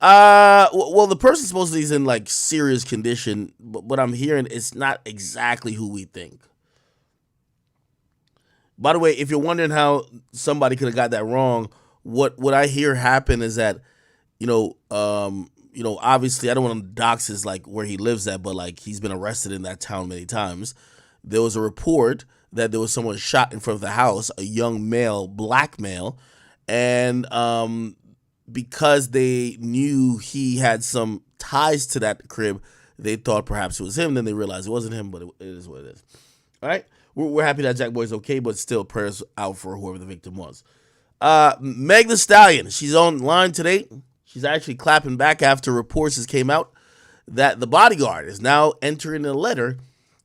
Well, the person supposedly is in like serious condition, but what I'm hearing is not exactly who we think. By the way, if you're wondering how somebody could have got that wrong, what I hear happen is that obviously I don't want to dox his like where he lives at, but like he's been arrested in that town many times. There was a report that there was someone shot in front of the house, a young male, black male, and because they knew he had some ties to that crib, they thought perhaps it was him. Then they realized it wasn't him, but it is what it is. All right, we're happy that Jack Boy's okay, but still prayers out for whoever the victim was. Meg the Stallion, she's online today. She's actually clapping back after reports has came out that the bodyguard is now entering a letter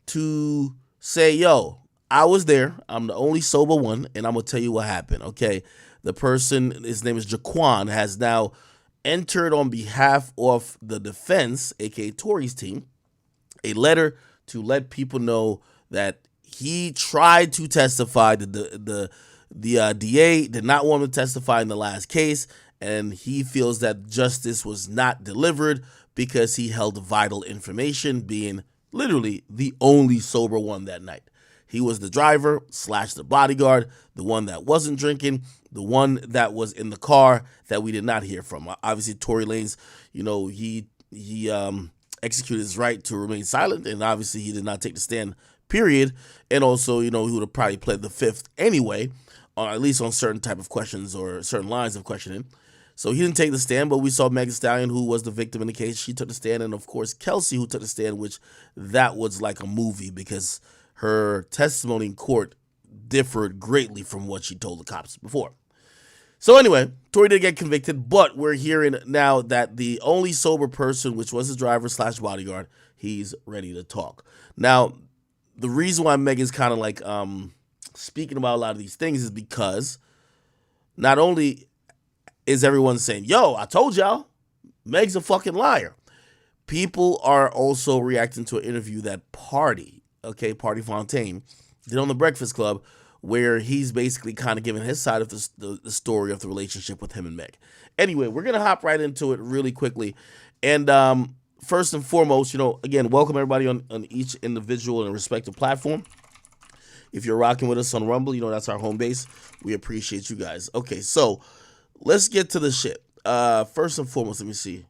to say, yo, I was there. I'm the only sober one, and I'm going to tell you what happened, okay? The person, his name is Jaquan, has now entered on behalf of the defense, aka Tory's team, a letter to let people know that he tried to testify. The DA did not want him to testify in the last case, and he feels that justice was not delivered because he held vital information, being literally the only sober one that night. He was the driver slash the bodyguard, the one that wasn't drinking, the one that was in the car that we did not hear from. Obviously, Tory Lanez, he executed his right to remain silent, and obviously he did not take the stand, period. And also, he would have probably pled the fifth anyway, or at least on certain type of questions or certain lines of questioning. So he didn't take the stand, but we saw Meg Thee Stallion, who was the victim in the case. She took the stand, and of course Kelsey, who took the stand, which that was like a movie because her testimony in court differed greatly from what she told the cops before. So anyway, Tory did get convicted, but we're hearing now that the only sober person, which was the driver slash bodyguard, he's ready to talk. Now, the reason why Meg is kind of like speaking about a lot of these things is because not only is everyone saying, yo, I told y'all, Meg's a fucking liar. People are also reacting to an interview that Party Fontaine, did on the Breakfast Club, where he's basically kind of giving his side of the story of the relationship with him and Meg. Anyway, we're going to hop right into it really quickly. And first and foremost, again, welcome everybody on each individual and respective platform. If you're rocking with us on Rumble, that's our home base. We appreciate you guys. Okay, so let's get to the shit. First and foremost, let me see.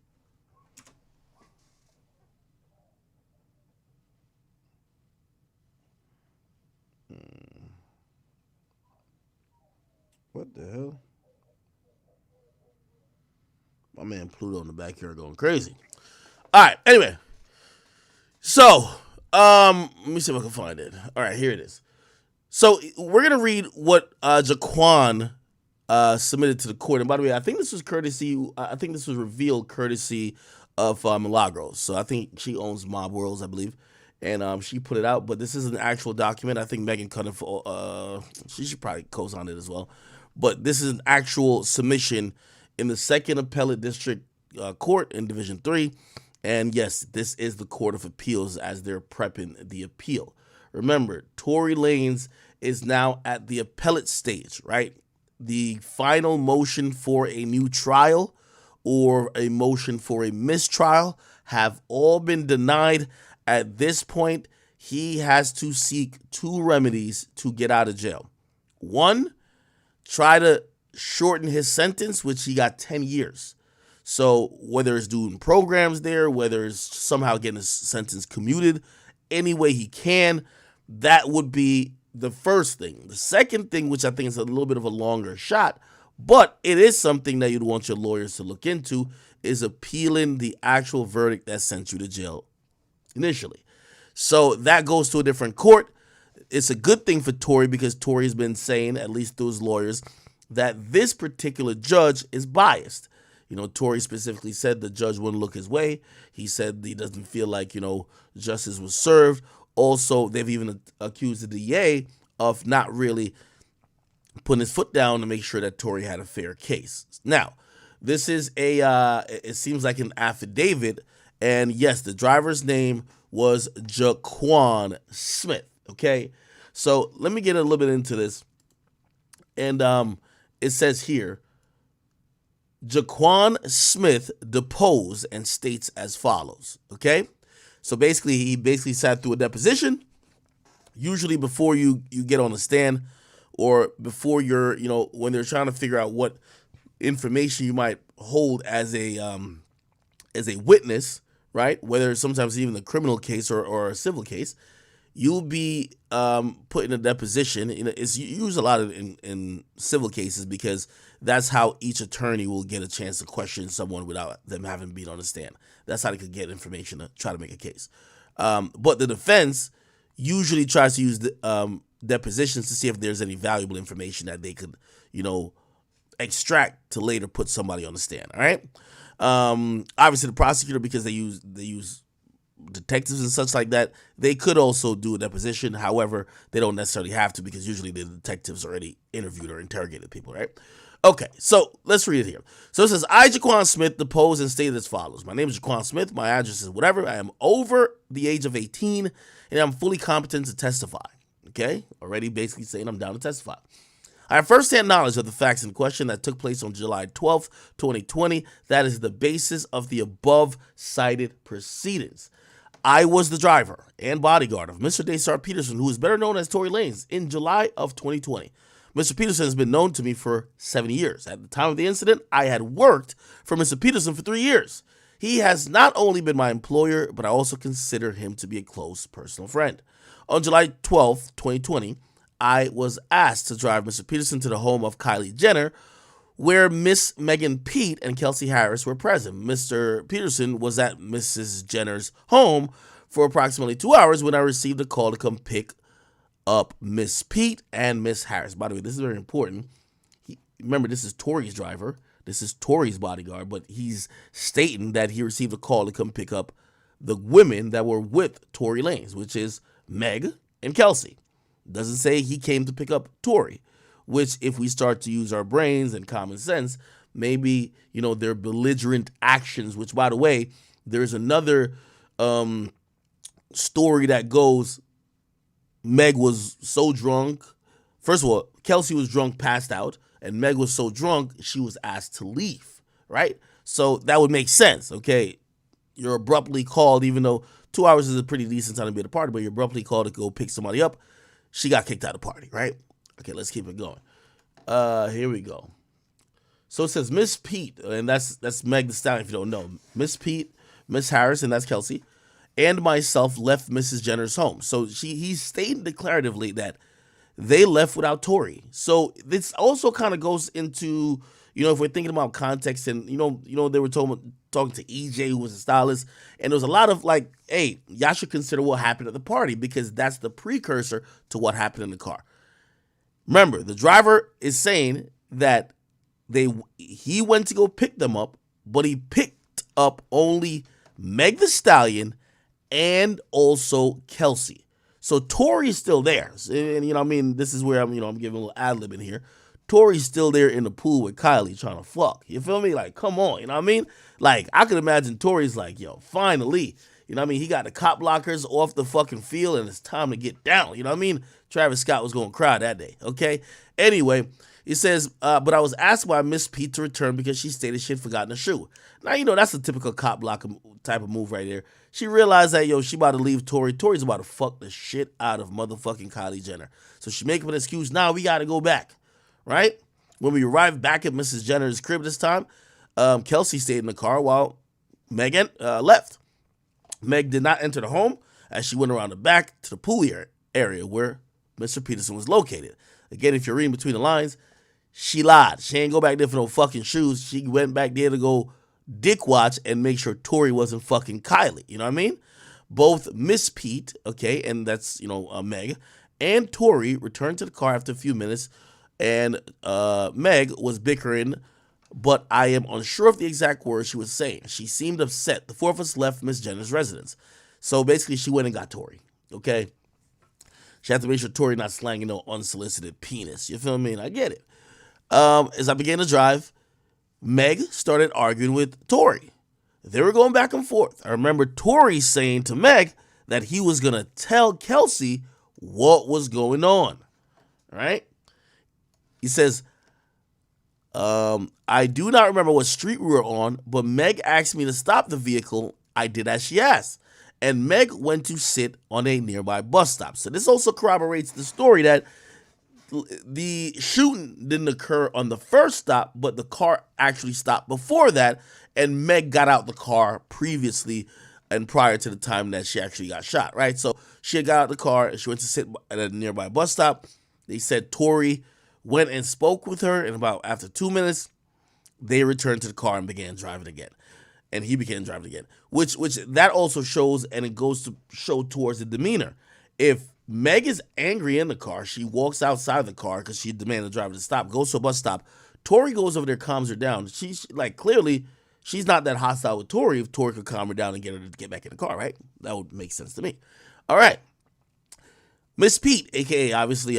What the hell? My man Pluto in the backyard going crazy. All right, anyway. So, let me see if I can find it. All right, here it is. So, we're going to read what Jaquan submitted to the court. And by the way, I think this was revealed courtesy of Milagros. So I think she owns Mob Worlds, I believe. And she put it out, but this is an actual document. I think Megan Cunningham, she should probably co-sign it as well. But this is an actual submission in the Second Appellate District Court in Division 3. And yes, this is the Court of Appeals as they're prepping the appeal. Remember, Tory Lanez is now at the appellate stage, right? The final motion for a new trial or a motion for a mistrial have all been denied. At this point, he has to seek two remedies to get out of jail. One, try to shorten his sentence, which he got 10 years. So whether it's doing programs there, whether it's somehow getting his sentence commuted, any way he can, that would be the first thing. The second thing, which I think is a little bit of a longer shot, but it is something that you'd want your lawyers to look into, is appealing the actual verdict that sent you to jail initially. So that goes to a different court. It's a good thing for Tory because Tory's been saying, at least through his lawyers, that this particular judge is biased. Tory specifically said the judge wouldn't look his way. He said he doesn't feel like, justice was served. Also, they've even accused the DA of not really putting his foot down to make sure that Tory had a fair case. Now, this is it seems like an affidavit. And yes, the driver's name was Jaquan Smith. Okay. So let me get a little bit into this. And it says here, Jaquan Smith deposed and states as follows. Okay, so basically, he sat through a deposition. Usually, before you get on the stand, or before you're, when they're trying to figure out what information you might hold as a witness, right? Whether sometimes even a criminal case or a civil case, you'll be put in a deposition. It's used a lot in civil cases because that's how each attorney will get a chance to question someone without them having been on the stand. That's how they could get information to try to make a case. But the defense usually tries to use depositions to see if there's any valuable information that they could, extract to later put somebody on the stand. All right. Obviously, the prosecutor, because they use detectives and such like that, they could also do a deposition. However, they don't necessarily have to, because usually the detectives already interviewed or interrogated people, right? Okay, so let's read it here. So it says, I, Jaquan Smith, deposed and stated as follows. My name is Jaquan Smith. My address is whatever. I am over the age of 18, and I'm fully competent to testify. Okay, already basically saying I'm down to testify. I have firsthand knowledge of the facts in question that took place on July 12th, 2020. That is the basis of the above cited proceedings. I was the driver and bodyguard of Mr. Daystar Peterson, who is better known as Tory Lanez, in July of 2020. Mr. Peterson has been known to me for 7 years. At the time of the incident, I had worked for Mr. Peterson for 3 years. He has not only been my employer, but I also consider him to be a close personal friend. On July 12th, 2020, I was asked to drive Mr. Peterson to the home of Kylie Jenner, where Miss Megan Pete and Kelsey Harris were present. Mr. Peterson was at Mrs. Jenner's home for approximately 2 hours when I received a call to come pick up Miss Pete and Miss Harris. By the way, this is very important. Remember, this is Tory's driver. This is Tory's bodyguard, but he's stating that he received a call to come pick up the women that were with Tory Lanez, which is Meg and Kelsey. Doesn't say he came to pick up Tory, which, if we start to use our brains and common sense, maybe, their belligerent actions, which, by the way, there's another story that goes, Meg was so drunk. First of all, Kelsey was drunk, passed out, and Meg was so drunk, she was asked to leave, right? So that would make sense, okay? You're abruptly called, even though 2 hours is a pretty decent time to be at a party, but you're abruptly called to go pick somebody up. She got kicked out of the party, right? Okay, let's keep it going. Here we go. So it says Miss Pete, and that's Meg the Stallion, if you don't know. Miss Pete, Miss Harris, and that's Kelsey, and myself left Mrs. Jenner's home. So he's stating declaratively that they left without Tory. So this also kind of goes into, if we're thinking about context, and they were talking to EJ, who was a stylist, and there was a lot of like, hey, y'all should consider what happened at the party, because that's the precursor to what happened in the car. Remember, the driver is saying that he went to go pick them up, but he picked up only Meg the Stallion and also Kelsey. So Tory's still there. And this is where I'm giving a little ad-lib in here. Tory's still there in the pool with Kylie trying to fuck. You feel me? Like, come on. You know what I mean? Like, I could imagine Tory's like, yo, finally. You know what I mean? He got the cop blockers off the fucking field, and it's time to get down. You know what I mean? Travis Scott was going to cry that day, okay? Anyway, it says, but I was asked by Miss Pete to return because she stated she had forgotten a shoe. Now, that's a typical cop blocker type of move right there. She realized that, she about to leave Tory. Tory's about to fuck the shit out of motherfucking Kylie Jenner. So she make up an excuse. Now we got to go back, right? When we arrived back at Mrs. Jenner's crib this time, Kelsey stayed in the car while Megan left. Meg did not enter the home as she went around the back to the pool area where Mr. Peterson was located. Again, if you're reading between the lines, she lied. She ain't go back there for no fucking shoes. She went back there to go dick watch and make sure Tory wasn't fucking Kylie. You know what I mean? Both Miss Pete, okay, and that's, Meg, and Tory returned to the car after a few minutes, and Meg was bickering, but I am unsure of the exact words she was saying. She seemed upset. The four of us left Miss Jenner's residence. So basically, she went and got Tory, okay? She had to make sure Tory not slanging no unsolicited penis. You feel me? And I get it. As I began to drive, Meg started arguing with Tory. They were going back and forth. I remember Tory saying to Meg that he was going to tell Kelsey what was going on. All right? He says, I do not remember what street we were on, but Meg asked me to stop the vehicle. I did as she asked. And Meg went to sit on a nearby bus stop. So this also corroborates the story that the shooting didn't occur on the first stop, but the car actually stopped before that, and Meg got out the car previously and prior to the time that she actually got shot, right? So she had got out the car and she went to sit at a nearby bus stop. They said Tory went and spoke with her, and about after 2 minutes, they returned to the car and began driving again. And he began driving again, which that also shows, and it goes to show towards the demeanor. If Meg is angry in the car, she walks outside the car because she demanded the driver to stop, goes to a bus stop. Tory goes over there, calms her down. She's like, clearly, she's not that hostile with Tory. If Tory could calm her down and get her to get back in the car, right? That would make sense to me. All right. Miss Pete, aka obviously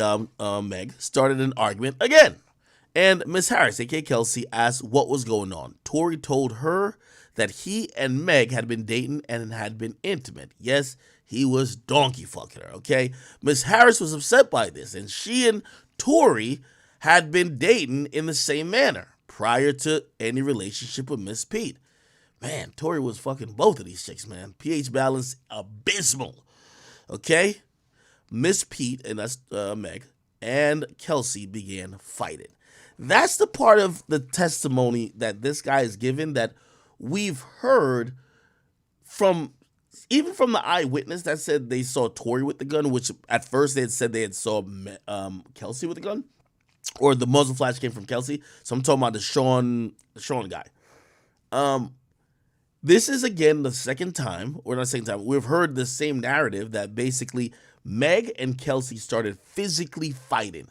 Meg, started an argument again. And Miss Harris, aka Kelsey, asked what was going on. Tory told her that he and Meg had been dating and had been intimate. Yes, he was donkey fucking her, okay? Miss Harris was upset by this, and she and Tory had been dating in the same manner prior to any relationship with Miss Pete. Man, Tory was fucking both of these chicks, man. pH balance abysmal, okay? Miss Pete, and that's Meg, and Kelsey began fighting. That's the part of the testimony that this guy is given that we've heard from, even from the eyewitness that said they saw Tory with the gun, which at first they had said they had saw Kelsey with the gun, or the muzzle flash came from Kelsey. So I'm talking about the Sean guy. This is again the second time, or not the second time, we've heard the same narrative that basically Meg and Kelsey started physically fighting.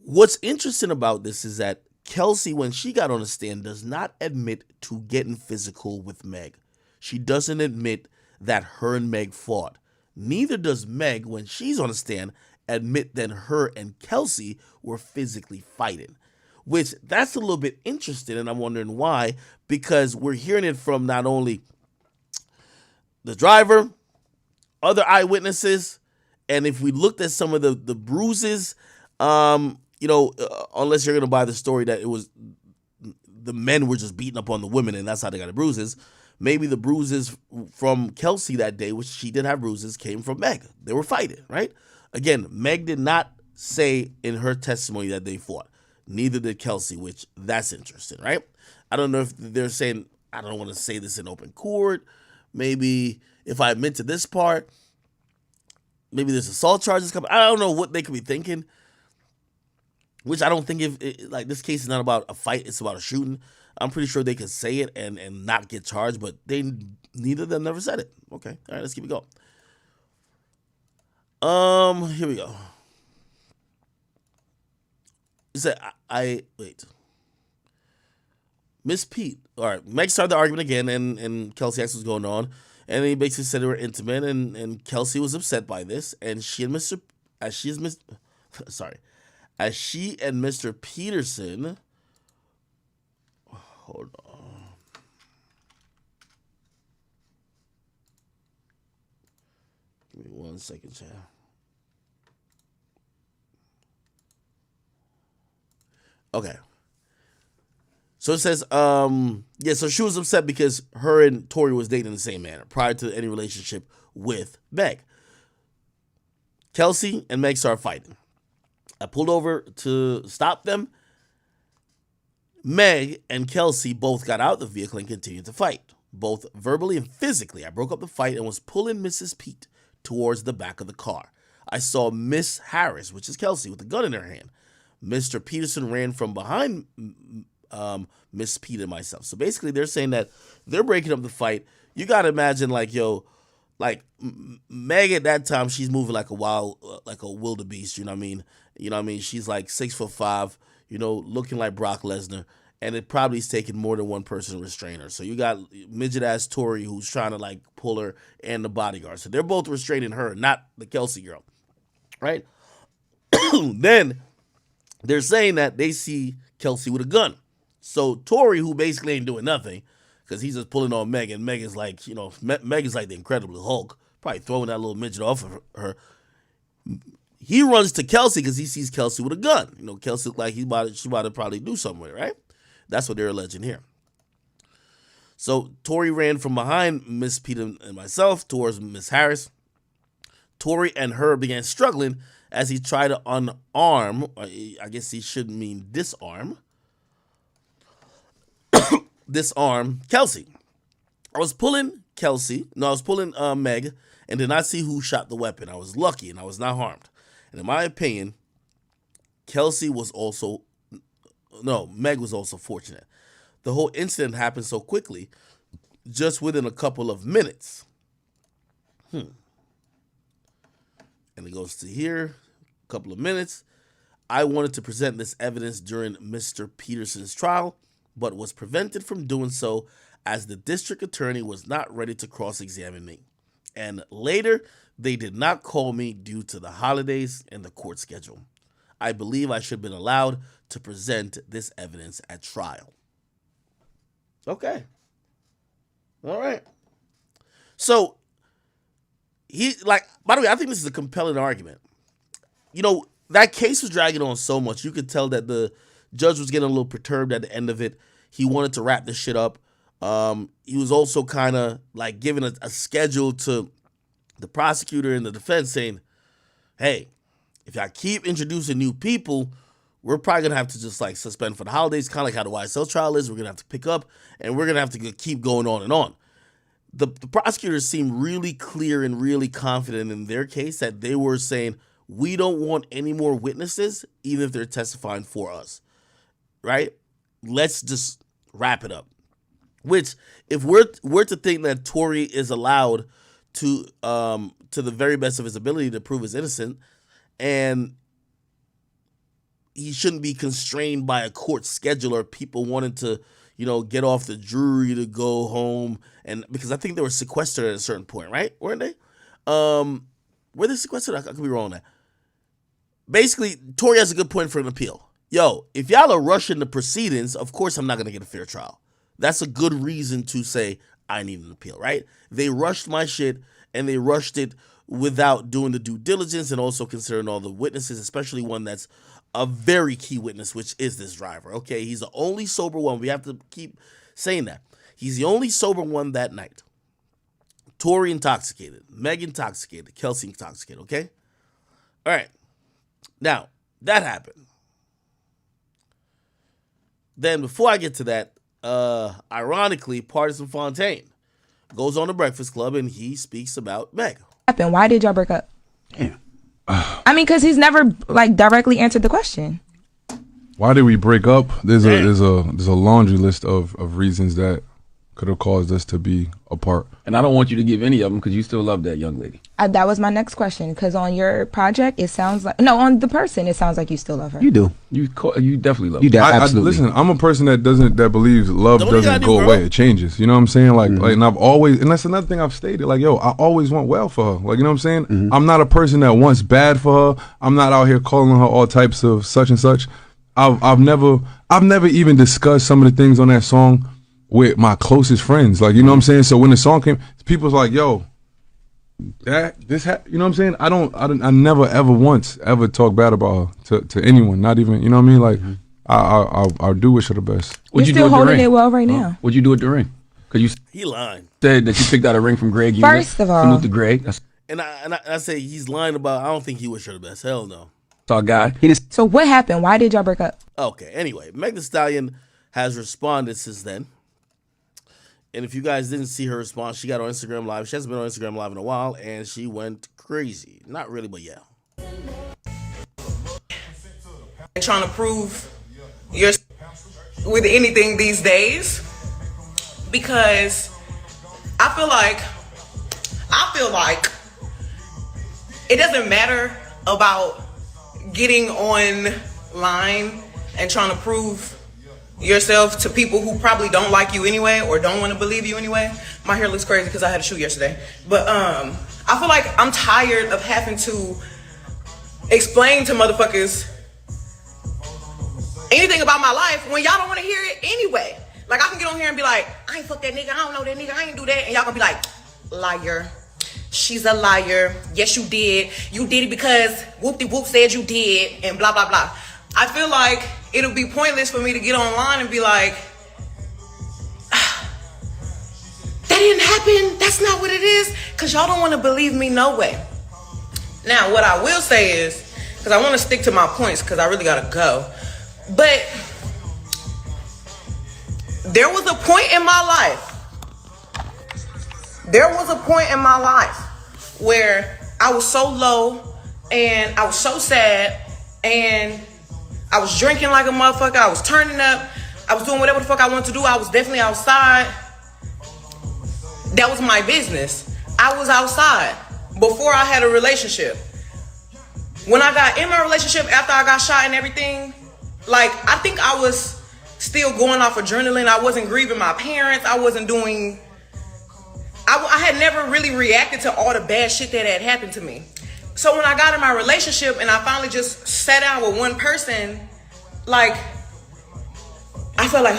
What's interesting about this is that Kelsey, when she got on the stand, does not admit to getting physical with Meg. She doesn't admit that her and Meg fought. Neither does Meg, when she's on the stand, admit that her and Kelsey were physically fighting. Which, that's a little bit interesting, and I'm wondering why, because we're hearing it from not only the driver, other eyewitnesses, and if we looked at some of the bruises, unless you're going to buy the story that it was the men were just beating up on the women and that's how they got the bruises, maybe the bruises from Kelsey that day, which she did have bruises, came from Meg. They were fighting, right? Again, Meg did not say in her testimony that they fought. Neither did Kelsey, which that's interesting, right? I don't know if they're saying, I don't want to say this in open court. Maybe if I admit to this part, maybe there's assault charges coming. I don't know what they could be thinking. Which I don't think like this case is not about a fight, it's about a shooting. I'm pretty sure they could say it and not get charged, but neither of them never said it. Okay, all right, let's keep it going. Here we go. It said, wait. Miss Pete. All right, Meg started the argument again, and Kelsey asked what's going on, and he basically said they were intimate, and Kelsey was upset by this, and she and Mr. As she and Mr. Peterson, hold on. Give me 1 second, chat. Okay. So it says, so she was upset because her and Tory was dating in the same manner prior to any relationship with Meg. Kelsey and Meg started fighting. I pulled over to stop them. Meg and Kelsey both got out of the vehicle and continued to fight, both verbally and physically. I broke up the fight and was pulling Mrs. Pete towards the back of the car. I saw Miss Harris, which is Kelsey, with a gun in her hand. Mr. Peterson ran from behind Miss Pete and myself. So basically they're saying that they're breaking up the fight. You got to imagine Meg at that time, she's moving like a wildebeest, you know what I mean? You know what I mean? She's like 6'5", looking like Brock Lesnar. And it probably is taking more than one person to restrain her. So you got midget-ass Tory who's trying to pull her and the bodyguard. So they're both restraining her, not the Kelsey girl, right? Then they're saying that they see Kelsey with a gun. So Tory, who basically ain't doing nothing, because he's just pulling on Meg, and Meg is like, Meg is like the Incredible Hulk, probably throwing that little midget off of her. he runs to Kelsey because he sees Kelsey with a gun. You know, Kelsey looked like she about to probably do something with it, right? That's what they're alleging here. So Tory ran from behind Miss Peter and myself towards Miss Harris. Tory and her began struggling as he tried to unarm, I guess he should mean disarm, Kelsey. I was pulling Meg, and did not see who shot the weapon. I was lucky and I was not harmed. And in my opinion, Meg was also fortunate. The whole incident happened so quickly, just within a couple of minutes. And it goes to here, a couple of minutes. I wanted to present this evidence during Mr. Peterson's trial, but was prevented from doing so as the district attorney was not ready to cross-examine me. And later, they did not call me due to the holidays and the court schedule. I believe I should have been allowed to present this evidence at trial. Okay. All right. So, by the way, I think this is a compelling argument. You know, that case was dragging on so much. You could tell that the judge was getting a little perturbed at the end of it. He wanted to wrap this shit up. He was also kind of like giving a schedule to the prosecutor and the defense saying, hey, if I keep introducing new people, we're probably going to have to just like suspend for the holidays, kind of like how the YSL trial is. We're going to have to pick up and we're going to have to keep going on and on. The prosecutors seemed really clear and really confident in their case that they were saying, we don't want any more witnesses, even if they're testifying for us, right? Let's just wrap it up. Which, if we're to think that Tory is allowed to the very best of his ability to prove his innocent, and he shouldn't be constrained by a court schedule or people wanting to, you know, get off the jury to go home, and because I think they were sequestered at a certain point, right? Weren't they? Were they sequestered? I could be wrong on that. Basically, Tory has a good point for an appeal. Yo, if y'all are rushing the proceedings, of course I'm not going to get a fair trial. That's a good reason to say I need an appeal, right? They rushed my shit, and they rushed it without doing the due diligence and also considering all the witnesses, especially one that's a very key witness, which is this driver. Okay, he's the only sober one. We have to keep saying that. He's the only sober one that night. Tory intoxicated, Meg intoxicated, Kelsey intoxicated, okay? All right. Now, that happened. Then before I get to that, ironically, Partisan Fontaine goes on the Breakfast Club and he speaks about Meg. Why did y'all break up? Yeah. I mean, because he's never like directly answered the question. Why did we break up? There's a laundry list of reasons that could have caused us to be apart. And I don't want you to give any of them because you still love that young lady. That was my next question, because on your project, it sounds like, no, on the person, it sounds like you still love her. You do. You definitely love her. Absolutely. Listen, I'm a person that believes love doesn't go away. It changes. You know what I'm saying? Like, and I've always, and that's another thing I've stated. Like, yo, I always want well for her. Like, you know what I'm saying? Mm-hmm. I'm not a person that wants bad for her. I'm not out here calling her all types of such and such. I've never even discussed some of the things on that song with my closest friends. Like, you know what I'm saying? So when the song came, people was like, yo, you know what I'm saying? I never ever once ever talk bad about her to anyone, not even, you know what I mean? Like, I do wish her the best. You're still holding it well right now. What'd you do at the ring? Because he lying. Said that you picked out a ring from Greg. First of all. Salute to Greg. And I say he's lying about, I don't think he wish her the best. Hell no. Saw a guy. So what happened? Why did y'all break up? Okay, anyway, Meg Thee Stallion has responded since then. And if you guys didn't see her response, she got on Instagram Live. She hasn't been on Instagram Live in a while, and she went crazy. Not really, but yeah. Trying to prove you're with anything these days, because I feel like it doesn't matter about getting online and trying to prove yourself to people who probably don't like you anyway or don't want to believe you anyway. My hair looks crazy because I had a shoot yesterday. But I feel like I'm tired of having to explain to motherfuckers anything about my life when y'all don't want to hear it anyway. Like, I can get on here and be like, I ain't fuck that nigga, I don't know that nigga, I ain't do that. And y'all gonna be like, liar. she's a liar. Yes, you did. You did it because whoop-de-whoop said you did, and blah, blah, blah. I feel like it'll be pointless for me to get online and be like, that didn't happen. That's not what it is. Because y'all don't want to believe me no way. Now, what I will say is, because I want to stick to my points because I really got to go. But there was a point in my life. There was a point in my life where I was so low and I was so sad and I was drinking like a motherfucker. I was turning up. I was doing whatever the fuck I wanted to do. I was definitely outside. That was my business. I was outside before I had a relationship. When I got in my relationship after I got shot and everything, like, I think I was still going off adrenaline. I wasn't grieving my parents. I wasn't doing... I had never really reacted to all the bad shit that had happened to me. So when I got in my relationship and I finally just sat down with one person, like, I felt like,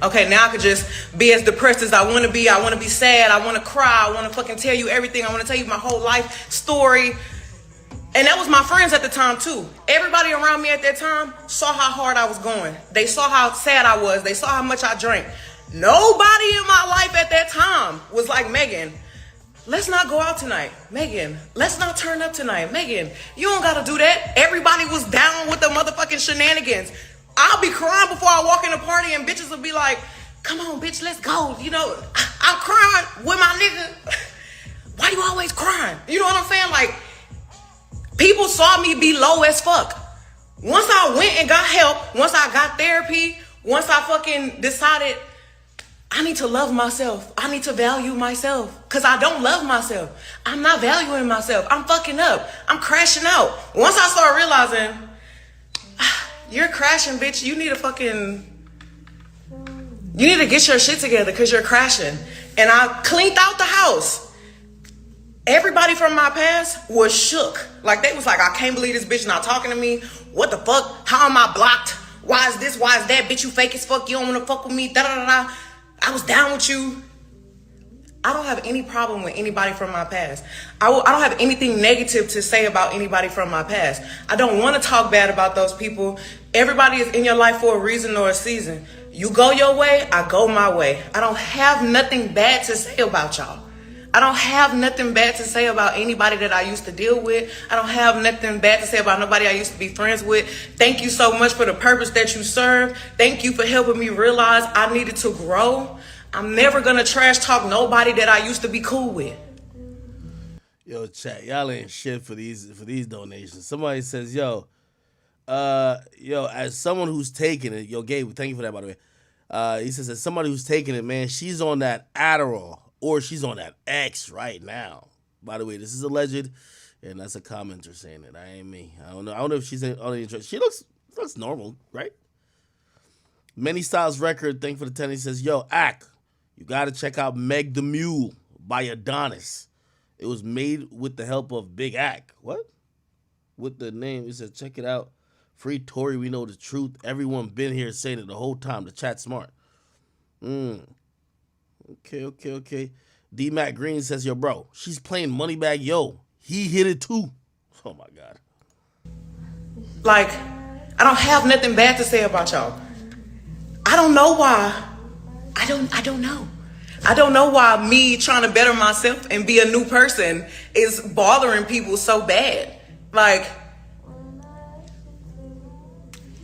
okay, now I could just be as depressed as I want to be. I want to be sad. I want to cry. I want to fucking tell you everything. I want to tell you my whole life story. And that was my friends at the time too. Everybody around me at that time saw how hard I was going. They saw how sad I was. They saw how much I drank. Nobody in my life at that time was like, Megan, let's not go out tonight. Megan, let's not turn up tonight. Megan, you don't gotta do that. Everybody was down with the motherfucking shenanigans. I'll be crying before I walk in the party and bitches will be like, come on, bitch, let's go. You know, I'm crying with my nigga. Why you always crying? You know what I'm saying? Like, people saw me be low as fuck. Once I went and got help, once I got therapy, once I fucking decided I need to love myself. I need to value myself. Because I don't love myself. I'm not valuing myself. I'm fucking up. I'm crashing out. Once I start realizing, you're crashing, bitch. You need to get your shit together because you're crashing. And I cleaned out the house. Everybody from my past was shook. Like, they was like, I can't believe this bitch not talking to me. What the fuck? How am I blocked? Why is this? Why is that? Bitch, you fake as fuck. You don't want to fuck with me. Da da da da. I was down with you. I don't have any problem with anybody from my past. I don't have anything negative to say about anybody from my past. I don't want to talk bad about those people. Everybody is in your life for a reason or a season. You go your way, I go my way. I don't have nothing bad to say about y'all. I don't have nothing bad to say about anybody that I used to deal with. I don't have nothing bad to say about nobody I used to be friends with. Thank you so much for the purpose that you serve. Thank you for helping me realize I needed to grow. I'm never going to trash talk nobody that I used to be cool with. Yo, chat, y'all ain't shit for these donations. Somebody says, as someone who's taking it, Gabe, thank you for that, by the way. He says, as somebody who's taking it, man, she's on that Adderall. Or she's on that X right now. By the way, this is alleged, and that's a commenter saying it. I ain't me. I don't know if she's on any interest. She looks normal, right? Many Styles Record, thank you for the 10. He says, yo, Ack, you got to check out Meg the Mule by Adonis. It was made with the help of Big Ack. What? With the name, it says, check it out. Free Tory, we know the truth. Everyone been here saying it the whole time. The chat smart. Okay. D Mac Green says, yo, bro, she's playing Moneybag Yo. He hit it too. Oh my God. Like, I don't have nothing bad to say about y'all. I don't know why. I don't know. I don't know why me trying to better myself and be a new person is bothering people so bad. Like,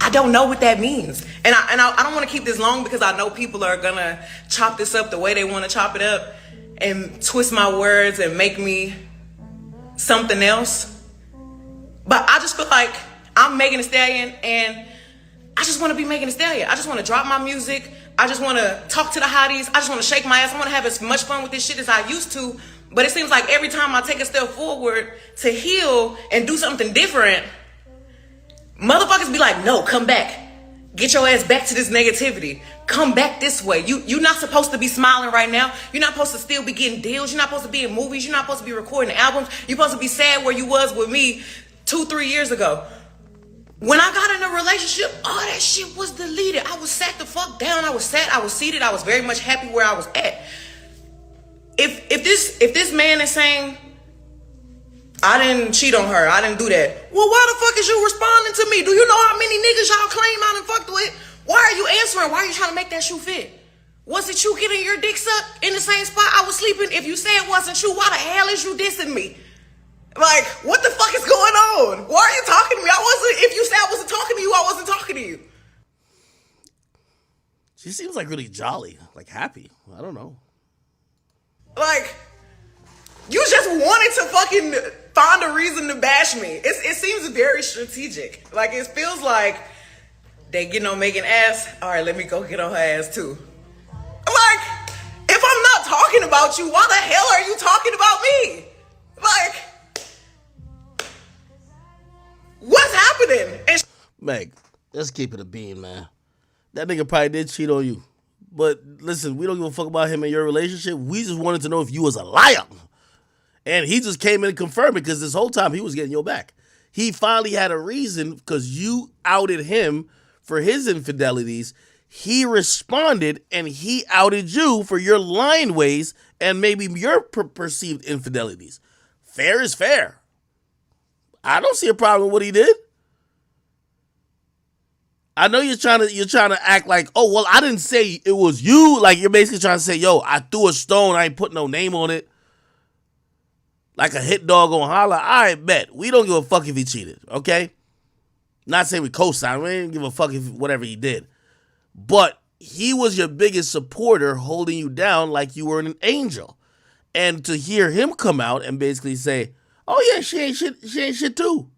I don't know what that means. And I don't want to keep this long because I know people are going to chop this up the way they want to chop it up and twist my words and make me something else. But I just feel like I'm Megan Thee Stallion and I just want to be Megan Thee Stallion. I just want to drop my music. I just want to talk to the hotties. I just want to shake my ass. I want to have as much fun with this shit as I used to. But it seems like every time I take a step forward to heal and do something different, motherfuckers be like, no, come back. Get your ass back to this negativity. Come back this way. You're not supposed to be smiling right now. You're not supposed to still be getting deals. You're not supposed to be in movies. You're not supposed to be recording albums. You're supposed to be sad where you was with me 2-3 years ago. When I got in a relationship, all that shit was deleted. I was sat the fuck down. I was sat. I was seated. I was very much happy where I was at. If this man is saying I didn't cheat on her. I didn't do that. Well, why the fuck is you responding to me? Do you know how many niggas y'all claim I done fucked with? Why are you answering? Why are you trying to make that shoe fit? Was it you getting your dick sucked in the same spot I was sleeping? If you say it wasn't you, why the hell is you dissing me? Like, what the fuck is going on? Why are you talking to me? If you said I wasn't talking to you, I wasn't talking to you. She seems like really jolly, like happy. I don't know. Like, you just wanted to fucking find a reason to bash me. It seems very strategic. Like, it feels like they getting on Megan ass. All right, let me go get on her ass too. Like, if I'm not talking about you, why the hell are you talking about me? Like, what's happening? And Meg, let's keep it a bean, man. That nigga probably did cheat on you. But listen, we don't give a fuck about him and your relationship. We just wanted to know if you was a liar. And he just came in and confirmed it because this whole time he was getting your back. He finally had a reason because you outed him for his infidelities. He responded and he outed you for your lying ways and maybe your perceived infidelities. Fair is fair. I don't see a problem with what he did. I know you're trying to act like, oh, well, I didn't say it was you. Like, you're basically trying to say, yo, I threw a stone. I ain't put no name on it. Like a hit dog on holler. I bet. We don't give a fuck if he cheated, okay? Not saying we co-sign. We didn't give a fuck if whatever he did. But he was your biggest supporter holding you down like you were an angel. And to hear him come out and basically say, oh, yeah, she ain't shit too.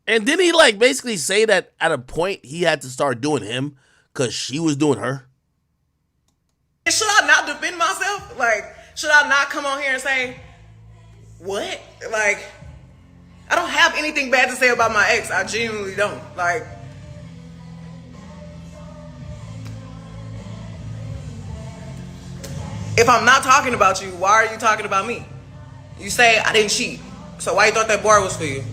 And didn't he like basically say that at a point he had to start doing him because she was doing her? Should I not defend myself? Like, should I not come on here and say, what? Like, I don't have anything bad to say about my ex. I genuinely don't. Like, if I'm not talking about you, why are you talking about me? You say I didn't cheat. So why you thought that bar was for you?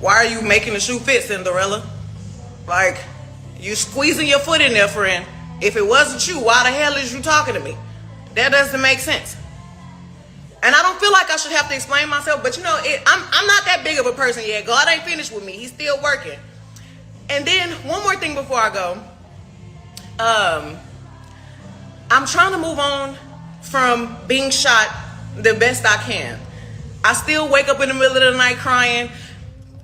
Why are you making the shoe fit, Cinderella? Like, you squeezing your foot in there, friend. If it wasn't you, why the hell is you talking to me? That doesn't make sense. And I don't feel like I should have to explain myself, but you know, I'm not that big of a person yet. God ain't finished with me. He's still working. And then one more thing before I go. I'm trying to move on from being shot the best I can. I still wake up in the middle of the night crying.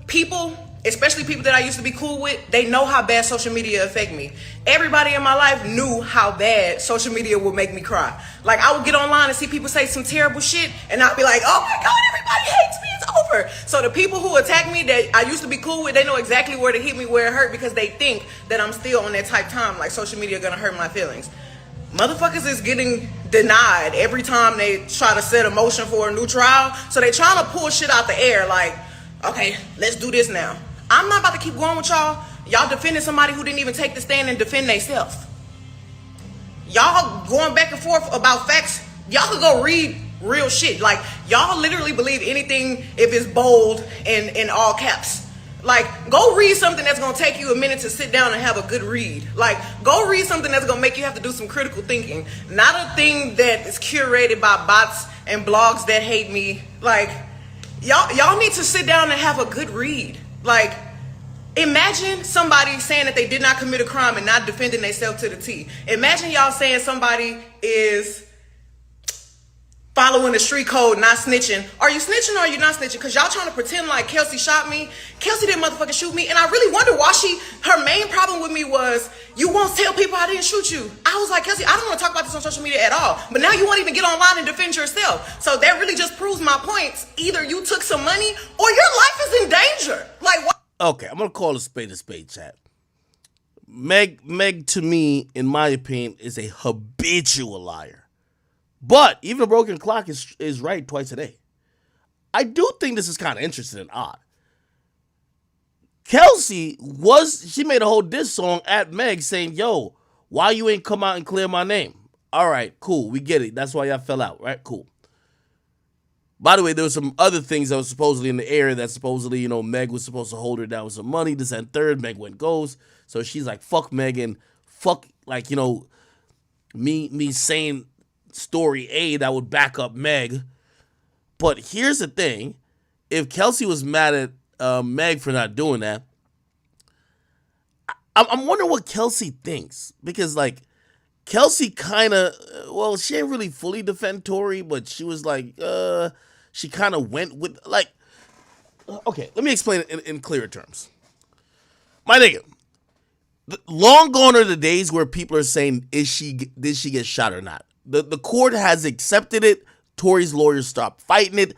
People, especially people that I used to be cool with, they know how bad social media affect me. Everybody in my life knew how bad social media would make me cry. Like, I would get online and see people say some terrible shit, and I'd be like, oh my God, everybody hates me, it's over. So the people who attack me that I used to be cool with, they know exactly where to hit me, where it hurt, because they think that I'm still on that type time, like social media gonna hurt my feelings. Motherfuckers is getting denied every time they try to set a motion for a new trial. So they trying to pull shit out the air like, okay, let's do this now. I'm not about to keep going with y'all. Y'all defending somebody who didn't even take the stand and defend themselves. Y'all going back and forth about facts. Y'all could go read real shit. Like, y'all literally believe anything if it's bold and in all caps. Like, go read something that's gonna take you a minute to sit down and have a good read. Like, go read something that's gonna make you have to do some critical thinking. Not a thing that is curated by bots and blogs that hate me. Like, y'all need to sit down and have a good read. Like, imagine somebody saying that they did not commit a crime and not defending themselves to the T. Imagine y'all saying somebody is following the street code, not snitching. Are you snitching or are you not snitching? Because y'all trying to pretend like Kelsey shot me. Kelsey didn't motherfucking shoot me. And I really wonder why her main problem with me was, you won't tell people I didn't shoot you. I was like, Kelsey, I don't want to talk about this on social media at all. But now you won't even get online and defend yourself. So that really just proves my points. Either you took some money or your life is in danger. Like, what? Okay, I'm going to call a spade, chat. Meg, to me, in my opinion, is a habitual liar. But even a broken clock is right twice a day. I do think this is kind of interesting and odd. Kelsey she made a whole diss song at Meg saying, yo, why you ain't come out and clear my name? All right, cool, we get it. That's why y'all fell out, right? Cool. By the way, there were some other things that was supposedly in the air that supposedly, you know, Meg was supposed to hold her down with some money, this and third. Meg went goes. So she's like, fuck Megan. Fuck, like, you know, me saying story A that would back up Meg. But here's the thing. If Kelsey was mad at Meg for not doing that, I'm wondering what Kelsey thinks. Because, like, Kelsey kind of, well, she didn't really fully defend Tory, but she was like, she kind of went with, like, okay, let me explain it in clearer terms. My nigga, long gone are the days where people are saying, did she get shot or not? The court has accepted it. Tory's lawyers stopped fighting it.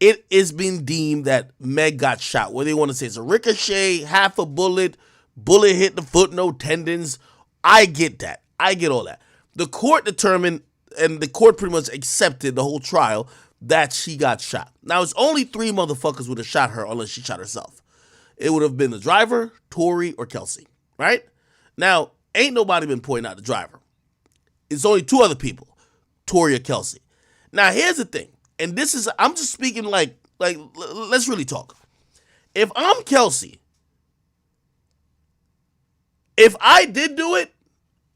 It is being deemed that Meg got shot. Whether you want to say it's a ricochet, half a bullet hit the foot, no tendons. I get that. I get all that. The court determined, and the court pretty much accepted the whole trial, that she got shot. Now, it's only 3 motherfuckers would have shot her unless she shot herself. It would have been the driver, Tory, or Kelsey, right? Now, ain't nobody been pointing out the driver. It's only 2 other people, Tory or Kelsey. Now, here's the thing, and this is, I'm just speaking like let's really talk. If I'm Kelsey, if I did do it,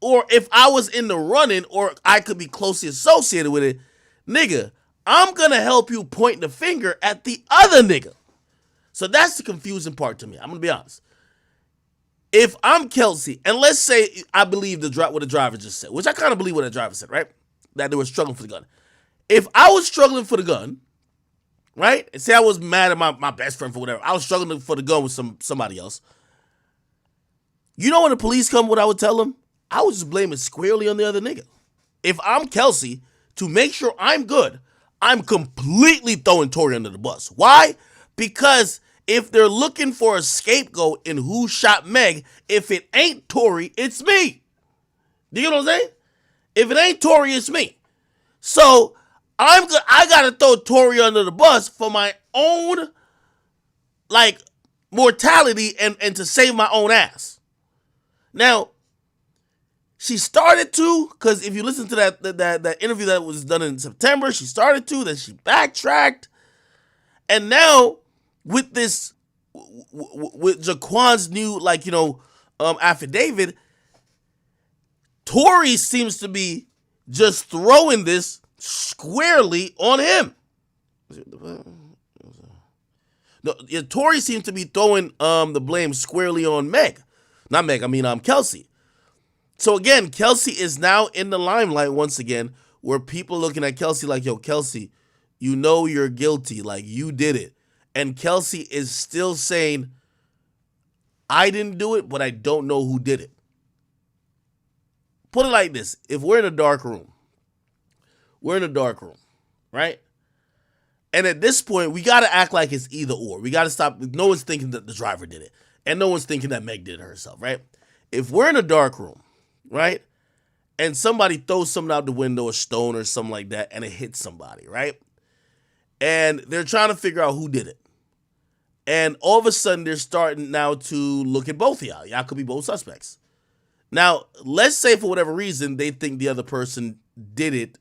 or if I was in the running, or I could be closely associated with it, nigga, I'm going to help you point the finger at the other nigga. So that's the confusing part to me. I'm going to be honest. If I'm Kelsey, and let's say I believe what the driver just said, which I kind of believe what the driver said, right? That they were struggling for the gun. If I was struggling for the gun, right? And say I was mad at my best friend for whatever. I was struggling for the gun with somebody else. You know when the police come, what I would tell them? I would just blame it squarely on the other nigga. If I'm Kelsey, to make sure I'm good, I'm completely throwing Tory under the bus. Why? Because if they're looking for a scapegoat in who shot Meg, if it ain't Tory, it's me. Do you know what I'm saying? If it ain't Tory, it's me. So I gotta throw Tory under the bus for my own, like, mortality and to save my own ass. Now, she started to, because if you listen to that interview that was done in September, she started to, then she backtracked. And now, with this, with Jaquan's new, affidavit, Tory seems to be just throwing this squarely on him. No, Tory seems to be throwing the blame squarely on Meg. Not Meg, I mean Kelsey. So again, Kelsey is now in the limelight once again, where people are looking at Kelsey like, yo, Kelsey, you know you're guilty, like you did it. And Kelsey is still saying, I didn't do it, but I don't know who did it. Put it like this. If we're in a dark room, right? And at this point, we got to act like it's either or. We got to stop. No one's thinking that the driver did it. And no one's thinking that Meg did it herself, right? If we're in a dark room, right? And somebody throws something out the window, a stone or something like that, and it hits somebody, right? And they're trying to figure out who did it. And all of a sudden, they're starting now to look at both of y'all. Y'all could be both suspects. Now, let's say for whatever reason, they think the other person did it,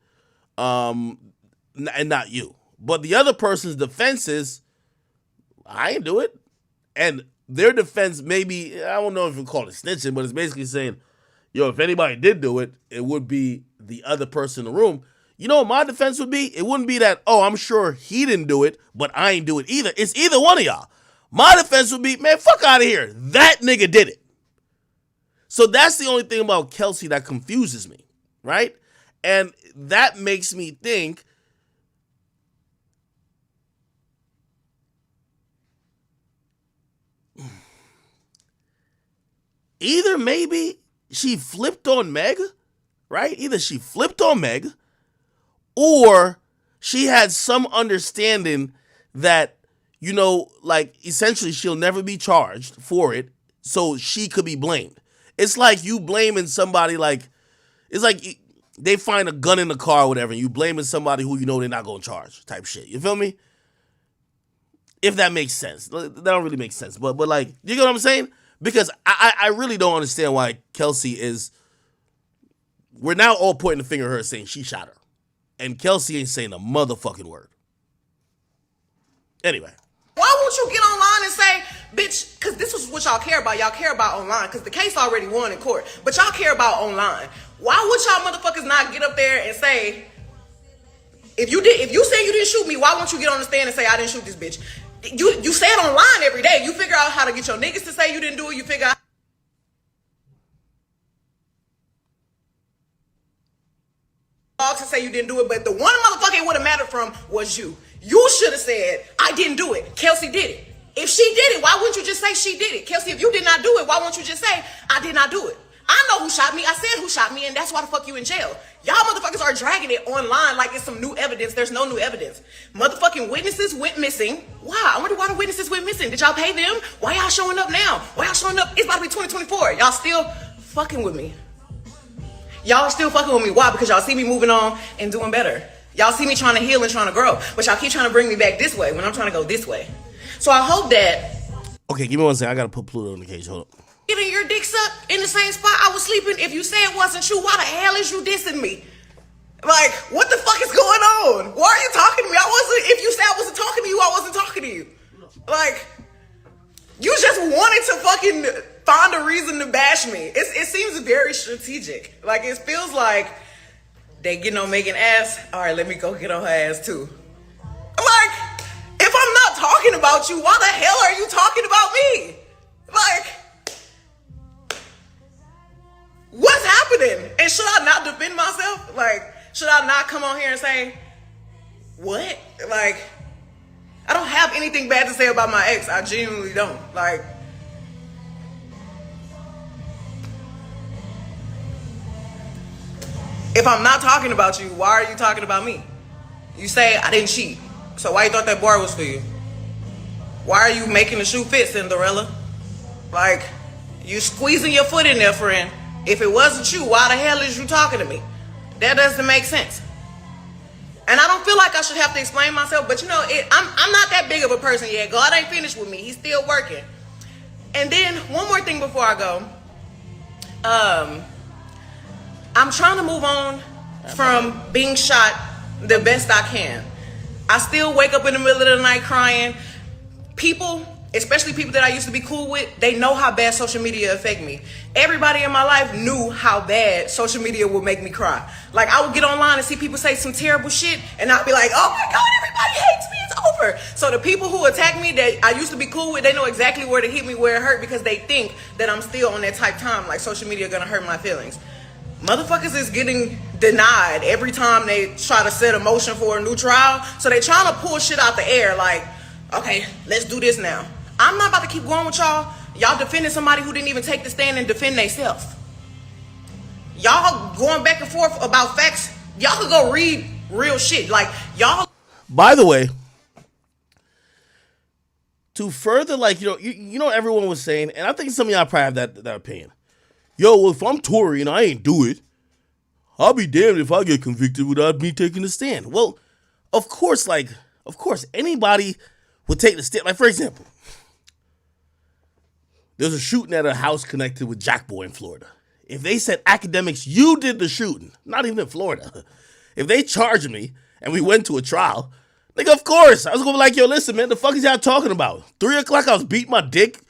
and not you. But the other person's defense is, I didn't do it. And their defense maybe, I don't know if you call it snitching, but it's basically saying, yo, if anybody did do it, it would be the other person in the room. You know what my defense would be? It wouldn't be that, oh, I'm sure he didn't do it, but I ain't do it either. It's either one of y'all. My defense would be, man, fuck out of here. That nigga did it. So that's the only thing about Kelsey that confuses me, right? And that makes me think, either maybe she flipped on Meg, right? Either she flipped on Meg, or she had some understanding that, you know, like, essentially she'll never be charged for it, so she could be blamed. It's like you blaming somebody, like, it's like they find a gun in the car or whatever, and you blaming somebody who you know they're not going to charge type shit. You feel me? If that makes sense. That don't really make sense. But like, you get what I'm saying? Because I really don't understand why Kelsey is, we're now all pointing the finger at her saying she shot her. And Kelsey ain't saying a motherfucking word. Anyway. Why won't you get online and say, bitch, because this is what y'all care about. Y'all care about online because the case already won in court. But y'all care about online. Why would y'all motherfuckers not get up there and say, If you say you didn't shoot me, why won't you get on the stand and say I didn't shoot this bitch? You say it online every day. You figure out how to get your niggas to say you didn't do it. You figure out to say you didn't do it. But the one motherfucker it would have mattered from was you. You should have said I didn't do it. Kelsey did it. If she did it, why wouldn't you just say she did it? Kelsey, if you did not do it, why won't you just say I did not do it? I know who shot me. I said who shot me, and that's why the fuck you in jail. Y'all motherfuckers are dragging it online like it's some new evidence. There's no new evidence. Motherfucking witnesses went missing. Why? I wonder why the witnesses went missing. Did y'all pay them? Why y'all showing up now? Why y'all showing up? It's about to be 2024. Y'all still fucking with me. Y'all still fucking with me. Why? Because y'all see me moving on and doing better. Y'all see me trying to heal and trying to grow. But y'all keep trying to bring me back this way when I'm trying to go this way. So I hope that... Okay, give me 1 second. I gotta put Pluto in the cage. Hold up. Getting your dick sucked in the same spot I was sleeping. If you say it wasn't true, why the hell is you dissing me? Like, what the fuck is going on? Why are you talking to me? If you say I wasn't talking to you, I wasn't talking to you. Like, you just wanted to fucking find a reason to bash me. It seems very strategic. Like, it feels like they getting on Megan ass. All right, let me go get on her ass too. Like, if I'm not talking about you, why the hell are you talking about me? Like, what's happening? And should I not defend myself? Like, should I not come on here and say, what? Like, I don't have anything bad to say about my ex. I genuinely don't. Like, if I'm not talking about you, why are you talking about me? You say I didn't cheat. So why you thought that bar was for you? Why are you making the shoe fit, Cinderella? Like, you squeezing your foot in there, friend. If it wasn't you, why the hell is you talking to me? That doesn't make sense. And I don't feel like I should have to explain myself, but you know, I'm not that big of a person yet. God ain't finished with me. He's still working. And then one more thing before I go. I'm trying to move on from being shot the best I can. I still wake up in the middle of the night crying. People, especially people that I used to be cool with, they know how bad social media affect me. Everybody in my life knew how bad social media would make me cry. Like, I would get online and see people say some terrible shit, and I'd be like, oh my God, everybody hates me, it's over. So the people who attack me that I used to be cool with, they know exactly where to hit me, where it hurt, because they think that I'm still on that type time, like social media gonna hurt my feelings. Motherfuckers is getting denied every time they try to set a motion for a new trial. So they trying to pull shit out the air like, okay, let's do this now. I'm not about to keep going with y'all. Y'all defending somebody who didn't even take the stand and defend themselves. Y'all going back and forth about facts. Y'all could go read real shit. Like, y'all. By the way, to further, like, you know, everyone was saying, and I think some of y'all probably have that opinion. Yo, well, if I'm Tory and I ain't do it, I'll be damned if I get convicted without me taking the stand. Well, of course, anybody would take the stand. Like, for example, there's a shooting at a house connected with Jack Boy in Florida. If they said, academics, you did the shooting, not even in Florida. If they charged me and we went to a trial, nigga, of course, I was going to be like, yo, listen, man, the fuck is y'all talking about? 3 o'clock, I was beating my dick.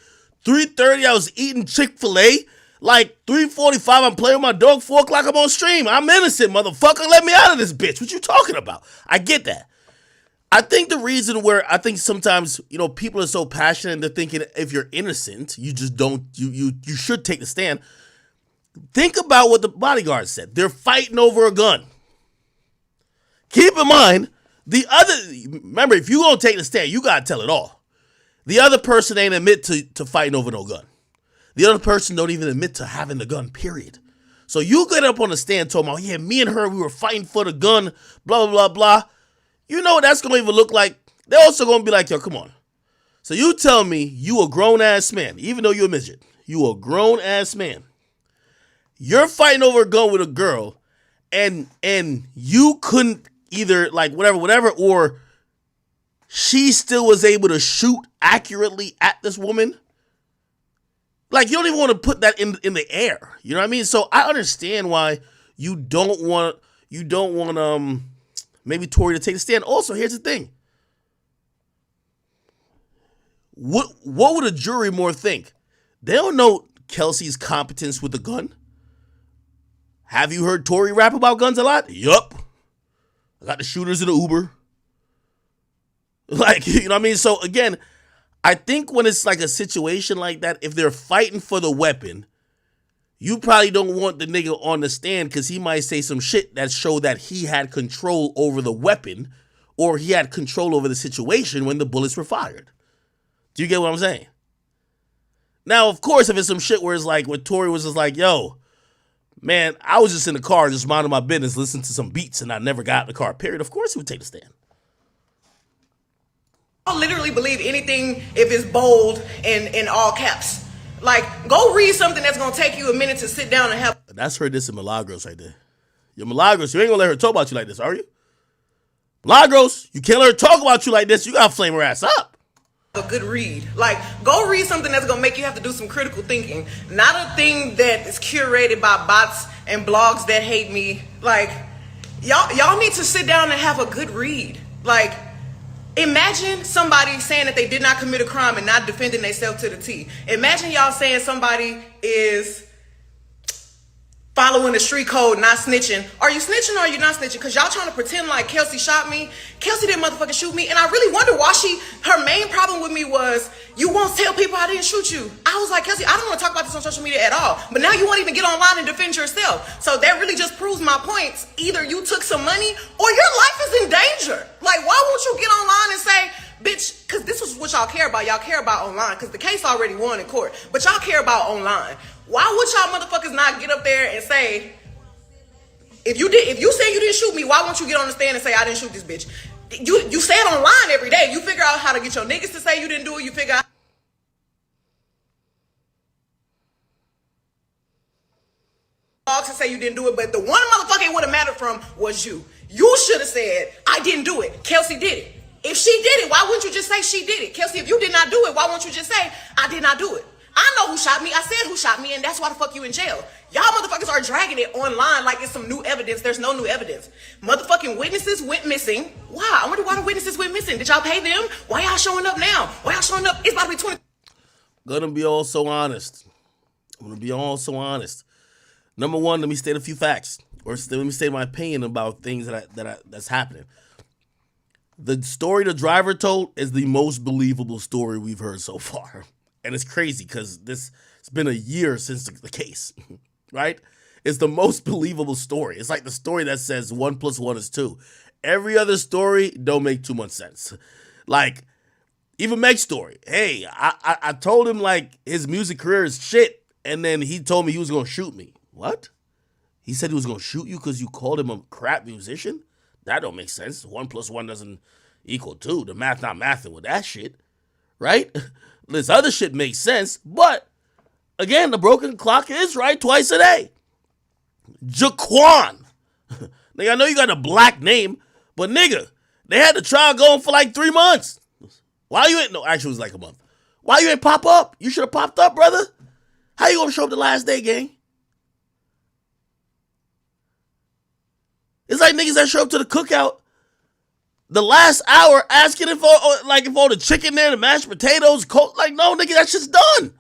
3:30, I was eating Chick-fil-A. Like, 3:45, I'm playing with my dog. 4 o'clock, I'm on stream. I'm innocent, motherfucker. Let me out of this bitch. What you talking about? I get that. I think the reason where I think sometimes, you know, people are so passionate and they're thinking if you're innocent, you just don't, you should take the stand. Think about what the bodyguard said. They're fighting over a gun. Keep in mind, remember, if you gonna take the stand, you gotta tell it all. The other person ain't admit to fighting over no gun. The other person don't even admit to having the gun, period. So you get up on the stand talking about, yeah, me and her, we were fighting for the gun, blah, blah, blah, blah. You know what that's going to even look like? They're also going to be like, yo, come on. So you tell me you a grown-ass man, even though you're a midget. You a grown-ass man. You're fighting over a gun with a girl, and you couldn't either, like, whatever, or she still was able to shoot accurately at this woman. Like, you don't even want to put that in the air. You know what I mean? So I understand why you don't want maybe Tory to take a stand. Also, here's the thing. What would a jury more think? They don't know Kelsey's competence with the gun. Have you heard Tory rap about guns a lot? Yup. I got the shooters in the Uber. Like, you know what I mean? So again, I think when it's like a situation like that, if they're fighting for the weapon, you probably don't want the nigga on the stand because he might say some shit that show that he had control over the weapon or he had control over the situation when the bullets were fired. Do you get what I'm saying? Now, of course, if it's some shit where it's like, when Tory was just like, yo, man, I was just in the car just minding my business, listening to some beats, and I never got in the car, period. Of course he would take the stand. I'll literally believe anything if it's bold and in all caps. Like, go read something that's going to take you a minute to sit down and have. That's her dissing Milagros right there. Yo, Milagros, you ain't going to let her talk about you like this, are you? Milagros, you can't let her talk about you like this. You got to flame her ass up. A good read. Like, go read something that's going to make you have to do some critical thinking. Not a thing that is curated by bots and blogs that hate me. Like, y'all need to sit down and have a good read. Like, imagine somebody saying that they did not commit a crime and not defending themselves to the T. Imagine y'all saying somebody is following the street code, not snitching. Are you snitching or are you not snitching? Because y'all trying to pretend like Kelsey shot me. Kelsey didn't motherfucking shoot me. And I really wonder why her main problem with me was, you won't tell people I didn't shoot you. I was like, Kelsey, I don't want to talk about this on social media at all. But now you won't even get online and defend yourself. So that really just proves my points. Either you took some money or your life is in danger. Like, why won't you get online and say, bitch, because this is what y'all care about. Y'all care about online because the case already won in court. But y'all care about online. Why would y'all motherfuckers not get up there and say, if you say you didn't shoot me, why won't you get on the stand and say I didn't shoot this bitch? You say it online every day. You figure out how to get your niggas to say you didn't do it. You figure out to say you didn't do it. But the one motherfucker it would have mattered from was you. You should have said I didn't do it. Kelsey did it. If she did it, why wouldn't you just say she did it? Kelsey, if you did not do it, why won't you just say I did not do it? I know who shot me. I said who shot me, and that's why the fuck you in jail. Y'all motherfuckers are dragging it online like it's some new evidence. There's no new evidence. Motherfucking witnesses went missing. Why? I wonder why the witnesses went missing. Did y'all pay them? Why y'all showing up now? Why y'all showing up? It's about to be 20. Gonna be all so honest. I'm gonna be all so honest. Number one, let me state a few facts, or let me state my opinion about things that's happening. The story the driver told is the most believable story we've heard so far. And it's crazy because it's been a year since the case, right? It's the most believable story. It's like the story that says 1 + 1 is 2. Every other story don't make too much sense. Like, even Meg's story. Hey, I told him, like, his music career is shit, and then he told me he was going to shoot me. What? He said he was going to shoot you because you called him a crap musician? That don't make sense. 1 + 1 doesn't equal 2. The math not mathing with that shit, right? This other shit makes sense, but again, the broken clock is right twice a day. Jaquan. Nigga, I know you got a black name, but nigga, they had the trial going for like 3 months. Why you ain't, no, actually it was like a month. Why you ain't pop up? You should have popped up, brother. How you gonna show up the last day, gang? It's like niggas that show up to the cookout the last hour asking if all the chicken there, the mashed potatoes, cold. Like, no, nigga, that shit's done.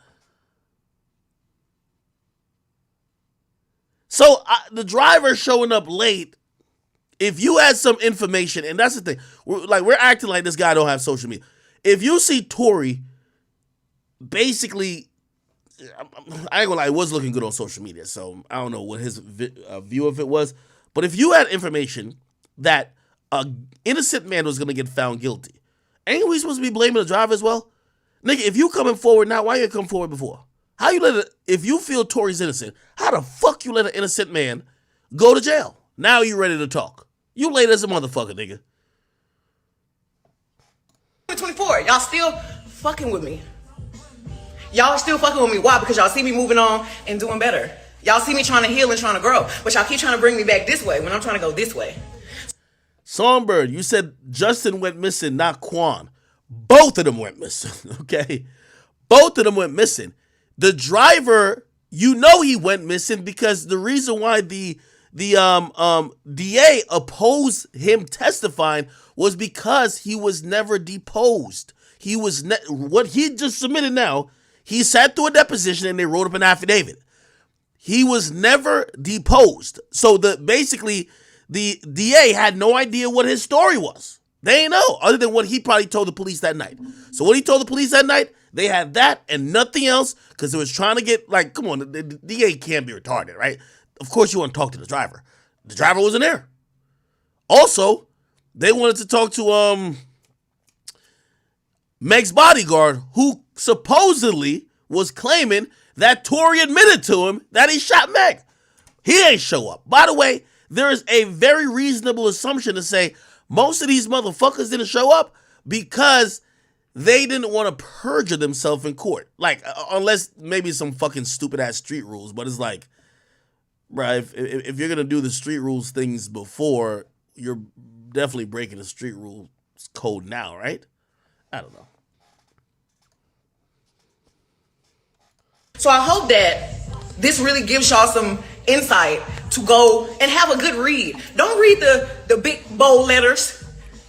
So the driver showing up late, if you had some information, and that's the thing, we're acting like this guy don't have social media. If you see Tory, basically, I ain't gonna lie, it was looking good on social media, so I don't know what his view of it was. But if you had information that an innocent man was going to get found guilty, ain't we supposed to be blaming the driver as well? Nigga, if you coming forward now, why you come forward before? How you if you feel Tory's innocent, how the fuck you let an innocent man go to jail? Now you ready to talk. You late as a motherfucker, nigga. 24, y'all still fucking with me. Y'all still fucking with me. Why? Because y'all see me moving on and doing better. Y'all see me trying to heal and trying to grow, but y'all keep trying to bring me back this way when I'm trying to go this way. Songbird, you said Justin went missing, not Quan. Both of them went missing, okay? Both of them went missing. The driver, you know he went missing because the reason why the DA opposed him testifying was because he was never deposed. He was what he just submitted now, he sat through a deposition and they wrote up an affidavit. He was never deposed. So basically The DA had no idea what his story was. They ain't know, other than what he probably told the police that night. So what he told the police that night, they had that and nothing else, because it was trying to get, like, come on, the DA can't be retarded, right? Of course you want to talk to the driver. The driver wasn't there. Also, they wanted to talk to Meg's bodyguard, who supposedly was claiming that Tory admitted to him that he shot Meg. He ain't show up. By the way, there is a very reasonable assumption to say most of these motherfuckers didn't show up because they didn't want to perjure themselves in court. Like, unless maybe some fucking stupid ass street rules. But it's like, right, if you're going to do the street rules things before, you're definitely breaking the street rules code now, right? I don't know. So I hope that this really gives y'all some insight to go and have a good read. Don't read the big bold letters.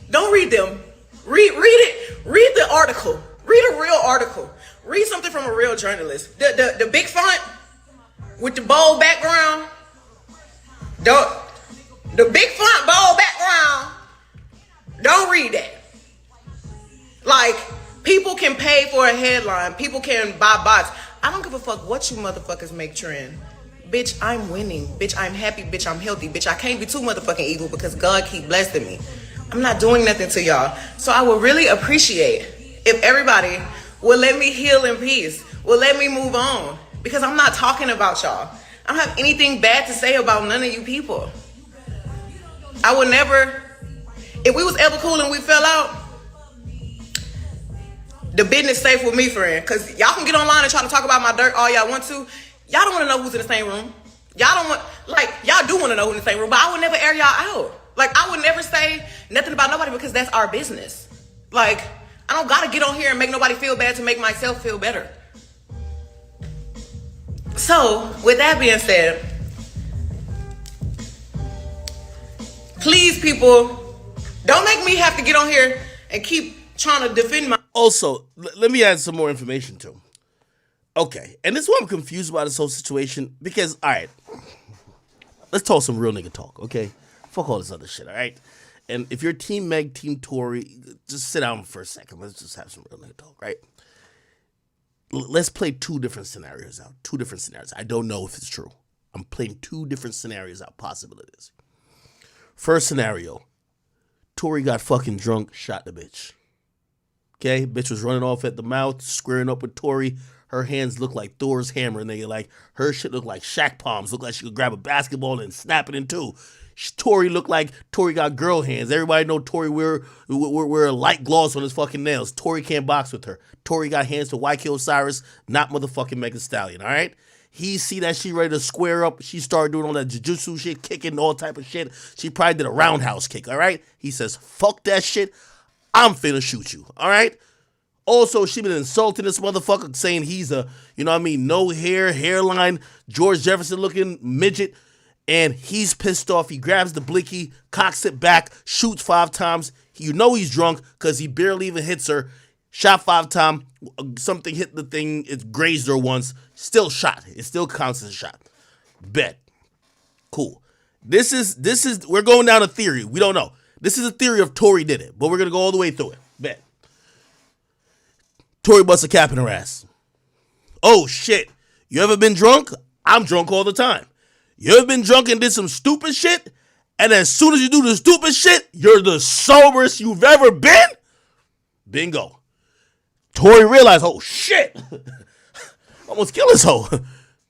Don't read them. Read it. Read the article. Read a real article. Read something from a real journalist. The big font with the bold background. The big font bold background. Don't read that. Like, people can pay for a headline. People can buy bots. I don't give a fuck what you motherfuckers make trend. Bitch, I'm winning. Bitch, I'm happy. Bitch, I'm healthy. Bitch, I can't be too motherfucking evil because God keep blessing me. I'm not doing nothing to y'all. So I would really appreciate if everybody would let me heal in peace. Would let me move on. Because I'm not talking about y'all. I don't have anything bad to say about none of you people. I would never, if we was ever cool and we fell out, the business safe with me, friend. Because y'all can get online and try to talk about my dirt all y'all want to. Y'all don't want to know who's in the same room. Y'all don't want, like, y'all do want to know who's in the same room, but I would never air y'all out. Like, I would never say nothing about nobody because that's our business. Like, I don't got to get on here and make nobody feel bad to make myself feel better. So, with that being said, please, people, don't make me have to get on here and keep trying to defend my... Also, let me add some more information too. Okay, and this is what I'm confused about this whole situation, because, all right, let's talk some real nigga talk, okay? Fuck all this other shit, all right? And if you're Team Meg, Team Tory, just sit down for a second. Let's just have some real nigga talk, right? Let's play two different scenarios out. Two different scenarios. I don't know if it's true. I'm playing two different scenarios out, possibilities. First scenario, Tory got fucking drunk, shot the bitch. Okay, bitch was running off at the mouth, squaring up with Tory. Her hands look like Thor's hammer, and they like, her shit look like Shaq palms. Look like she could grab a basketball and snap it in two. Tory looked like Tory got girl hands. Everybody know Tory wear a light gloss on his fucking nails. Tory can't box with her. Tory got hands to White Kill Cyrus, not motherfucking Megan Thee Stallion, all right? He see that she ready to square up. She started doing all that jujutsu shit, kicking all type of shit. She probably did a roundhouse kick, all right? He says, fuck that shit. I'm finna shoot you, all right? Also, she been insulting this motherfucker, saying he's a, you know what I mean, no hair, hairline, George Jefferson looking midget. And he's pissed off. He grabs the blicky, cocks it back, shoots 5 times. You know he's drunk because he barely even hits her. Shot 5 times. Something hit the thing. It grazed her once. Still shot. It still counts as a shot. Bet. Cool. This is, we're going down a theory. We don't know. This is a theory of Tory did it, but we're going to go all the way through it. Bet. Tory busts a cap in her ass. Oh, shit. You ever been drunk? I'm drunk all the time. You ever been drunk and did some stupid shit? And as soon as you do the stupid shit, you're the soberest you've ever been? Bingo. Tory realized, oh, shit. Almost kill his hoe.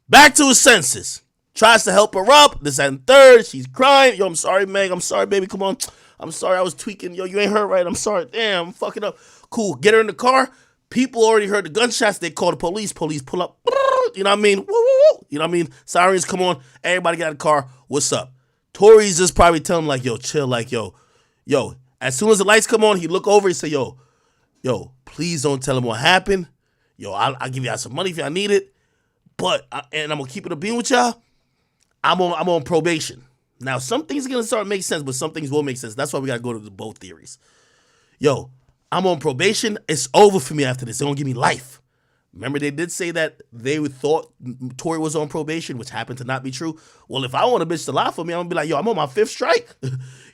Back to his senses. Tries to help her up. This and third. She's crying. Yo, I'm sorry, Meg. I'm sorry, baby. Come on. I'm sorry. I was tweaking. Yo, you ain't hurt right. I'm sorry. Damn, I'm fucking up. Cool. Get her in the car. People already heard the gunshots. They call the police. Police pull up. You know what I mean? Woo, woo, woo. You know what I mean? Sirens come on. Everybody got a car. What's up? Tory's just probably telling him, like, yo, chill. Like, yo. As soon as the lights come on, he look over and say, yo, please don't tell him what happened. Yo, I'll give y'all some money if y'all need it. But, and I'm going to keep it a bean with y'all. I'm on probation. Now, some things are going to start to make sense, but some things won't make sense. That's why we got to go to the both theories. Yo, I'm on probation. It's over for me after this. They're going to give me life. Remember, they did say that they thought Tory was on probation, which happened to not be true. Well, if I want a bitch to lie for me, I'm gonna be like, yo, I'm on my 5th strike.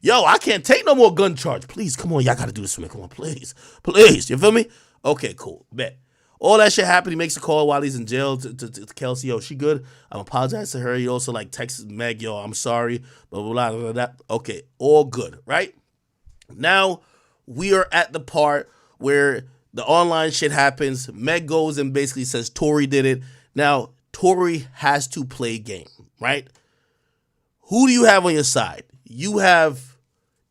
Yo, I can't take no more gun charge. Please, come on, y'all gotta do this for me. Come on, please. Please. You feel me? Okay, cool. Bet. All that shit happened. He makes a call while he's in jail to Kelsey. Yo, she good? I'm apologize to her. He also like texts Meg, yo, I'm sorry. Blah, blah, blah, blah, blah. Okay, all good, right? Now we are at the part where the online shit happens. Meg goes and basically says Tory did it. Now, Tory has to play game, right? Who do you have on your side? You have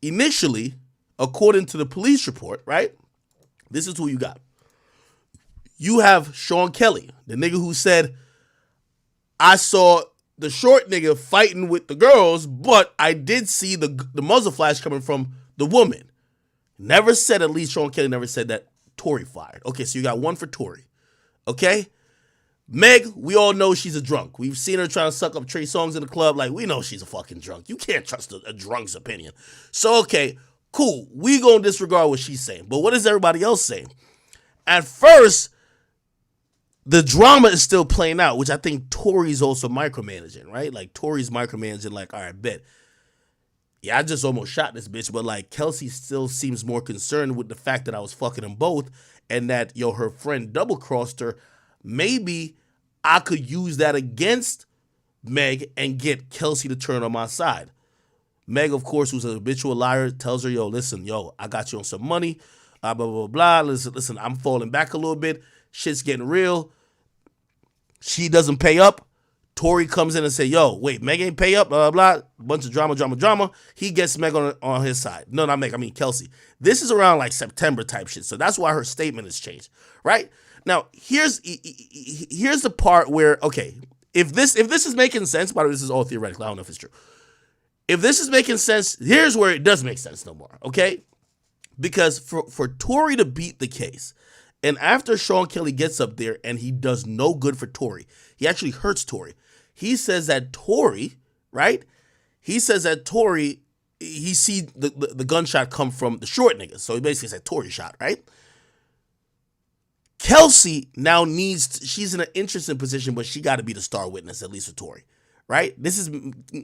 initially, according to the police report, right? This is who you got. You have Sean Kelly, the nigga who said, I saw the short nigga fighting with the girls, but I did see the muzzle flash coming from the woman. Never said, at least Sean Kelly never said that Tory fired. Okay, so you got one for Tory. Okay? Meg, we all know she's a drunk. We've seen her trying to suck up Trey Songz in the club. Like, we know she's a fucking drunk. You can't trust a drunk's opinion. So, okay, cool. We gonna disregard what she's saying. But what is everybody else saying? At first, the drama is still playing out, which I think Tory's also micromanaging, right? Like, Tory's micromanaging, like, all right, bet. Yeah, I just almost shot this bitch, but, like, Kelsey still seems more concerned with the fact that I was fucking them both and that, yo, her friend double-crossed her. Maybe I could use that against Meg and get Kelsey to turn on my side. Meg, of course, who's a habitual liar, tells her, yo, listen, yo, I got you on some money, blah, blah, blah. Listen, I'm falling back a little bit. Shit's getting real. She doesn't pay up. Tory comes in and say, yo, wait, Meg ain't pay up, blah, blah, blah. Bunch of drama. He gets Meg on his side. No, not Meg, I mean Kelsey. This is around like September type shit. So that's why her statement has changed, right? Now, here's the part where, okay, if this is making sense, by the way, this is all theoretical. I don't know if it's true. If this is making sense, here's where it does make sense no more, okay? Because for Tory to beat the case, and after Sean Kelly gets up there and he does no good for Tory, he actually hurts Tory. He says that Tory, right? He says that Tory, he see the gunshot come from the short nigga. So he basically said Tory shot, right? Kelsey now she's in an interesting position, but she got to be the star witness, at least for Tory, right? This is,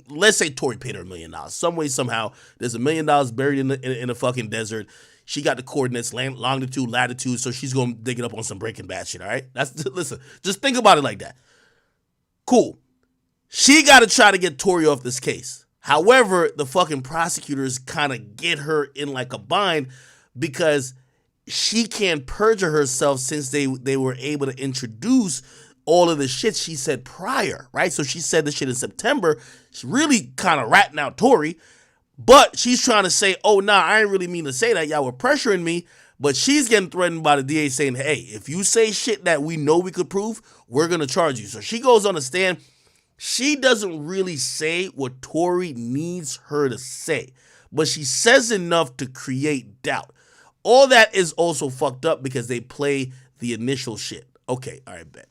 let's say Tory paid her $1 million. Some way, somehow, there's $1 million buried in the fucking desert. She got the coordinates, longitude, latitude, so she's going to dig it up on some Breaking Bad shit, all right? Listen, just think about it like that. Cool. She got to try to get Tory off this case. However, the fucking prosecutors kind of get her in like a bind because she can't perjure herself since they were able to introduce all of the shit she said prior, right? So she said the shit in September. She's really kind of ratting out Tory. But she's trying to say, oh, nah, I didn't really mean to say that. Y'all were pressuring me. But she's getting threatened by the DA saying, hey, if you say shit that we know we could prove, we're going to charge you. So she goes on the stand. She doesn't really say what Tory needs her to say. But she says enough to create doubt. All that is also fucked up because they play the initial shit. Okay, all right, bet.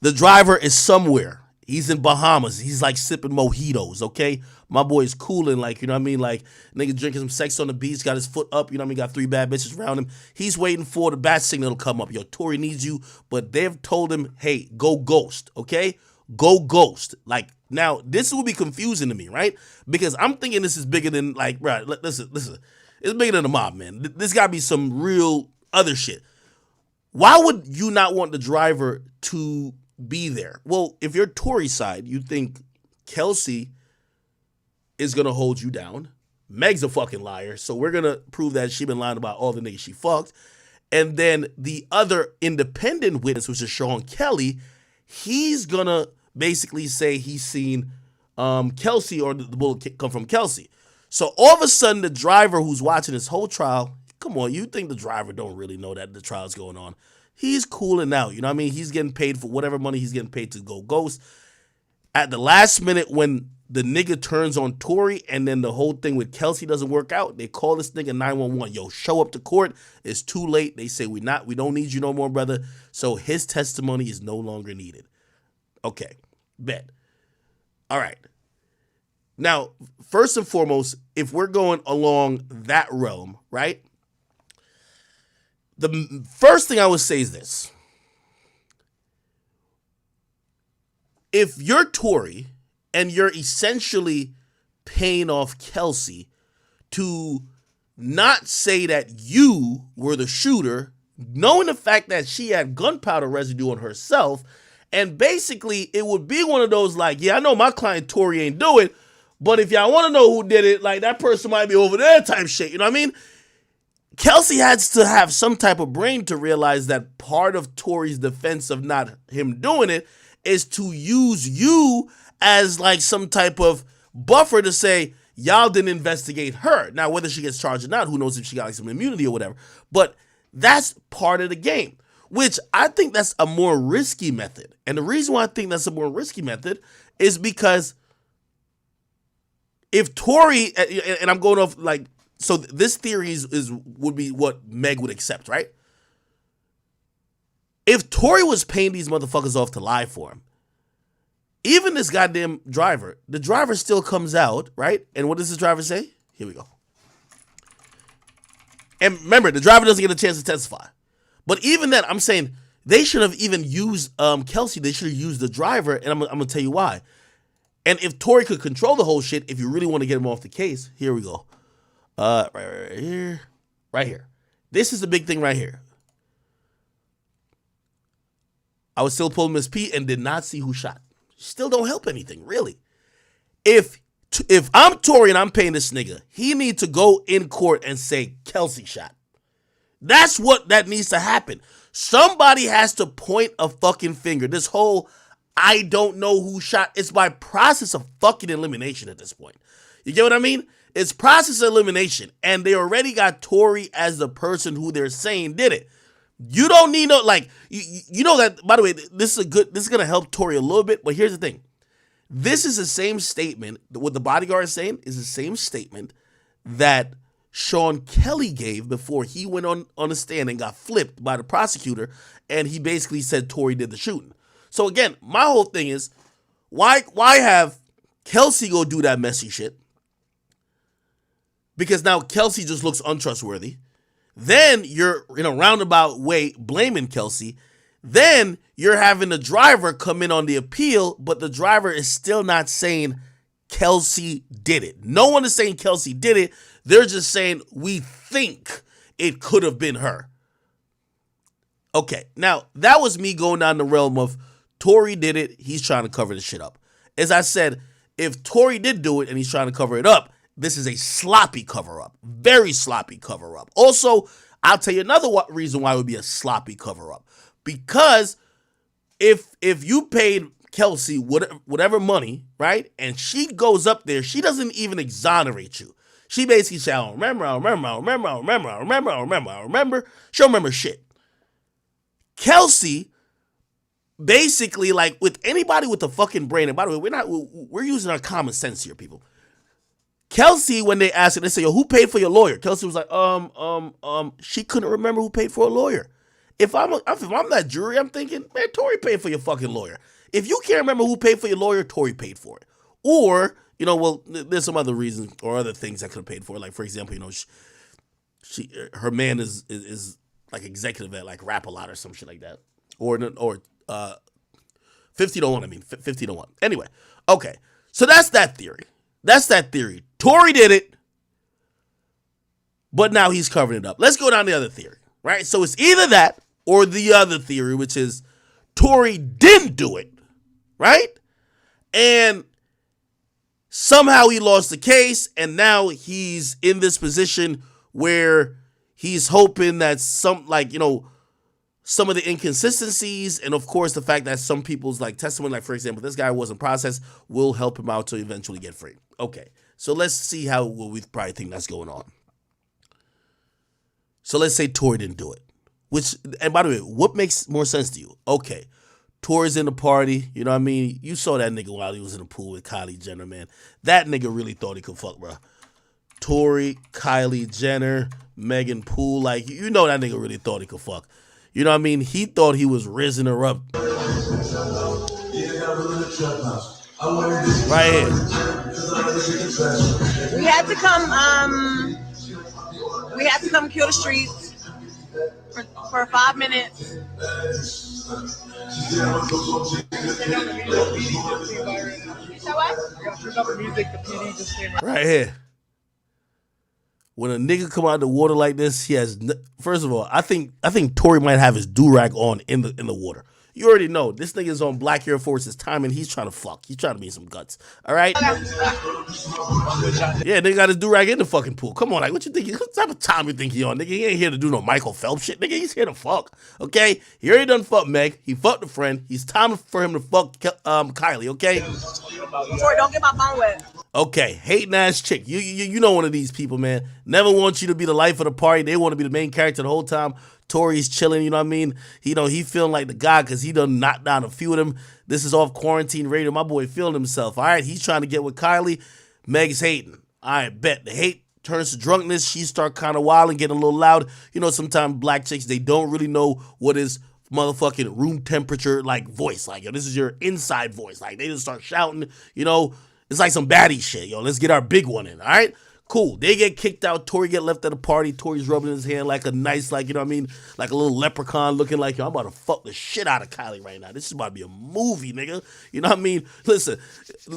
The driver is somewhere. He's in Bahamas. He's like sipping mojitos, okay? My boy is cooling, like, you know what I mean? Like, nigga drinking some sex on the beach, got his foot up, you know what I mean? Got 3 bad bitches around him. He's waiting for the bat signal to come up. Yo, Tory needs you, but they've told him, hey, go ghost, okay? Go ghost. Like, now, this will be confusing to me, right? Because I'm thinking this is bigger than, like, right, listen. It's bigger than the mob, man. This got to be some real other shit. Why would you not want the driver to be there? Well, if you're Tory's side, you think Kelsey is going to hold you down. Meg's a fucking liar, so we're going to prove that she been lying about all the niggas she fucked. And then the other independent witness, which is Sean Kelly, he's going to basically say he's seen Kelsey or the bullet come from Kelsey. So all of a sudden, the driver who's watching this whole trial, come on, you think the driver don't really know that the trial's going on. He's cooling out, you know what I mean? He's getting paid for whatever money he's getting paid to go ghost. At the last minute, when the nigga turns on Tory and then the whole thing with Kelsey doesn't work out, they call this nigga 911. Yo, show up to court. It's too late. They say we don't need you no more, brother. So his testimony is no longer needed. Okay, bet. All right. Now, first and foremost, if we're going along that realm, right? The first thing I would say is this. If you're Tory and you're essentially paying off Kelsey to not say that you were the shooter, knowing the fact that she had gunpowder residue on herself, and basically it would be one of those like, yeah, I know my client Tory ain't do it, but if y'all want to know who did it, like that person might be over there type shit, you know what I mean? Kelsey has to have some type of brain to realize that part of Tory's defense of not him doing it is to use you as like some type of buffer to say, y'all didn't investigate her. Now, whether she gets charged or not, who knows if she got like some immunity or whatever. But that's part of the game, which I think that's a more risky method. And the reason why I think that's a more risky method is because if Tory, and I'm going off like, so this theory would be what Meg would accept, right? If Tory was paying these motherfuckers off to lie for him, even this goddamn driver, the driver still comes out, right? And what does this driver say? Here we go. And remember, the driver doesn't get a chance to testify. But even then, I'm saying they should have even used Kelsey. They should have used the driver, and I'm going to tell you why. And if Tory could control the whole shit, if you really want to get him off the case, here we go. Right here. Right here. This is the big thing right here. I was still pulling Miss P and did not see who shot. Still don't help anything, really. If I'm Tory and I'm paying this nigga, he needs to go in court and say Kelsey shot. That's what that needs to happen. Somebody has to point a fucking finger. This whole I don't know who shot, it's by process of fucking elimination at this point. You get what I mean? It's process of elimination, and they already got Tory as the person who they're saying did it. You don't need no, like, you know that, by the way, this is going to help Tory a little bit, but here's the thing. This is the same statement, what the bodyguard is saying is the same statement that Sean Kelly gave before he went on the stand and got flipped by the prosecutor, and he basically said Tory did the shooting. So again, my whole thing is, why have Kelsey go do that messy shit? Because now Kelsey just looks untrustworthy. Then you're in a roundabout way blaming Kelsey. Then you're having the driver come in on the appeal, but the driver is still not saying Kelsey did it. No one is saying Kelsey did it. They're just saying we think it could have been her. Okay, now that was me going down the realm of Tory did it. He's trying to cover the shit up. As I said, if Tory did do it and he's trying to cover it up, this is a sloppy cover-up. Very sloppy cover-up. Also, I'll tell you another reason why it would be a sloppy cover-up. Because if you paid Kelsey whatever money, right, and she goes up there, she doesn't even exonerate you. She basically says, I don't remember. She don't remember shit. Kelsey, basically, like with anybody with a fucking brain, and by the way, we're using our common sense here, people. Kelsey, when they asked her, they say, yo, who paid for your lawyer? Kelsey was like, she couldn't remember who paid for a lawyer. If I'm that jury, I'm thinking, man, Tory paid for your fucking lawyer. If you can't remember who paid for your lawyer, Tory paid for it. Or, you know, well, there's some other reasons or other things that could have paid for it. Like, for example, you know, her man is like executive at like Rap-A-Lot or some shit like that. Or 50-1, I mean, 50-1. Anyway, okay. So that's that theory. Tory did it, but now he's covering it up. Let's go down the other theory, right? So it's either that or the other theory, which is Tory didn't do it, right? And somehow he lost the case, and now he's in this position where he's hoping that some of the inconsistencies, and of course the fact that some people's like testimony, like for example, this guy wasn't processed, will help him out to eventually get free. Okay, so let's see how we probably think that's going on. So let's say Tory didn't do it. Which, and by the way, what makes more sense to you? Okay, Tory's in the party, you know what I mean? You saw that nigga while he was in the pool with Kylie Jenner, man. That nigga really thought he could fuck, bro. Tory, Kylie Jenner, Megan Poole, like, you know that nigga really thought he could fuck. You know what I mean? He thought he was rizzing her up. Right here. We had to come kill the streets. for 5 minutes. Right here. When a nigga come out of the water like this, he has. First of all, I think Tory might have his do-rag on in the water. You already know this nigga's on Black Air Force's time and he's trying to fuck. He's trying to be some guts. All right. Yeah, nigga got his do-rag in the fucking pool. Come on, like what you think? What type of time you think he on? Nigga, he ain't here to do no Michael Phelps shit. Nigga, he's here to fuck. Okay. He already done fuck Meg. He fucked a friend. He's time for him to fuck Kylie. Okay. Tory, don't get my phone wet. Okay, hating ass chick. You know one of these people, man. Never want you to be the life of the party. They want to be the main character the whole time. Tory's chilling, you know what I mean? He feeling like the guy because he done knocked down a few of them. This is off quarantine radio. My boy feeling himself. All right, he's trying to get with Kylie. Meg's hating. All right, bet. The hate turns to drunkenness. She start kind of wild and getting a little loud. You know, sometimes black chicks, they don't really know what is motherfucking room temperature like voice. Like, yo, this is your inside voice. Like, they just start shouting, you know. It's like some baddie shit, yo. Let's get our big one in, all right? Cool. They get kicked out. Tory get left at the party. Tory's rubbing his hand like a nice, like, you know what I mean? Like a little leprechaun looking like, yo, I'm about to fuck the shit out of Kylie right now. This is about to be a movie, nigga. You know what I mean? Listen,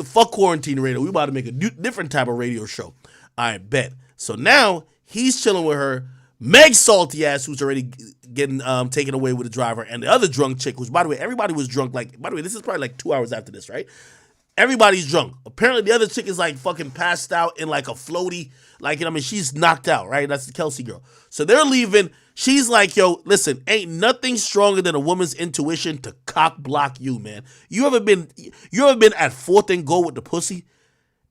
fuck quarantine radio. We about to make a different type of radio show. All right, bet. So now he's chilling with her. Meg's salty ass, who's already getting taken away with the driver, and the other drunk chick, who's, by the way, everybody was drunk. Like, by the way, this is probably like 2 hours after this, right? Everybody's drunk. Apparently, the other chick is like fucking passed out in like a floaty. Like, you know what I mean? She's knocked out, right? That's the Kelsey girl. So they're leaving. She's like, yo, listen, ain't nothing stronger than a woman's intuition to cock block you, man. You ever been at 4th and goal with the pussy?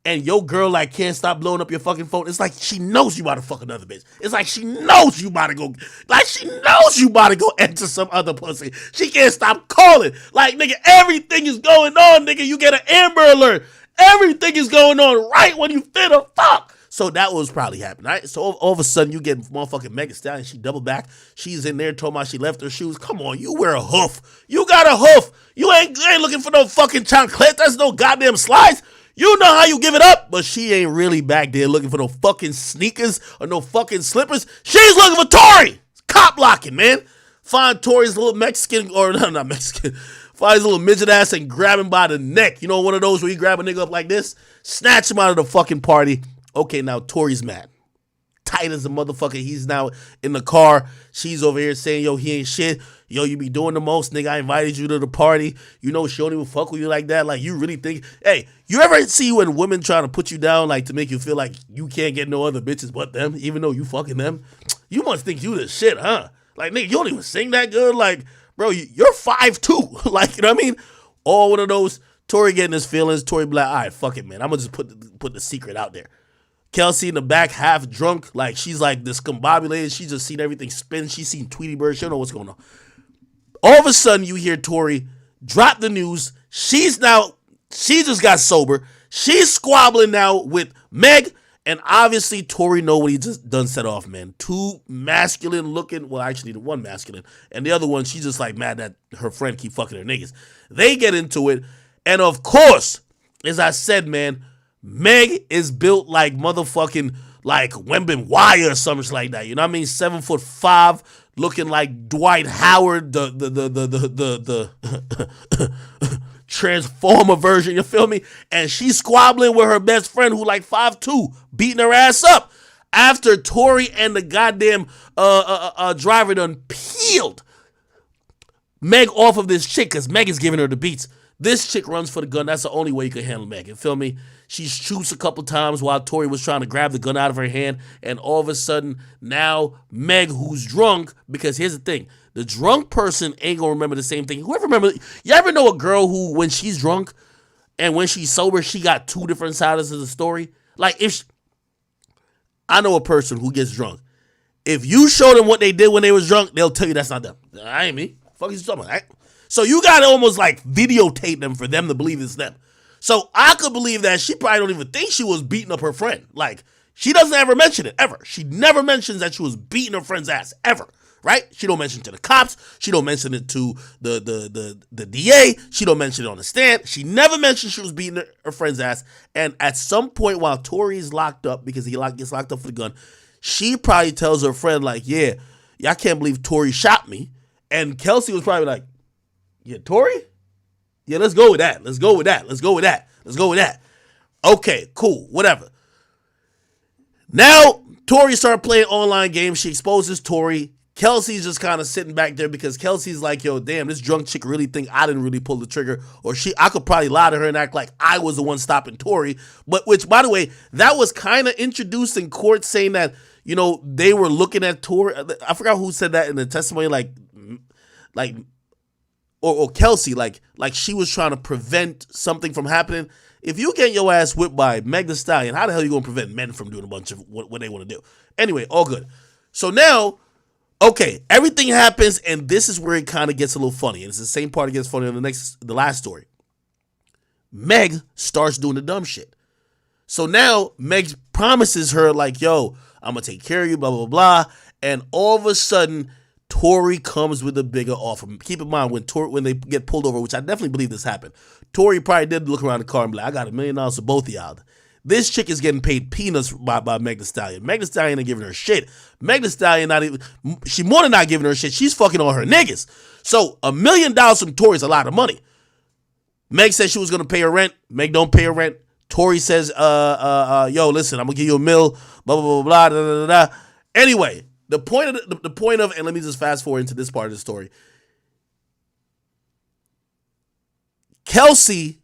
And your girl like can't stop blowing up your fucking phone. It's like she knows you about to fuck another bitch. It's like she knows you about to go. Like she knows you about to go enter some other pussy. She can't stop calling. Like nigga, everything is going on, nigga. You get an Amber Alert. Everything is going on right when you finna fuck. So that was probably happening, right? So all of a sudden you get motherfucking Meg Stallion. She double back. She's in there talking about she left her shoes. Come on, you wear a hoof. You got a hoof. You ain't looking for no fucking chocolate. That's no goddamn slides. You know how you give it up, but she ain't really back there looking for no fucking sneakers or no fucking slippers. She's looking for Tory. Cop blocking, man. Find Tory's little Mexican, or no, not Mexican. Find his little midget ass and grab him by the neck. You know, one of those where you grab a nigga up like this, snatch him out of the fucking party. Okay, now Tory's mad. Tight as a motherfucker. He's now in the car. She's over here saying, yo, he ain't shit. Yo, you be doing the most, nigga. I invited you to the party. You know, she don't even fuck with you like that. Like, you really think, hey, you ever see when women try to put you down, like, to make you feel like you can't get no other bitches but them, even though you fucking them? You must think you the shit, huh? Like, nigga, you don't even sing that good. Like, bro, you're 5'2". Like, you know what I mean? All one of those, Tory getting his feelings. Tory be like, all right, fuck it, man. I'm going to just put the secret out there. Kelsey in the back, half drunk. Like, she's like discombobulated. She just seen everything spin. She's seen Tweety Bird. She don't know what's going on. All of a sudden, you hear Tory drop the news. She just got sober. She's squabbling now with Meg. And obviously, Tory know what he just done set off, man. 2 masculine looking. Well, actually, the one masculine. And the other one, she's just like mad that her friend keep fucking her niggas. They get into it. And of course, as I said, man, Meg is built like motherfucking like Wembanyama or something like that. You know what I mean? 7'5", looking like Dwight Howard, the Transformer version. You feel me? And she's squabbling with her best friend who like 5'2", beating her ass up after Tory and the goddamn driver done peeled Meg off of this chick because Meg is giving her the beats. This chick runs for the gun. That's the only way you can handle Meg. You feel me? She shoots a couple times while Tory was trying to grab the gun out of her hand. And all of a sudden, now Meg, who's drunk, because here's the thing. The drunk person ain't going to remember the same thing. Whoever remember, you ever know a girl who, when she's drunk and when she's sober, she got 2 different sides of the story? Like, I know a person who gets drunk. If you show them what they did when they was drunk, they'll tell you that's not them. I ain't me. Fuck is you talking about? So you got to almost like videotape them for them to believe it's them. So I could believe that she probably don't even think she was beating up her friend. Like, she doesn't ever mention it, ever. She never mentions that she was beating her friend's ass, ever. Right? She don't mention it to the cops. She don't mention it to the DA. She don't mention it on the stand. She never mentioned she was beating her friend's ass. And at some point while Tory's locked up, because he gets locked up for the gun, she probably tells her friend, like, yeah, "Yeah, I can't believe Tory shot me." And Kelsey was probably like, "Yeah, Tory? Yeah, let's go with that. Let's go with that. Let's go with that. Let's go with that." Okay, cool, whatever. Now, Tory started playing online games. She exposes Tory. Kelsey's just kind of sitting back there because Kelsey's like, yo, damn, this drunk chick really think I didn't really pull the trigger, or I could probably lie to her and act like I was the one stopping Tory. But which, by the way, that was kind of introduced in court, saying that, you know, they were looking at Tory. I forgot who said that in the testimony, or Kelsey, like she was trying to prevent something from happening. If you get your ass whipped by Meg Thee Stallion, how the hell are you going to prevent men from doing a bunch of what they want to do? Anyway, all good. So now, okay, everything happens, and this is where it kind of gets a little funny. And it's the same part that gets funny on the last story. Meg starts doing the dumb shit. So now Meg promises her, like, yo, I'm going to take care of you, blah, blah, blah. And all of a sudden, Tory comes with a bigger offer. Keep in mind, when they get pulled over, which I definitely believe this happened, Tory probably did look around the car and be like, I got $1 million for both of y'all. This chick is getting paid peanuts by Meg Thee Stallion. Meg Thee Stallion ain't giving her shit. Meg Thee Stallion she more than not giving her shit. She's fucking all her niggas. So $1 million from Tory is a lot of money. Meg said she was gonna pay her rent. Meg don't pay her rent. Tory says, yo, listen, I'm gonna give you $1 million, blah blah blah blah da, da, da, da. Anyway, the point of, and let me just fast forward into this part of the story. Kelsey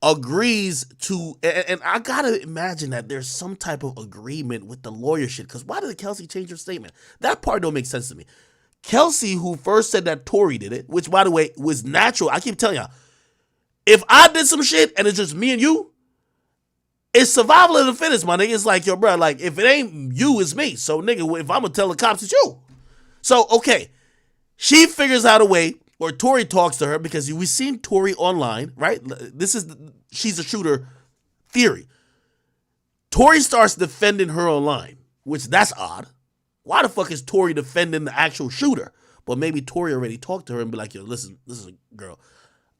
agrees to, and I gotta imagine that there's some type of agreement with the lawyer shit, because why did Kelsey change her statement? That part don't make sense to me. Kelsey, who first said that Tory did it, which by the way was natural. I keep telling y'all, if I did some shit and it's just me and you, it's survival of the fittest, my nigga. It's like, yo, bro, like, if it ain't you, it's me. So, nigga, if I'm gonna tell the cops, it's you. So, okay, she figures out a way, or Tory talks to her, because we've seen Tory online, right? She's a shooter theory. Tory starts defending her online, which that's odd. Why the fuck is Tory defending the actual shooter? But maybe Tory already talked to her and be like, yo, listen, girl,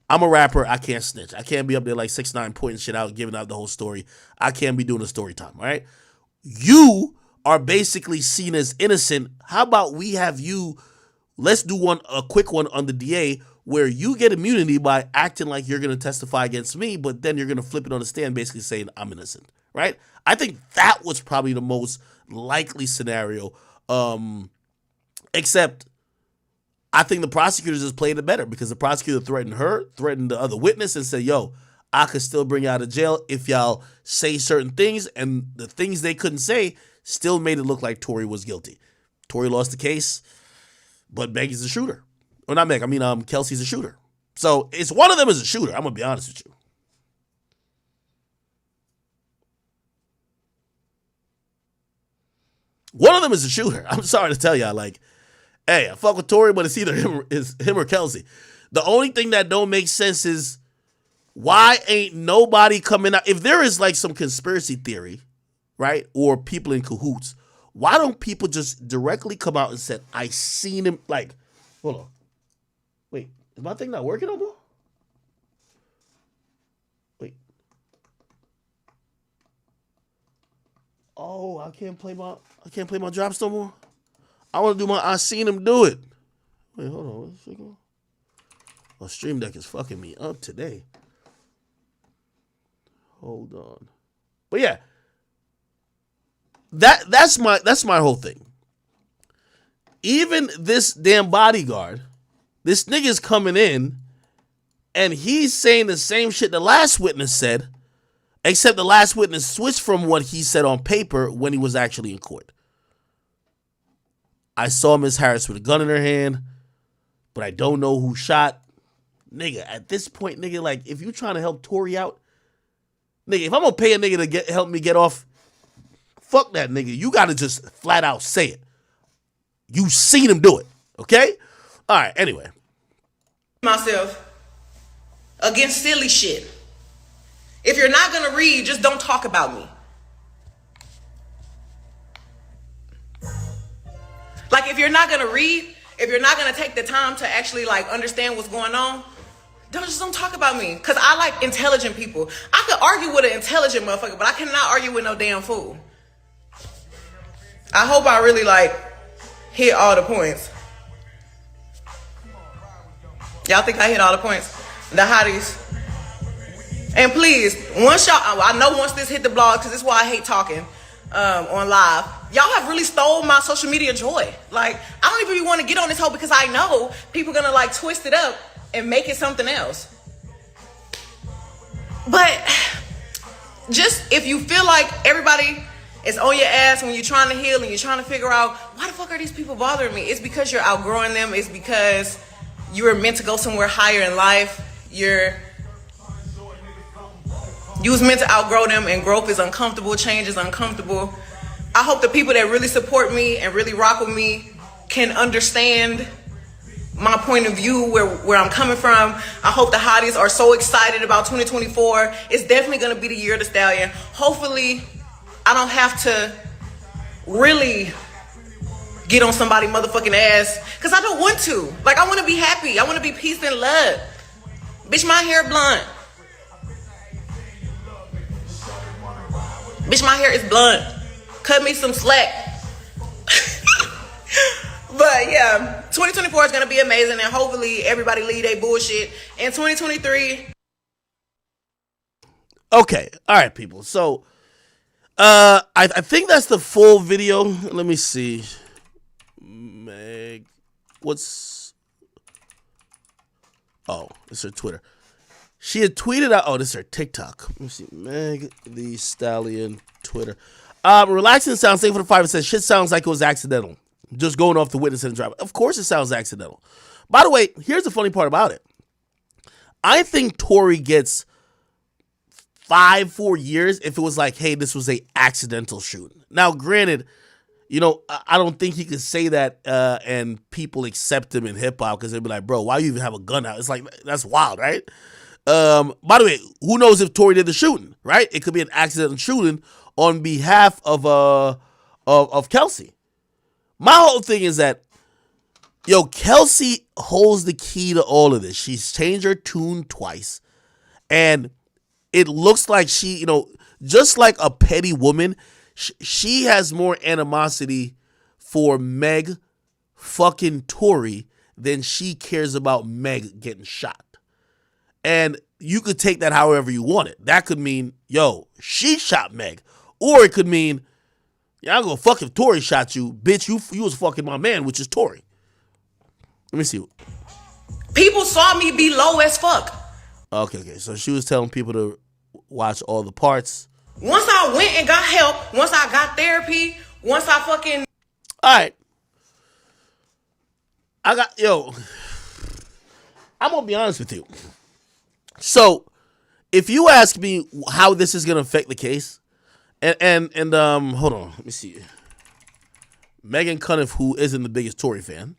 I'm a rapper. I can't snitch. I can't be up there like 6ix9ine pointing shit out, giving out the whole story. I can't be doing a story time, all right? You are basically seen as innocent. How about we have you, let's do a quick one on the DA, where you get immunity by acting like you're going to testify against me, but then you're going to flip it on the stand basically saying I'm innocent, right? I think that was probably the most likely scenario, except I think the prosecutors just played it better, because the prosecutor threatened the other witness and said, yo, I could still bring you out of jail if y'all say certain things, and the things they couldn't say still made it look like Tory was guilty. Tory lost the case, but Meg is a shooter. Or not Meg, Kelsey's a shooter. So it's one of them is a shooter. I'm going to be honest with you. One of them is a shooter. I'm sorry to tell y'all, like, hey, I fuck with Tory, but it's either him or Kelsey. The only thing that don't make sense is, why ain't nobody coming out? If there is like some conspiracy theory, right, or people in cahoots, why don't people just directly come out and say, I seen him? Like, hold on. Wait, is my thing not working no more? Wait. Oh, I can't play my drops no more. I want to do I seen him do it. Wait, hold on. What's it going? My Stream Deck is fucking me up today. Hold on. But yeah, that's my whole thing. Even this damn bodyguard, this nigga's coming in and he's saying the same shit the last witness said, except the last witness switched from what he said on paper when he was actually in court. I saw Miss Harris with a gun in her hand, but I don't know who shot. Nigga, at this point, nigga, like, if you trying to help Tory out, nigga, if I'm gonna pay a nigga to help me get off, fuck that nigga. You gotta just flat out say it. You seen him do it, okay? All right, anyway. Myself against silly shit. If you're not gonna read, just don't talk about me. Like, if you're not gonna read, if you're not gonna take the time to actually like understand what's going on, don't talk about me. Cause I like intelligent people. I could argue with an intelligent motherfucker, but I cannot argue with no damn fool. I hope I really like hit all the points. Y'all think I hit all the points? The hotties. And please, once this hit the blog, because this is why I hate talking on live, y'all have really stole my social media joy. Like, I don't even want to get on this hoe because I know people are going to like twist it up and make it something else. But just if you feel like everybody is on your ass when you're trying to heal and you're trying to figure out why the fuck are these people bothering me, it's because you're outgrowing them. It's because you were meant to go somewhere higher in life. You was meant to outgrow them, and growth is uncomfortable, change is uncomfortable. I hope the people that really support me and really rock with me can understand my point of view, where I'm coming from. I hope the hotties are so excited about 2024. It's definitely going to be the year of the stallion. Hopefully, I don't have to really get on somebody motherfucking ass, because I don't want to. Like, I want to be happy. I want to be peace and love. Bitch, my hair blunt. Bitch, my hair is blunt. Cut me some slack. But yeah, 2024 is going to be amazing, and hopefully everybody leave their bullshit in 2023. Okay. All right, people. So, I think that's the full video. Let me see. Meg, oh, this is her Twitter. She had tweeted out, oh, this is her TikTok. Let me see. Meg the Stallion Twitter. Relaxing sounds safe for the 5 and says, shit sounds like it was accidental. Just going off the witness and the driver. Of course it sounds accidental. By the way, here's the funny part about it. I think Tory gets 4 years if it was like, hey, this was a accidental shooting. Now, granted, you know, I don't think he could say that and people accept him in hip hop, because they'd be like, bro, why you even have a gun out? It's like, that's wild, right? By the way, who knows if Tory did the shooting, right? It could be an accidental shooting on behalf of Kelsey. My whole thing is that, yo, Kelsey holds the key to all of this. She's changed her tune twice. And it looks like she, you know, just like a petty woman, she has more animosity for Meg fucking Tory than she cares about Meg getting shot. And you could take that however you want it. That could mean, yo, she shot Meg. Or it could mean, yeah, I'm gonna fuck if Tory shot you. Bitch, you was fucking my man, which is Tory. Let me see. People saw me be low as fuck. Okay. So she was telling people to watch all the parts. Once I went and got help, once I got therapy, once I fucking... All right. I'm gonna be honest with you. So, if you ask me how this is gonna affect the case, and hold on, let me see. Megan Cuniff, who isn't the biggest Tory fan,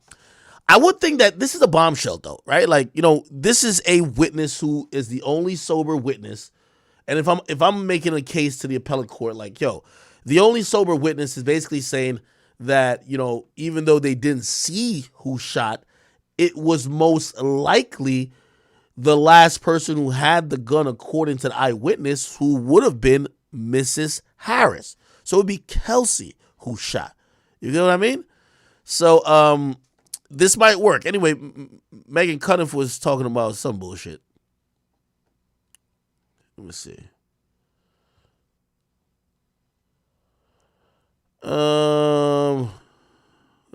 I would think that this is a bombshell, though, right? Like, you know, this is a witness who is the only sober witness. And if I'm making a case to the appellate court, like, yo, the only sober witness is basically saying that, you know, even though they didn't see who shot, it was most likely the last person who had the gun, according to the eyewitness, who would have been Mrs. Harris. So it'd be Kelsey who shot. You know what I mean? So this might work. Anyway, Megan Cuniff was talking about some bullshit. Let me see. Let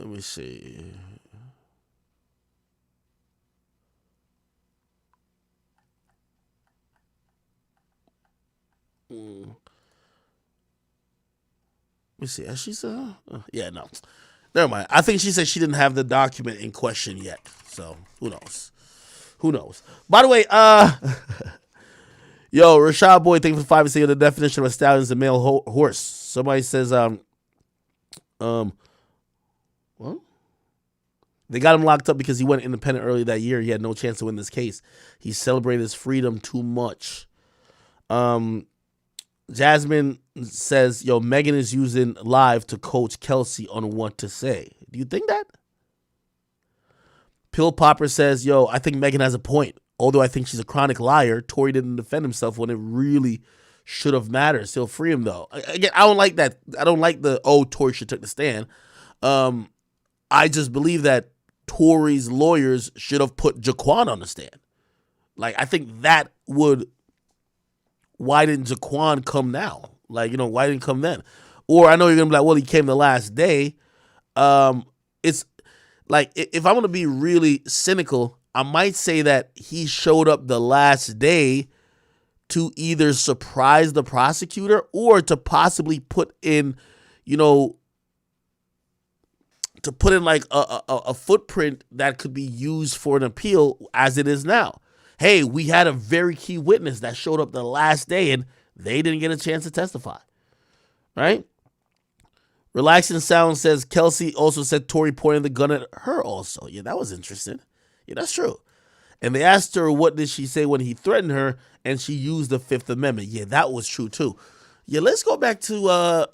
me see. Let me see. Has she said? Yeah, no. Never mind. I think she said she didn't have the document in question yet. So who knows? Who knows? By the way, yo, Rashad Boy, thank you for 5 and saying the definition of a stallion is a male horse. Somebody says, what? They got him locked up because he went independent earlier that year. He had no chance to win this case. He celebrated his freedom too much. Jasmine says, yo, Megan is using live to coach Kelsey on what to say. Do you think that? Pill Popper says, yo, I think Megan has a point. Although I think she's a chronic liar, Tory didn't defend himself when it really should have mattered. Still free him, though. Again, I don't like that. I don't like the, Tory should take the stand. I I just believe that Tory's lawyers should have put Jaquan on the stand. Like, I think that would, why didn't Jaquan come now? Like, why didn't he come then? Or I know you're going to be like, well, he came the last day. It's like, if I'm going to be really cynical, I might say that he showed up the last day to either surprise the prosecutor or to possibly put in, to put in like a footprint that could be used for an appeal as it is now. Hey, we had a very key witness that showed up the last day and they didn't get a chance to testify. Right? Relaxing Sound says Kelsey also said Tory pointed the gun at her also. Yeah, that was interesting. Yeah, that's true. And they asked her, what did she say when he threatened her? And she used the Fifth Amendment. Yeah, that was true too. Yeah, let's go back to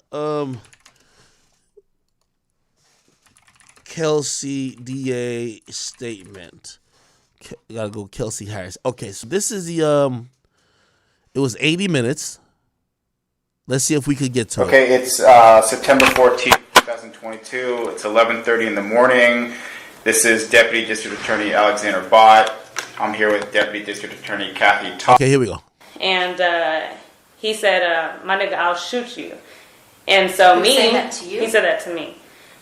Kelsey DA statement. Gotta go Kelsey Harris. Okay, so this is the it was 80 minutes. Let's see if we could get to it. Okay, it's September 14th, 2022. It's 11:30 in the morning. This is Deputy District Attorney Alexander Bott. I'm here with Deputy District Attorney Kathy Todd. Okay, here we go. And he said, my nigga, I'll shoot you. And so he said that to you? He said that to me.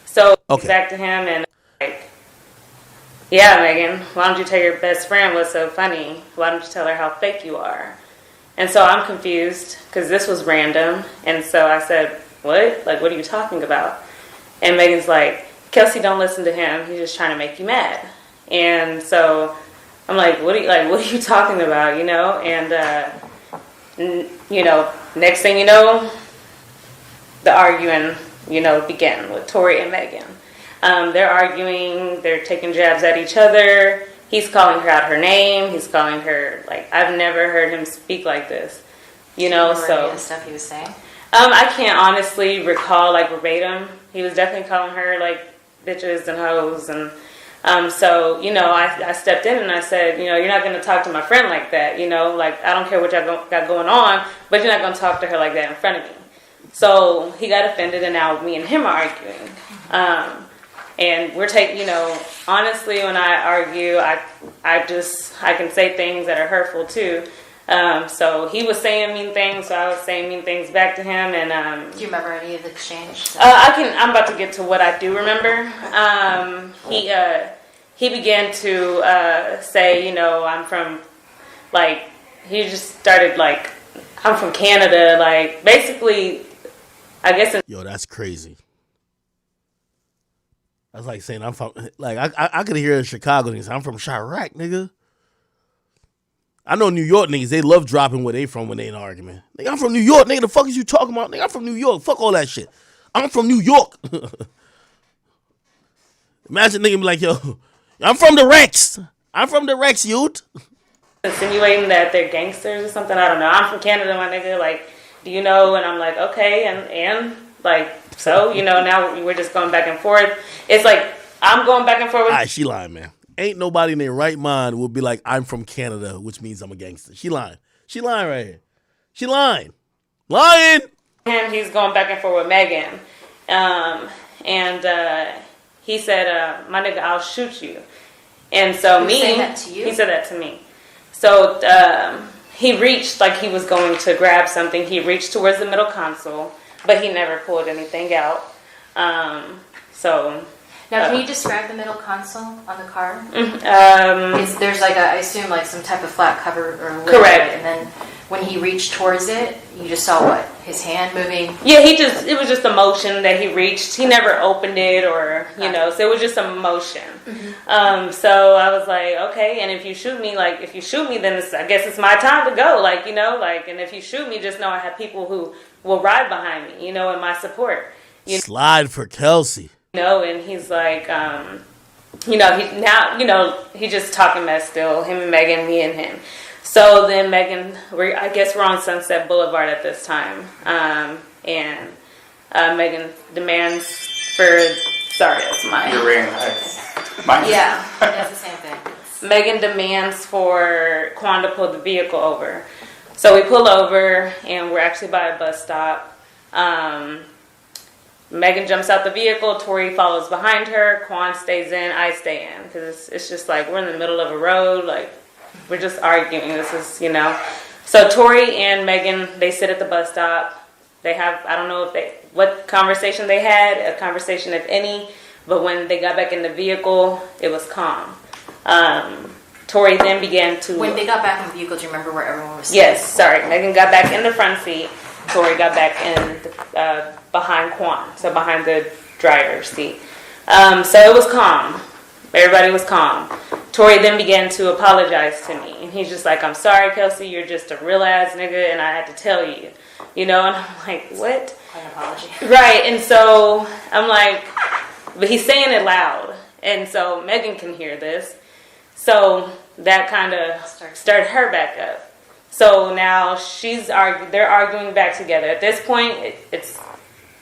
So back to him and like, yeah, Megan, why don't you tell your best friend what's so funny? Why don't you tell her how fake you are? And so I'm confused because this was random. And so I said, what? Like, what are you talking about? And Megan's like, Kelsey, don't listen to him. He's just trying to make you mad. And so I'm like, what are you talking about? And, next thing you know, the arguing, began with Tory and Megan. They're arguing, they're taking jabs at each other. He's calling her out her name. He's calling her, like, I've never heard him speak like this, so. Any of the stuff he was saying? I can't honestly recall, like, verbatim. He was definitely calling her, like, bitches and hoes. And so, I stepped in and I said, you're not going to talk to my friend like that. Like, I don't care what y'all got going on, but you're not going to talk to her like that in front of me. So he got offended, and now me and him are arguing. And we're honestly, when I argue, I can say things that are hurtful too. So he was saying mean things, so I was saying mean things back to him. And do you remember any of the exchange? I'm about to get to what I do remember. He began to say, I'm from, like, he just started like, I'm from Canada, like, basically, I guess. Yo, that's crazy. That's like saying I'm from, like, I could hear in Chicago niggas, I'm from Chirac, nigga. I know New York niggas, they love dropping where they from when they in an argument. Nigga, I'm from New York, nigga, the fuck is you talking about? Nigga, I'm from New York, fuck all that shit. I'm from New York. Imagine nigga be like, yo, I'm from the Rex. I'm from the Rex, youth. Insinuating that they're gangsters or something, I don't know. I'm from Canada, my nigga, like, do you know? And I'm like, okay, and like, so, now we're just going back and forth. It's like, I'm going back and forth. All right, she lying, man. Ain't nobody in their right mind will be like, I'm from Canada, which means I'm a gangster. She lying. She lying right here. She lying. Lying! And he's going back and forth with Megan. He said, my nigga, I'll shoot you. And so he said that to you? He said that to me. So he reached, like he was going to grab something. He reached towards the middle console, but he never pulled anything out. Now, can you describe the middle console on the car? There's like I assume like some type of flat cover or lid. Correct. And then when he reached towards it, you just saw what? His hand moving? Yeah, it was just a motion that he reached. He never opened it or, so it was just a motion. Mm-hmm. So I was like, okay, and if you shoot me, then I guess it's my time to go. And if you shoot me, just know I have people who will ride behind me, in my support. Slide for Kelsey. And he's like, he's just talking mess still, him and Megan, me and him. So then Megan, I guess we're on Sunset Boulevard at this time. And Megan demands for, sorry, that's my... Your ring. Yeah, that's the same thing. Megan demands for Quan to pull the vehicle over. So we pull over, and we're actually by a bus stop. Megan jumps out the vehicle. Tory follows behind her. Quan stays in. I stay in because it's just like we're in the middle of a road. Like we're just arguing. This is, you know. So Tory and Megan, they sit at the bus stop. They have, I don't know what conversation they had, a conversation if any. But when they got back in the vehicle, it was calm. Tory then began to. When they got back in the vehicle, do you remember where everyone was sitting? Yes, sorry. Megan got back in the front seat. Tory got back in behind Quan, so behind the driver's seat. So it was calm. Everybody was calm. Tory then began to apologize to me. And he's just like, I'm sorry, Kelsey, you're just a real ass nigga, and I had to tell you. You know, and I'm like, what? An apology. Right, and so I'm like, but he's saying it loud. And so Megan can hear this. So that kind of started her back up. So now they're arguing back together. At this point, it's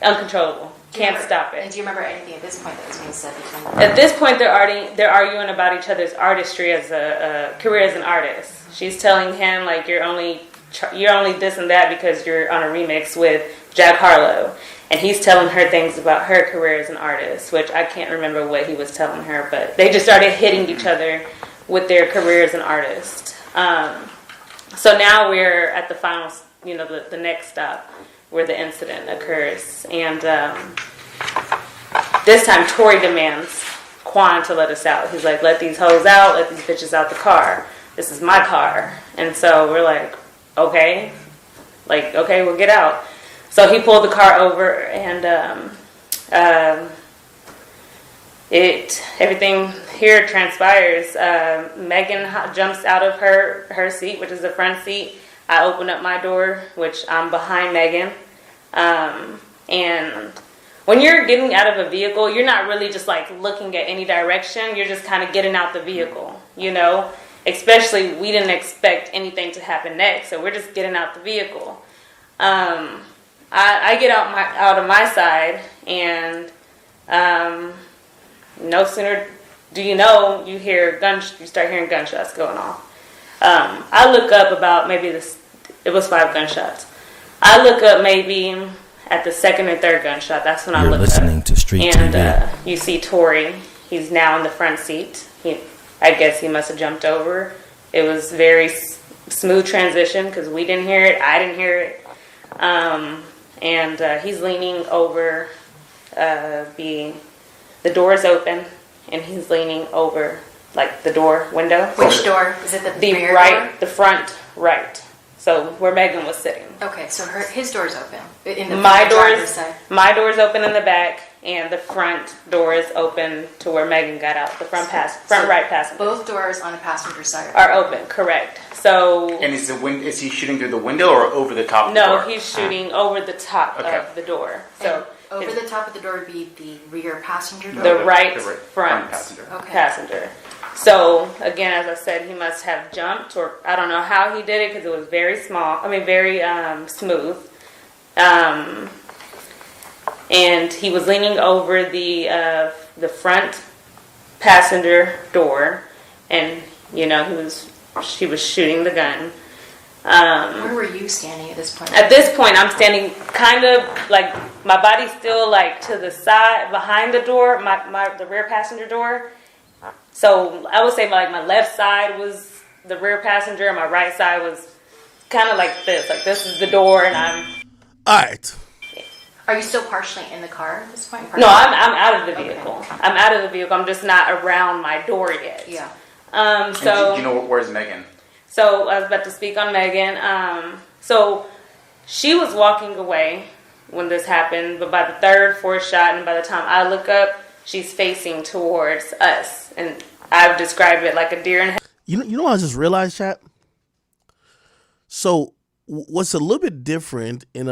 uncontrollable. Can't stop it. And do you remember anything at this point that was being said between them? At this point, they're arguing about each other's artistry as a career as an artist. She's telling him like you're only this and that because you're on a remix with Jack Harlow, and he's telling her things about her career as an artist, which I can't remember what he was telling her, but they just started hitting each other with their career as an artist. So now we're at the final, you know, the next stop where the incident occurs. And this time Tory demands Quan to let us out. He's like, let these hoes out, let these bitches out the car. This is my car. And so we're like, okay, we'll get out. So he pulled the car over and everything here transpires. Megan jumps out of her seat, which is the front seat. I open up my door, which I'm behind Megan. And when you're getting out of a vehicle, you're not really just like looking at any direction. You're just kind of getting out the vehicle, you know? Especially, we didn't expect anything to happen next, so we're just getting out the vehicle. I get out of my side, and no sooner do you know, you start hearing gunshots going off. I look up about it was 5 gunshots. I look up maybe at the second or third gunshot. That's when I look up. You're listening to Street TV. And you see Tory. He's now in the front seat. I guess he must have jumped over. It was very smooth transition because we didn't hear it. I didn't hear it. And he's leaning over. The door is open, and he's leaning over like the window. Which door? Is it the rear right, door? the front right. So where Megan was sitting. Okay, so his door's open. In the my driver's side. My door's open in the back, and the front door is open to where Megan got out. The front right passenger. Both doors on the passenger side are open. Correct. So. And is he shooting through the window or over the top of the door? No, he's shooting over the top of the door. So over the top of the door would be the rear passenger door. The right front passenger. So, again, as I said, he must have jumped, or I don't know how he did it because it was very very smooth. And he was leaning over the front passenger door, and, you know, she was shooting the gun. Where were you standing at this point? At this point, I'm standing kind of like my body's still like to the side behind the door, the rear passenger door. So I would say my left side was the rear passenger, and my right side was kind of like this. Like this is the door, and I'm. All right. Are you still partially in the car at this point? No, I'm out of the vehicle. Okay. I'm out of the vehicle. I'm just not around my door yet. Yeah. So. Do you know where's Megan? So I was about to speak on Megan. So she was walking away when this happened, but by the third, fourth shot, and by the time I look up, she's facing towards us, and I've described it like a deer in headlights. You know what I just realized, chat? So what's a little bit different in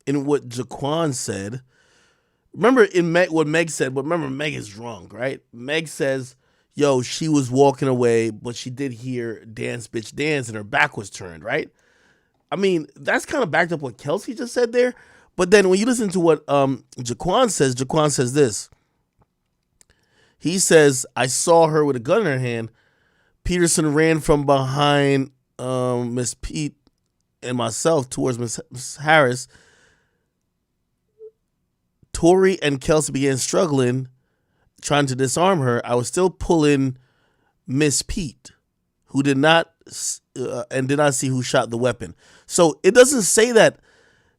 what Jaquan said? Remember what Meg said, but remember Meg is drunk, right? Meg says, yo, she was walking away, but she did hear dance, bitch, dance, and her back was turned, right? I mean, that's kind of backed up what Kelsey just said there. But then when you listen to what Jaquan says this. He says, I saw her with a gun in her hand. Peterson ran from behind Miss Pete and myself towards Miss Harris. Tory and Kelsey began struggling, trying to disarm her, I was still pulling Miss Pete, who did not see who shot the weapon. So it doesn't say that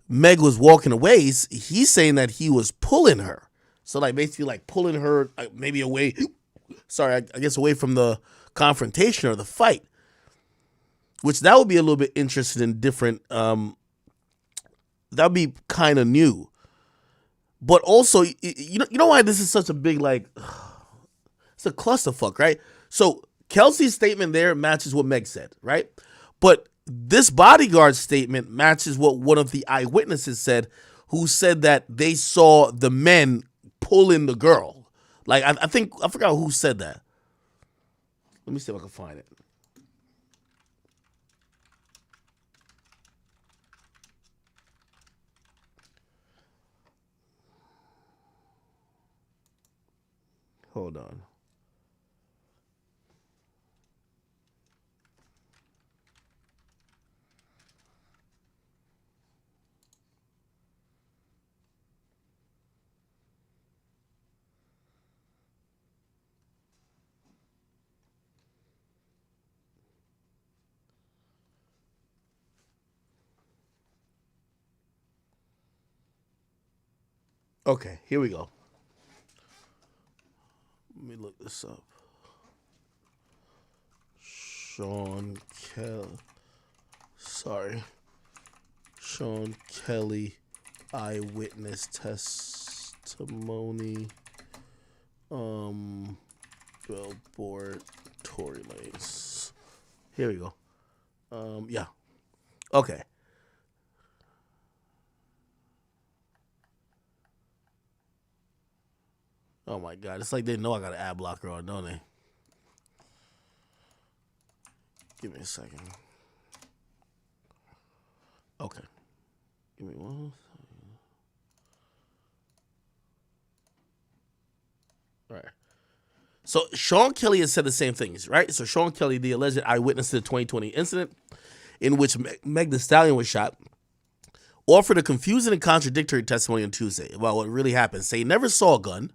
Meg was walking away. He's saying that he was pulling her. So like basically like pulling her maybe away. Sorry, I guess away from the confrontation or the fight. Which that would be a little bit interesting and different. That would be kind of new. But also, you know why this is such a big, like, it's a clusterfuck, right? So Kelsey's statement there matches what Meg said, right? But this bodyguard statement matches what one of the eyewitnesses said, who said that they saw the men pulling the girl. Like, I forgot who said that. Let me see if I can find it. Hold on. Okay, here we go. Let me look this up. Sean Kelly eyewitness testimony. Billboard Tory Lanez. Here we go. Yeah. Okay. Oh my God. It's like they know I got an ad blocker on, don't they? Give me a second. Okay. Give me 1 second. All right. So Sean Kelly has said the same things, right? So Sean Kelly, the alleged eyewitness to the 2020 incident in which Meg Thee Stallion was shot, offered a confusing and contradictory testimony on Tuesday about what really happened. Say he never saw a gun,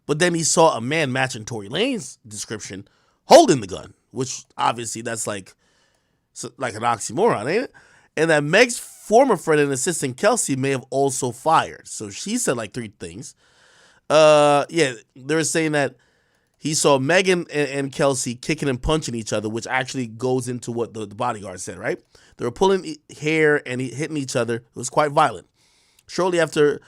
but then he saw a man matching Tory Lanez's description holding the gun, which obviously that's like an oxymoron, ain't it? And that Meg's former friend and assistant Kelsey may have also fired. So she said like 3 things. Yeah, they were saying that he saw Megan and Kelsey kicking and punching each other, which actually goes into what the bodyguard said, right? They were pulling hair and hitting each other. It was quite violent. Shortly after,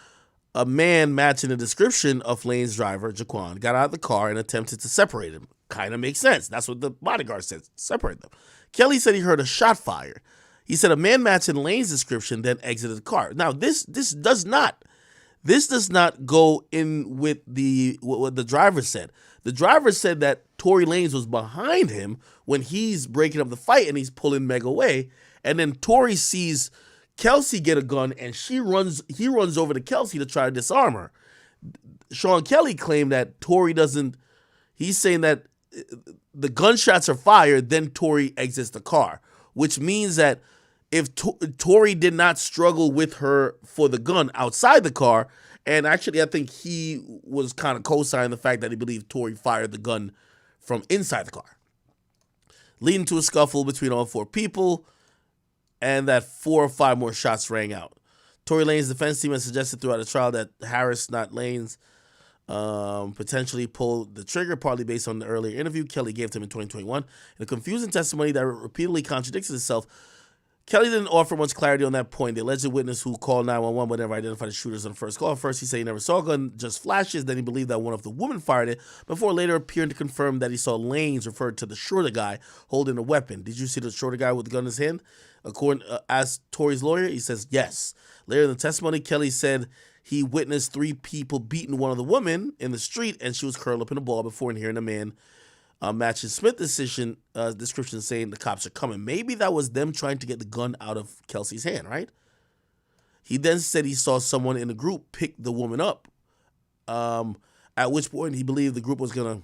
a man matching the description of Lane's driver, Jaquan, got out of the car and attempted to separate him. Kind of makes sense. That's what the bodyguard said. Separate them. Kelly said he heard a shot fired. He said a man matching Lane's description then exited the car. Now, this does not go in with what the driver said. The driver said that Tory Lanez was behind him when he's breaking up the fight and he's pulling Meg away. And then Tory sees Kelsey get a gun and he runs over to Kelsey to try to disarm her. Sean Kelly claimed that Tory doesn't, he's saying that the gunshots are fired, then Tory exits the car, which means that if Tory did not struggle with her for the gun outside the car, and actually I think he was kind of co-signing the fact that he believed Tory fired the gun from inside the car, leading to a scuffle between all 4 people, and that 4 or 5 more shots rang out. Tory Lanez's defense team has suggested throughout the trial that Harris, not Lanez, potentially pulled the trigger, partly based on the earlier interview Kelly gave to him in 2021. In a confusing testimony that repeatedly contradicts itself, Kelly didn't offer much clarity on that point. The alleged witness who called 911 but never identified the shooters on the first call. First, he said he never saw a gun, just flashes. Then he believed that one of the women fired it, before later appearing to confirm that he saw Lanez referred to the shorter guy holding a weapon. Did you see the shorter guy with the gun in his hand? According as Tory's lawyer, he says yes. Later in the testimony, Kelly said he witnessed 3 people beating one of the women in the street, and she was curled up in a ball before hearing a man matching Smith's description saying the cops are coming. Maybe that was them trying to get the gun out of Kelsey's hand, right? He then said he saw someone in the group pick the woman up, at which point he believed the group was going to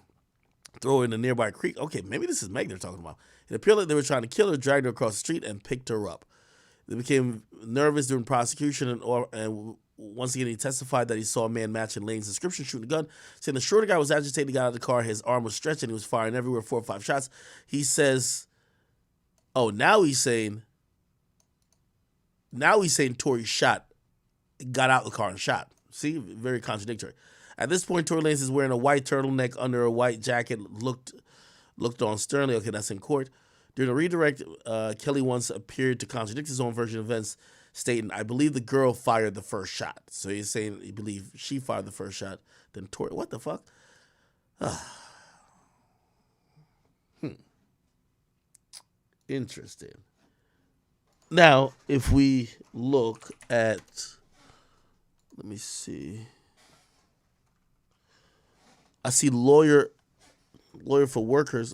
throw her in a nearby creek. Okay, maybe this is Meg they're talking about. It appeared like they were trying to kill her, dragged her across the street, and picked her up. They became nervous during prosecution, and once again, he testified that he saw a man matching Lane's description shooting a gun, saying the shorter guy was agitated, he got out of the car, his arm was stretched, and he was firing everywhere, 4 or 5 shots. He says, now he's saying Tory got out of the car and shot. See, very contradictory. At this point, Tory Lanez is wearing a white turtleneck under a white jacket, looked on sternly. Okay, that's in court. During a redirect, Kelly once appeared to contradict his own version of events, stating, I believe the girl fired the first shot. So he's saying he believes she fired the first shot. Then Tory, what the fuck? Interesting. Now, if we look at, let me see. I see lawyer for workers.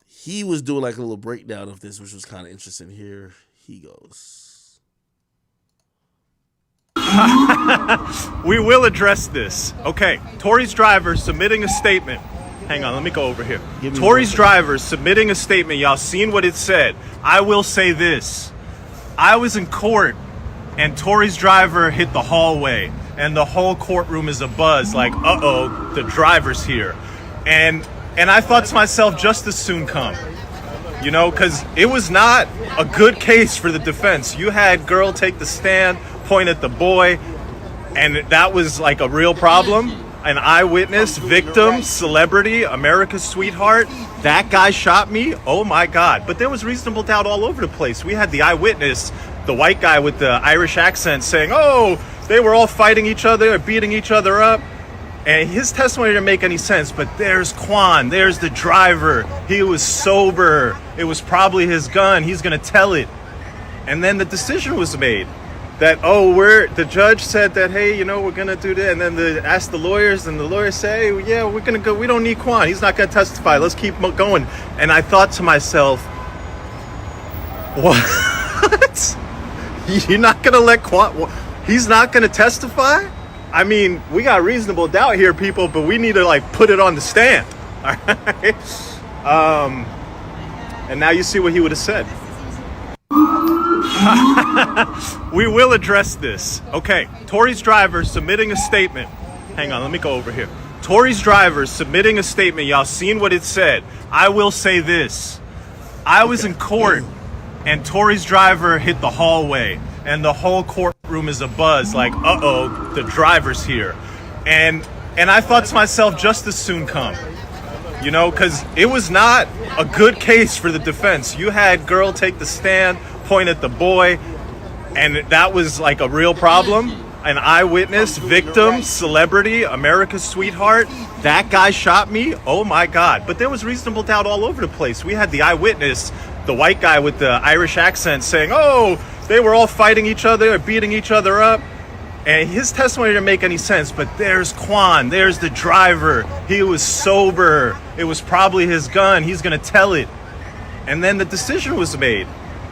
He was doing like a little breakdown of this, which was kind of interesting. Here he goes. We will address this. Okay, Tory's driver submitting a statement. Hang on, let me go over here. Tory's driver submitting a statement. Y'all seen what it said. I will say this. I was in court and Tory's driver hit the hallway and the whole courtroom is abuzz like, uh-oh, the driver's here. And I thought to myself, justice soon come. You know, because it was not a good case for the defense. You had girl take the stand, point at the boy, and that was like a real problem. An eyewitness, victim, celebrity, America's sweetheart. That guy shot me. Oh my God. But there was reasonable doubt all over the place. We had the eyewitness, the white guy with the Irish accent saying, oh, they were all fighting each other or beating each other up. And his testimony didn't make any sense, but there's Quan, there's the driver. He was sober. It was probably his gun. He's going to tell it. And then the decision was made that, the judge said that, hey, we're going to do that. And then asked the lawyers, and the lawyers say, hey, yeah, we're going to go. We don't need Quan. He's not going to testify. Let's keep going. And I thought to myself, what? You're not going to let Quan, he's not going to testify? I mean, we got reasonable doubt here, people, but we need to put it on the stand. All right. And now you see what he would have said. We will address this. Okay, Tory's driver submitting a statement. Hang on, let me go over here. Tory's driver submitting a statement. Y'all seen what it said. I will say this. I was in court and Tory's driver hit the hallway and the whole courtroom is abuzz like, uh-oh, the driver's here. And I thought to myself, justice soon come. You know, because it was not a good case for the defense. You had girl take the stand, point at the boy, and that was like a real problem. An eyewitness, victim, celebrity, America's sweetheart. That guy shot me. Oh my God. But there was reasonable doubt all over the place. We had the eyewitness, the white guy with the Irish accent saying, oh, they were all fighting each other or beating each other up. And his testimony didn't make any sense, but there's Quan, there's the driver. He was sober. It was probably his gun. He's going to tell it. And then the decision was made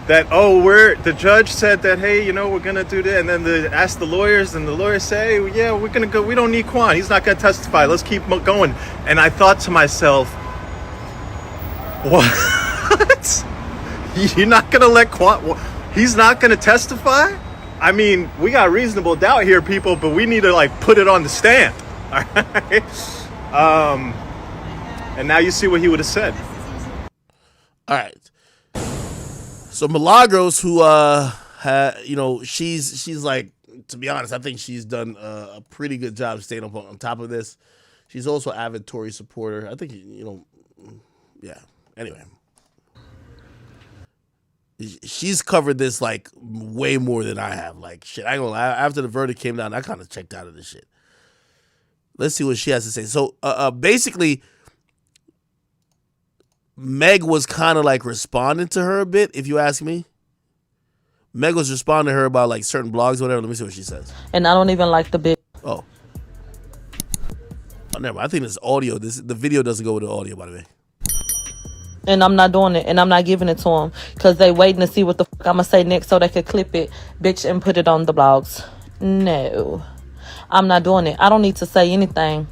that, the judge said that, hey, we're going to do that. And then asked the lawyers, and the lawyers say, hey, yeah, we're going to go. We don't need Quan. He's not going to testify. Let's keep going. And I thought to myself, what? You're not going to let Quan, he's not going to testify? I mean, we got reasonable doubt here, people, but we need to put it on the stand. All right. And now you see what he would have said. All right. So Milagros, who she's like, to be honest, I think she's done a pretty good job staying up on top of this. She's also an avid Tory supporter. I think yeah. Anyway. She's covered this way more than I have. Shit, I ain't gonna lie. After the verdict came down, I kind of checked out of this shit. Let's see what she has to say. So, basically, Meg was kind of responding to her a bit, if you ask me. Meg was responding to her about certain blogs or whatever. Let me see what she says. And I don't even like the big. Oh, never mind. I think this audio. The video doesn't go with the audio, by the way. And I'm not doing it, and I'm not giving it to them because they waiting to see what the fuck I'm gonna say next so they could clip it, bitch, and put it on the blogs. No, I'm not doing it. I don't need to say anything.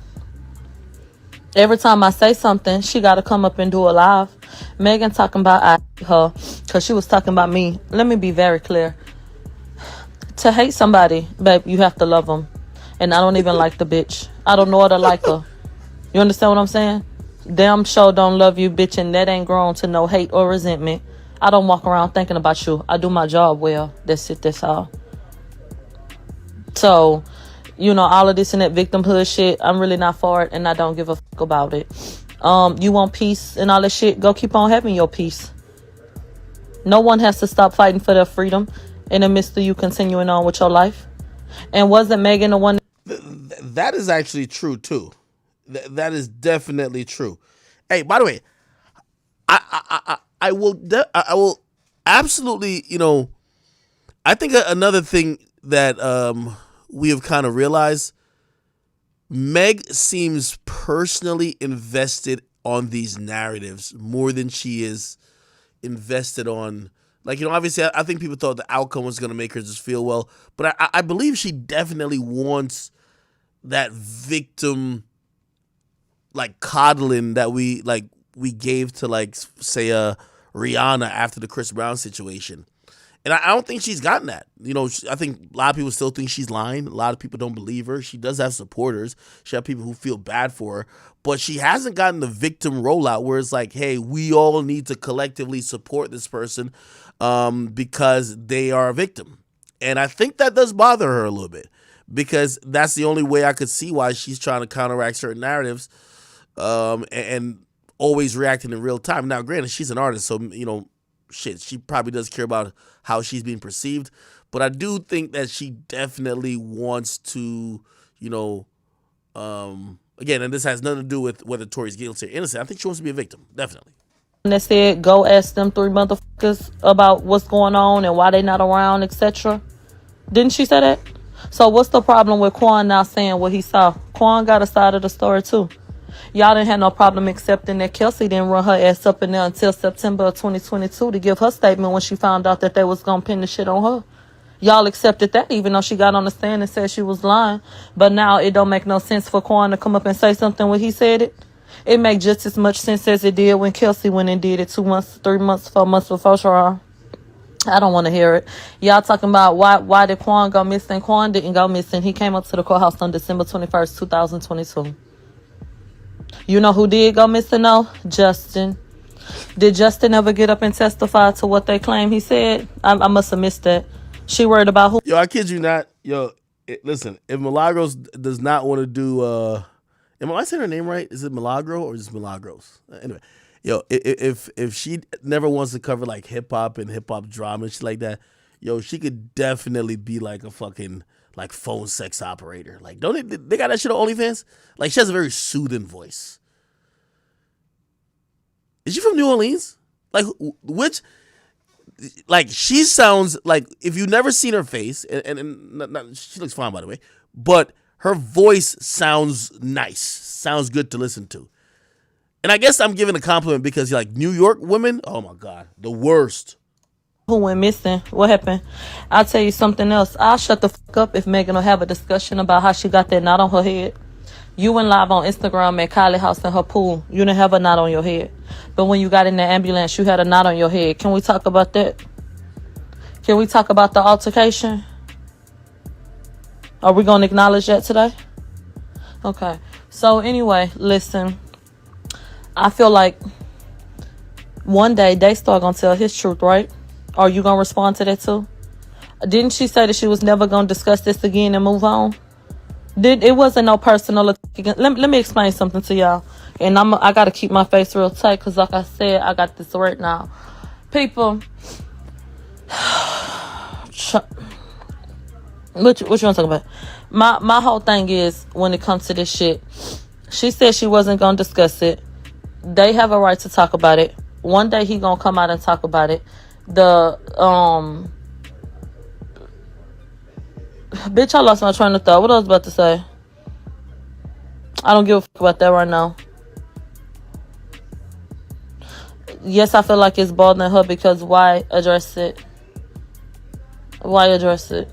Every time I say something, she gotta come up and do a live. Megan talking about I hate her because she was talking about me. Let me be very clear. To hate somebody, babe, you have to love them. And I don't even like the bitch. I don't know how to like her. You understand what I'm saying? Damn sure don't love you, bitch, and that ain't grown to no hate or resentment. I don't walk around thinking about you. I do my job well. That's it, that's all. So, you know, all of this and that victimhood shit, I'm really not for it, and I don't give a fuck about it. You want peace and all that shit, go keep on having your peace. No one has to stop fighting for their freedom in the midst of you continuing on with your life. And wasn't Megan the one? That is actually true too. That is definitely true. Hey, by the way, I will absolutely, you know, I think another thing that we have kind of realized, Meg seems personally invested on these narratives more than she is invested on, like, you know, obviously I think people thought the outcome was going to make her just feel well, but I believe she definitely wants that victim, like, coddling that we gave to, like, say Rihanna after the Chris Brown situation. And I don't think she's gotten that. You know, I think a lot of people still think she's lying. A lot of people don't believe her. She does have supporters. She has people who feel bad for her. But she hasn't gotten the victim rollout where it's like, hey, we all need to collectively support this person because they are a victim. And I think that does bother her a little bit, because that's the only way I could see why she's trying to counteract certain narratives and always reacting in real time. Now, granted, she's an artist, so, you know, shit, she probably does care about how she's being perceived. But I do think that she definitely wants to, you know, again, and this has nothing to do with whether Tory's guilty or innocent. I think she wants to be a victim, definitely. That said, go ask them 3 motherfuckers about what's going on and why they not around, etc. Didn't she say that? So what's the problem with Quan now saying what he saw? Quan got a side of the story too. Y'all didn't have no problem accepting that Kelsey didn't run her ass up in there until September of 2022 to give her statement when she found out that they was going to pin the shit on her. Y'all accepted that even though she got on the stand and said she was lying. But now it don't make no sense for Quan to come up and say something when he said it. It make just as much sense as it did when Kelsey went and did it 2 months, 3 months, 4 months before trial. I don't want to hear it. Y'all talking about why did Quan go missing? Quan didn't go missing. He came up to the courthouse on December 21st, 2022. You know who did go missing though? Justin. Did Justin ever get up and testify to what they claim he said? I must have missed that. She worried about who? Yo, I kid you not. Yo, listen, if Milagros does not want to do, am I saying her name right? Is it Milagro or just Milagros? Anyway, yo, if she never wants to cover like hip hop and hip hop drama and shit like that, yo, she could definitely be like a fucking like phone sex operator. Like, don't they got that shit on OnlyFans? Like, she has a very soothing voice. Is she from New Orleans? Like, which, like, she sounds like, if you've never seen her face, and she looks fine, by the way, but her voice sounds nice, sounds good to listen to. And I guess I'm giving a compliment because, like, New York women, oh my God, the worst. Who went missing? What happened? I'll tell you something else. I'll shut the fuck up if Megan will have a discussion about how she got that knot on her head. You went live on Instagram at Kylie house in her pool. You didn't have a knot on your head. But when you got in the ambulance, you had a knot on your head. Can we talk about that? Can we talk about the altercation? Are we going to acknowledge that today? Okay. So anyway, listen. I feel like one day Daystar going to tell his truth, right? Are you going to respond to that too? Didn't she say that she was never going to discuss this again and move on? It wasn't no personal attack. Let me explain something to y'all. And I got to keep my face real tight because, like I said, I got this right now. People, what you want to talk about? My whole thing is, when it comes to this shit, she said she wasn't going to discuss it. They have a right to talk about it. One day he going to come out and talk about it. Bitch, I lost my train of thought. What I was about to say? I don't give a fuck about that right now. Yes, I feel like it's bothering her because why address it? Why address it?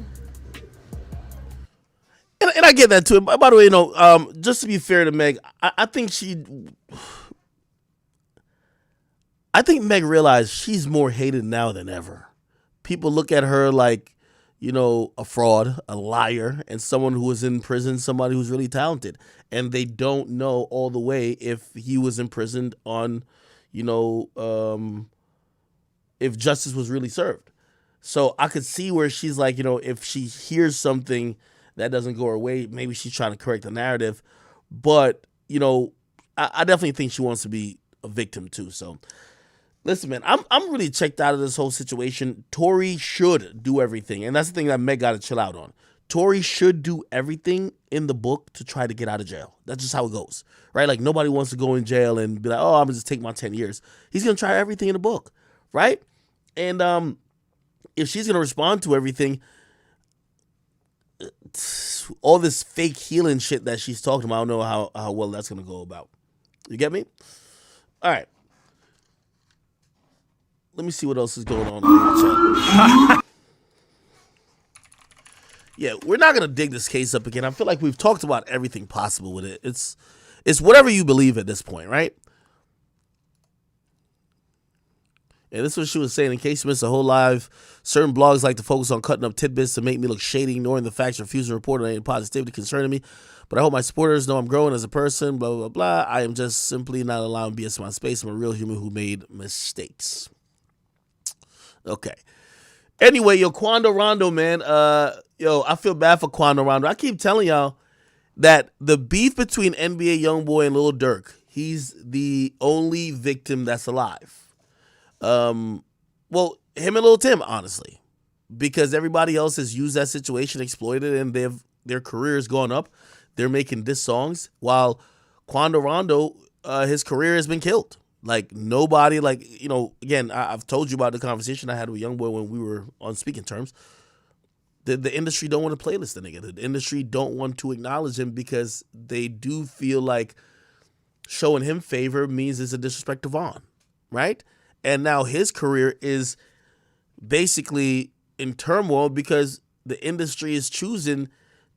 And I get that too. By the way, you know, just to be fair to Meg, I think I think Meg realized she's more hated now than ever. People look at her like, a fraud, a liar, and someone who was in prison, somebody who's really talented. And they don't know all the way if he was imprisoned on, if justice was really served. So I could see where she's like, if she hears something that doesn't go her way, maybe she's trying to correct the narrative. But, I definitely think she wants to be a victim too. So listen, man, I'm really checked out of this whole situation. Tory should do everything. And that's the thing that Meg got to chill out on. Tory should do everything in the book to try to get out of jail. That's just how it goes, right? Like, nobody wants to go in jail and be like, I'm going to just take my 10 years. He's going to try everything in the book, right? And if she's going to respond to everything, all this fake healing shit that she's talking about, I don't know how well that's going to go about. You get me? All right. Let me see what else is going on in the chat. Yeah, we're not going to dig this case up again. I feel like we've talked about everything possible with it. It's whatever you believe at this point, right? And this is what she was saying. In case you missed the whole live, certain blogs like to focus on cutting up tidbits to make me look shady, ignoring the facts, refusing to report on any positivity concerning me. But I hope my supporters know I'm growing as a person, blah, blah, blah. I am just simply not allowing BS in my space. I'm a real human who made mistakes. Okay. Anyway, Quando Rondo, man. I feel bad for Quando Rondo. I keep telling y'all that the beef between NBA YoungBoy and Lil Durk, he's the only victim that's alive. Well, him and Lil Tim, honestly, because everybody else has used that situation, exploited it, and their career has gone up. They're making diss songs, while Quando Rondo, his career has been killed. Like, nobody, again, I've told you about the conversation I had with YoungBoy when we were on speaking terms. The industry don't want to playlist the nigga. The industry don't want to acknowledge him because they do feel like showing him favor means it's a disrespect to Vaughn, right? And now his career is basically in turmoil because the industry is choosing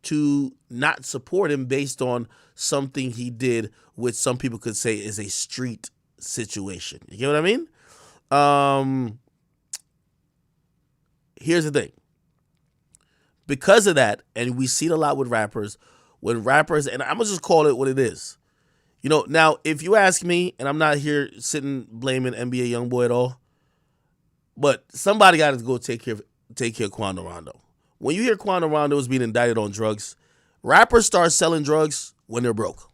to not support him based on something he did, which some people could say is a street situation. You get what I mean? Here's the thing. Because of that, and we see it a lot with rappers, and I'm going to just call it what it is. Now, if you ask me, and I'm not here sitting blaming NBA YoungBoy at all, but somebody got to go take care of Quando Rondo. When you hear Quando Rondo is being indicted on drugs, rappers start selling drugs when they're broke.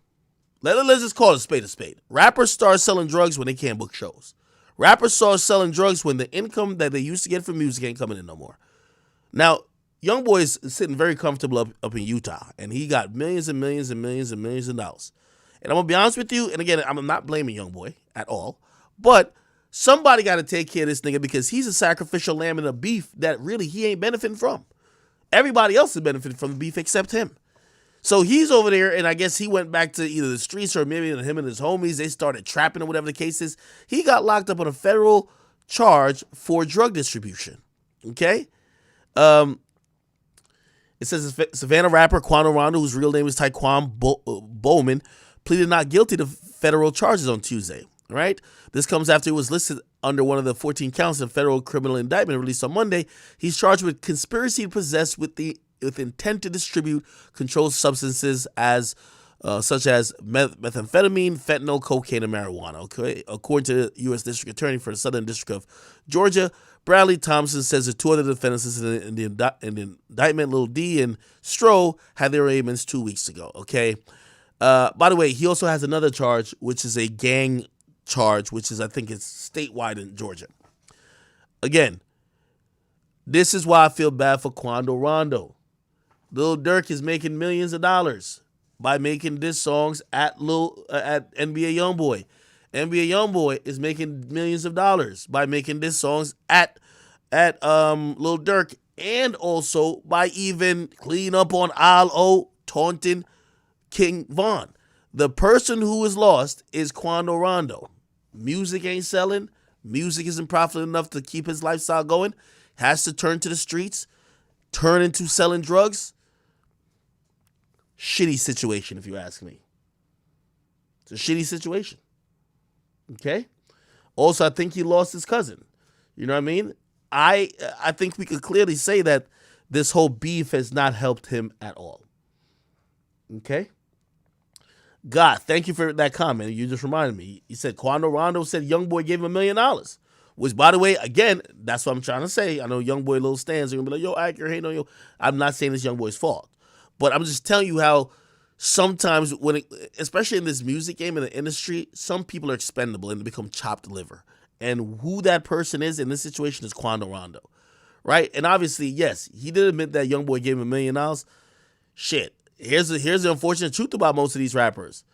Let's just call it a spade. Rappers start selling drugs when they can't book shows. Rappers start selling drugs when the income that they used to get from music ain't coming in no more. Now, YoungBoy is sitting very comfortable up in Utah, and he got millions and millions and millions and millions of dollars. And I'm going to be honest with you, and again, I'm not blaming YoungBoy at all, but somebody got to take care of this nigga because he's a sacrificial lamb in a beef that really he ain't benefiting from. Everybody else is benefiting from the beef except him. So he's over there, and I guess he went back to either the streets or maybe him and his homies. They started trapping or whatever the case is. He got locked up on a federal charge for drug distribution. Okay? It says Savannah rapper Quando Rondo, whose real name is Taekwon Bowman, pleaded not guilty to federal charges on Tuesday. Right? This comes after he was listed under one of the 14 counts of federal criminal indictment released on Monday. He's charged with conspiracy to possess with intent to distribute controlled substances such as methamphetamine, fentanyl, cocaine, and marijuana. Okay, according to the U.S. District Attorney for the Southern District of Georgia, Bradley Thompson says the two other defendants in the indictment, Lil D and Stro, had their arraignments 2 weeks ago. Okay. By the way, he also has another charge, which is a gang charge, which is, I think it's statewide in Georgia. Again, this is why I feel bad for Quando Rondo. Lil Durk is making millions of dollars by making diss songs at NBA YoungBoy. NBA YoungBoy is making millions of dollars by making diss songs at Lil Durk, and also by even cleaning up on Al-O, taunting King Von. The person who is lost is Quando Rondo. Music ain't selling. Music isn't profitable enough to keep his lifestyle going. Has to turn to the streets, turn into selling drugs. Shitty situation, if you ask me. It's a shitty situation. Okay? Also, I think he lost his cousin. You know what I mean? I think we could clearly say that this whole beef has not helped him at all. Okay? God, thank you for that comment. You just reminded me. He said Quando Rondo said YoungBoy gave him $1 million. Which, by the way, again, that's what I'm trying to say. I know YoungBoy little stands are going to be like, yo, Ike, you're hating on yo. I'm not saying it's YoungBoy's fault. But I'm just telling you how sometimes, especially in this music game, in the industry, some people are expendable and they become chopped liver. And who that person is in this situation is Quando Rondo. Right? And obviously, yes, he did admit that YoungBoy gave him $1 million. Shit. Here's the unfortunate truth about most of these rappers.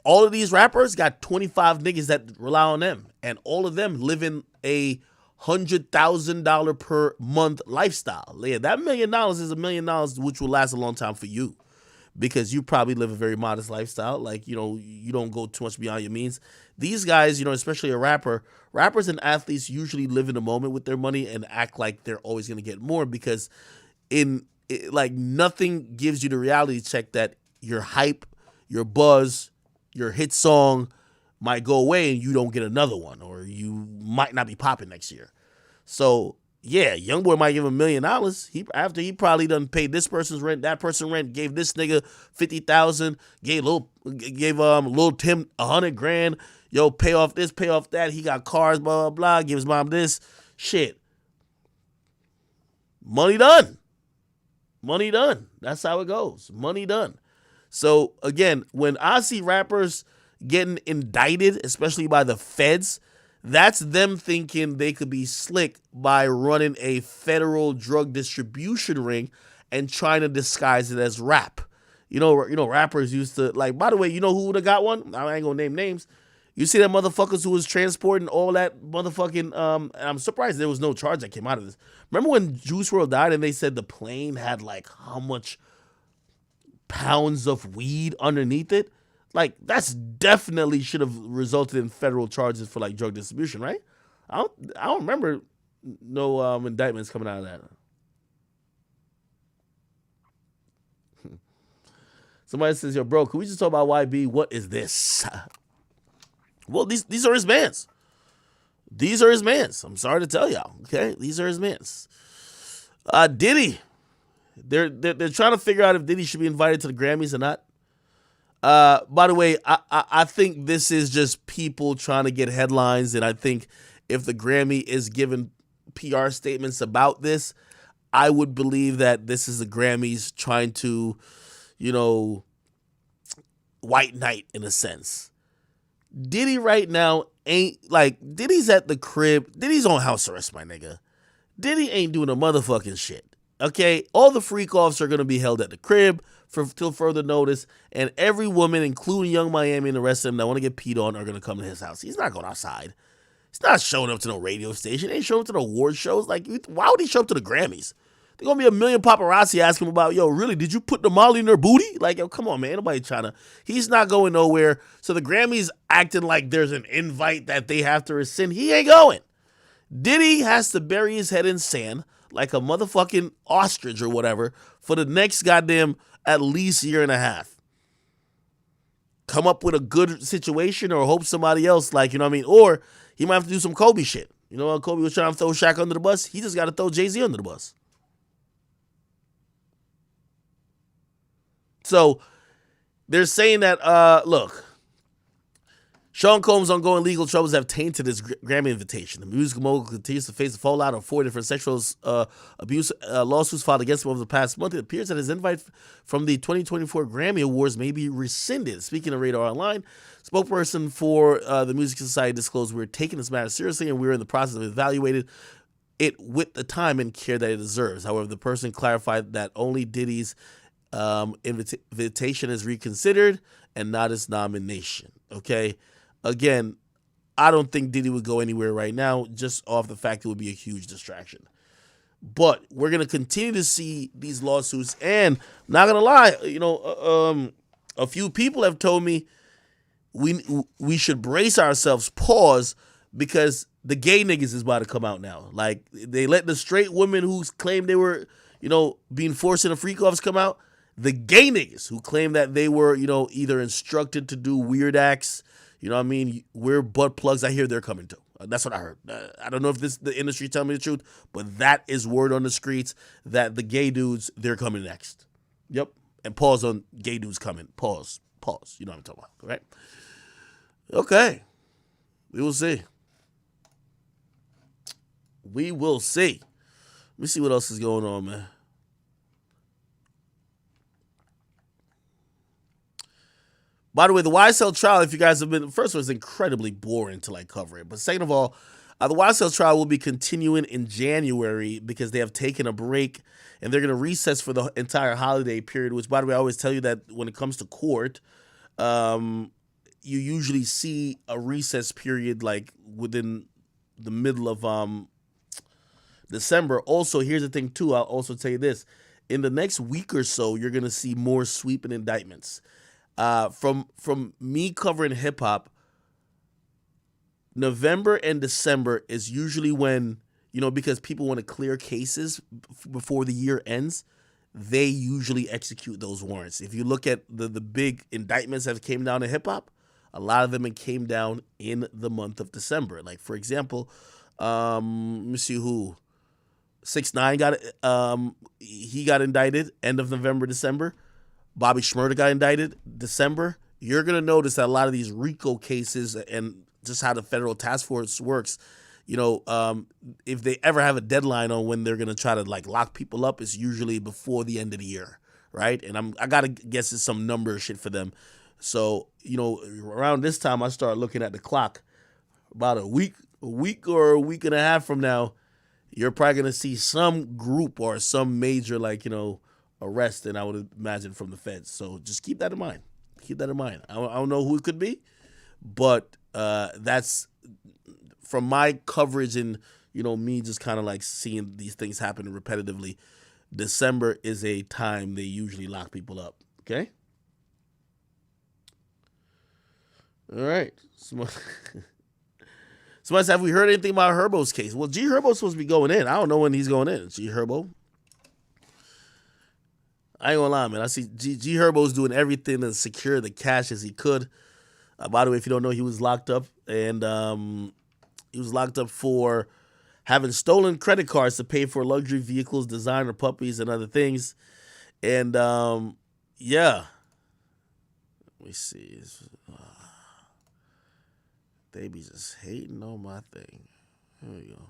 All of these rappers got 25 niggas that rely on them. And all of them live in a $100,000 per month lifestyle. Yeah, that $1 million is $1 million, which will last a long time for you. Because you probably live a very modest lifestyle. Like, you know, you don't go too much beyond your means. These guys, you know, especially a rappers and athletes usually live in the moment with their money and act like they're always going to get more because nothing gives you the reality check that your hype, your buzz, your hit song might go away and you don't get another one, or you might not be popping next year. So yeah, YoungBoy might give him $1 million. After he probably done paid this person's rent, that person's rent, gave this nigga $50,000, gave Lil Tim $100,000. Yo, pay off this, pay off that. He got cars, blah blah blah. Give his mom this shit. Money done. Money done. That's how it goes. Money done. So again, when I see rappers getting indicted, especially by the feds, that's them thinking they could be slick by running a federal drug distribution ring and trying to disguise it as rap. You know, rappers used to, like, by the way, you know who would have got one? I ain't gonna name names. You see that motherfuckers who was transporting all that motherfucking, and I'm surprised there was no charge that came out of this. Remember when Juice WRLD died and they said the plane had like how much pounds of weed underneath it? Like, that's definitely should have resulted in federal charges for like drug distribution, right? I don't remember no indictments coming out of that. Somebody says, yo, bro, can we just talk about YB? What is this? Well, these are his mans. These are his mans. I'm sorry to tell y'all. Okay, these are his mans. Diddy, they're trying to figure out if Diddy should be invited to the Grammys or not. By the way, I think this is just people trying to get headlines, and I think if the Grammy is giving PR statements about this, I would believe that this is the Grammys trying to, you know, white knight in a sense. Diddy right now ain't, like, Diddy's at the crib. Diddy's on house arrest, my nigga. Diddy ain't doing a motherfucking shit. Okay? All the freak offs are going to be held at the crib till further notice, and every woman, including Young Miami and the rest of them that want to get peed on, are going to come to his house. He's not going outside. He's not showing up to no radio station. He ain't showing up to the award shows. Like, why would he show up to the Grammys? There's going to be a million paparazzi asking him about, yo, really, did you put the Molly in her booty? Like, yo, come on, man. Nobody trying to. He's not going nowhere. So the Grammys acting like there's an invite that they have to rescind. He ain't going. Diddy has to bury his head in sand like a motherfucking ostrich or whatever for the next goddamn at least year and a half. Come up with a good situation or hope somebody else, like, you know what I mean? Or he might have to do some Kobe shit. You know, when Kobe was trying to throw Shaq under the bus, he just got to throw Jay-Z under the bus. So they're saying that, look, Sean Combs' ongoing legal troubles have tainted his Grammy invitation. The music mogul continues to face a fallout of 4 different sexual abuse lawsuits filed against him over the past month. It appears that his invite from the 2024 Grammy Awards may be rescinded. Speaking of Radar Online, spokesperson for the Music Society disclosed, we're taking this matter seriously and we're in the process of evaluating it with the time and care that it deserves. However, the person clarified that only Diddy's invitation is reconsidered and not his nomination. Okay? Again, I don't think Diddy would go anywhere right now, just off the fact it would be a huge distraction. But we're going to continue to see these lawsuits, and not going to lie, you know, a few people have told me we should brace ourselves, pause, because the gay niggas is about to come out now. Like, they let the straight women who claimed they were, you know, being forced into freak offs come out. The gay niggas who claim that they were, you know, either instructed to do weird acts, You know what I mean? We're butt plugs. I hear they're coming too. That's what I heard. I don't know if the industry telling me the truth, but that is word on the streets that the gay dudes, they're coming next. Yep. And pause on gay dudes coming. Pause. You know what I'm talking about, right? Okay. We will see. We will see. Let me see what else is going on, man. By the way, the YSL trial, if you guys have been, first of all, it's incredibly boring to like cover it. But second of all, the YSL trial will be continuing in January because they have taken a break and they're going to recess for the entire holiday period, which, by the way, I always tell you that when it comes to court, you usually see a recess period like within the middle of December. Also, here's the thing, too. I'll also tell you this. In the next week or so, you're going to see more sweeping indictments. From me covering hip hop, November and December is usually when, because people want to clear cases before the year ends, they usually execute those warrants. If you look at the big indictments that came down in hip hop, a lot of them came down in the month of December. Like, for example, let me see who. 6ix9ine he got indicted end of November, December. Bobby Shmurda got indicted December. You're going to notice that a lot of these RICO cases and just how the federal task force works, if they ever have a deadline on when they're going to try to like lock people up, it's usually before the end of the year, right? And I got to guess it's some number shit for them. So, around this time, I start looking at the clock. About a week or a week and a half from now, you're probably going to see some group or some major, arrest, and I would imagine from the feds. So just keep that in mind. I don't know who it could be, but that's from my coverage and, me just kind of like seeing these things happen repetitively. December is a time they usually lock people up. Okay? All right. Somebody said, have we heard anything about Herbo's case? Well, G Herbo's supposed to be going in. I don't know when he's going in. G Herbo. I ain't gonna lie, man. I see G Herbo's doing everything to secure the cash as he could. By the way, if you don't know, he was locked up, and he was locked up for having stolen credit cards to pay for luxury vehicles, designer puppies, and other things. And yeah, let me see. They be just hating on my thing. Here we go.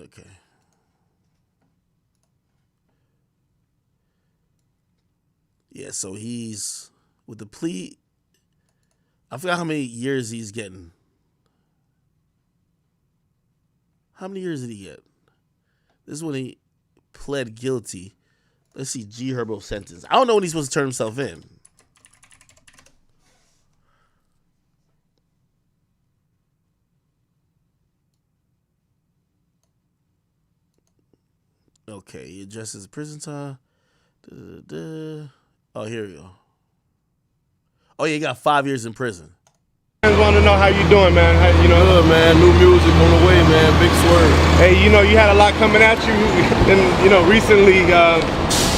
Okay. Yeah, so he's with the plea. I forgot how many years he's getting. How many years did he get? This is when he pled guilty. Let's see G Herbo's sentence. I don't know when he's supposed to turn himself in. Okay, he addresses prison time. Oh, here we go. Oh, yeah, he got 5 years in prison. I just want to know how you doing, man. Good, man. New music on the way, man. Big swerve. Hey, you had a lot coming at you, and recently.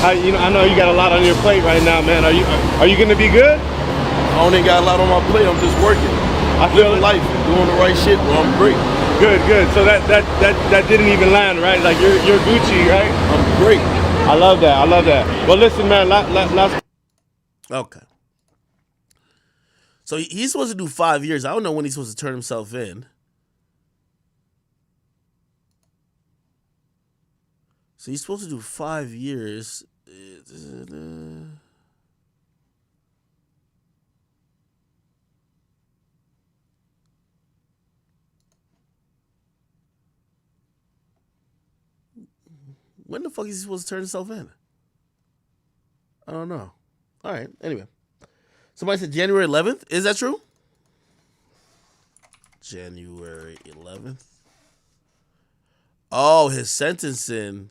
I know you got a lot on your plate right now, man. Are you gonna be good? I don't even got a lot on my plate. I'm just working. I feel life, doing the right shit. Well, I'm great. Good. So that didn't even land, right? Like you're Gucci, right? I'm great. I love that. Well, listen, man. Let's. Okay. So he's supposed to do 5 years. I don't know when he's supposed to turn himself in. So he's supposed to do 5 years. When the fuck is he supposed to turn himself in? I don't know. All right. Anyway. Somebody said January 11th. Is that true? January 11th. Oh, his sentencing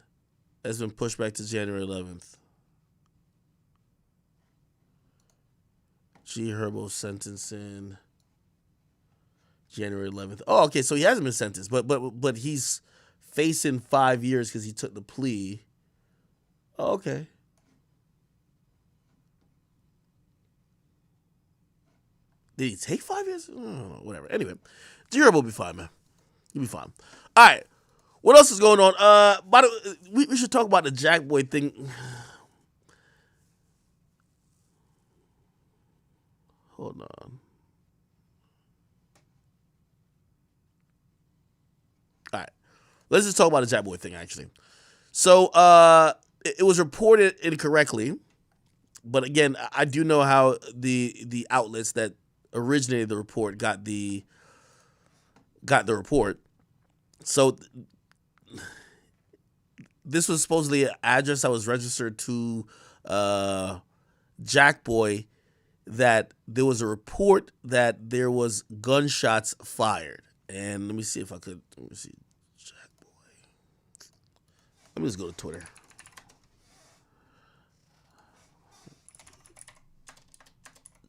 has been pushed back to January 11th. G Herbo sentencing January 11th. Oh, okay, so he hasn't been sentenced, but he's facing 5 years because he took the plea. Oh, okay. Did he take 5 years? Whatever. Anyway, Jiro will be fine, man. He'll be fine. All right. What else is going on? By the way, we should talk about the Jack Boy thing. Hold on. All right. Let's just talk about the Jack Boy thing, actually. So, it was reported incorrectly. But again, I do know how the outlets that originated the report got the report. So this was supposedly an address that was registered to Jack Boy, that there was a report that there was gunshots fired. And let me see if I could. Let me see. Jack Boy. Let me just go to Twitter.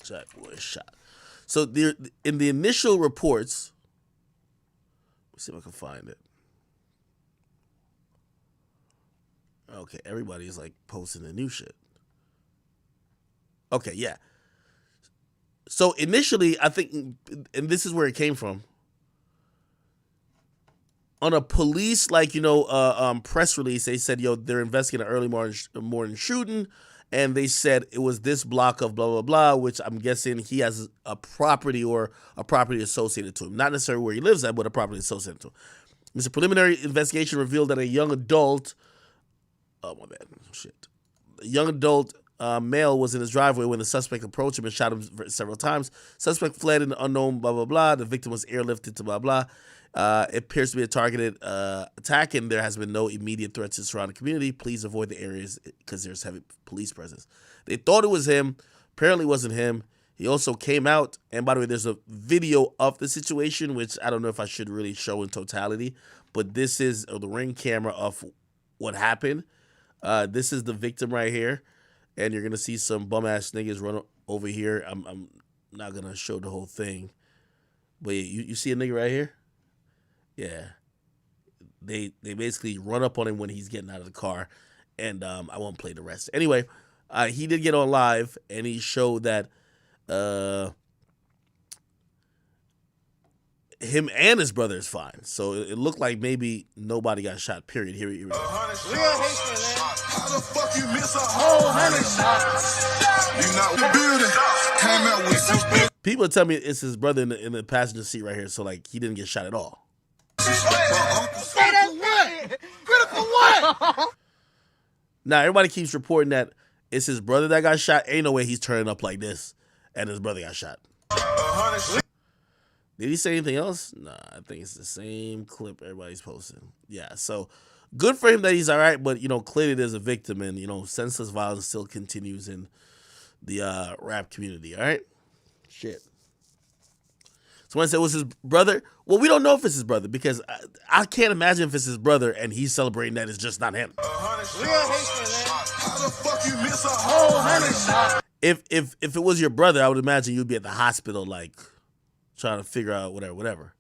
Jack Boy shot. So in the initial reports, let's see if I can find it. Okay, everybody's like posting the new shit. Okay, yeah. So initially, I think, and this is where it came from, on a police press release, they said, they're investigating an early morning shooting. And they said it was this block of blah, blah, blah, which I'm guessing he has a property or a property associated to him. Not necessarily where he lives at, but a property associated to him. It's a preliminary investigation revealed that a young adult, a young adult male was in his driveway when the suspect approached him and shot him several times. Suspect fled in the unknown, blah, blah, blah. The victim was airlifted to blah, blah. It appears to be a targeted attack, and there has been no immediate threats to the surrounding community. Please avoid the areas because there's heavy police presence. They thought it was him. Apparently, it wasn't him. He also came out, and by the way, there's a video of the situation, which I don't know if I should really show in totality, but this is the ring camera of what happened. This is the victim right here, and you're gonna see some bum ass niggas run over here. I'm not gonna show the whole thing, but you see a nigga right here. Yeah, they basically run up on him when he's getting out of the car, and I won't play the rest. Anyway, he did get on live, and he showed that him and his brother is fine. So it looked like maybe nobody got shot, period. Here we go. How the fuck you miss a whole 100 shots? You not building, came out with some. People tell me it's his brother in the passenger seat right here, so like he didn't get shot at all. Critical what? Now everybody keeps reporting that it's his brother that got shot. Ain't no way he's turning up like this and his brother got shot. Did he say anything else? Nah, I think it's the same clip everybody's posting. Yeah, so good for him that he's all right, but clearly there's a victim, and senseless violence still continues in the rap community. All right, shit. Someone said it was his brother. Well, we don't know if it's his brother because I can't imagine if it's his brother and he's celebrating that it's just not him. How the fuck you miss a whole 100 shots? If it was your brother, I would imagine you'd be at the hospital, like trying to figure out whatever.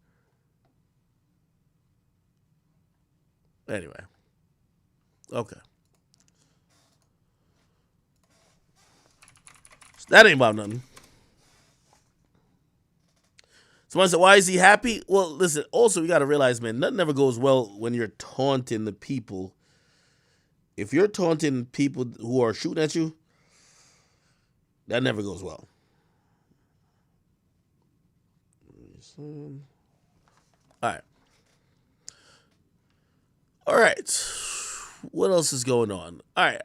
Anyway, okay. So that ain't about nothing. Someone said, why is he happy? Well, listen, also, you got to realize, man, nothing ever goes well when you're taunting the people. If you're taunting people who are shooting at you, that never goes well. All right. What else is going on? All right.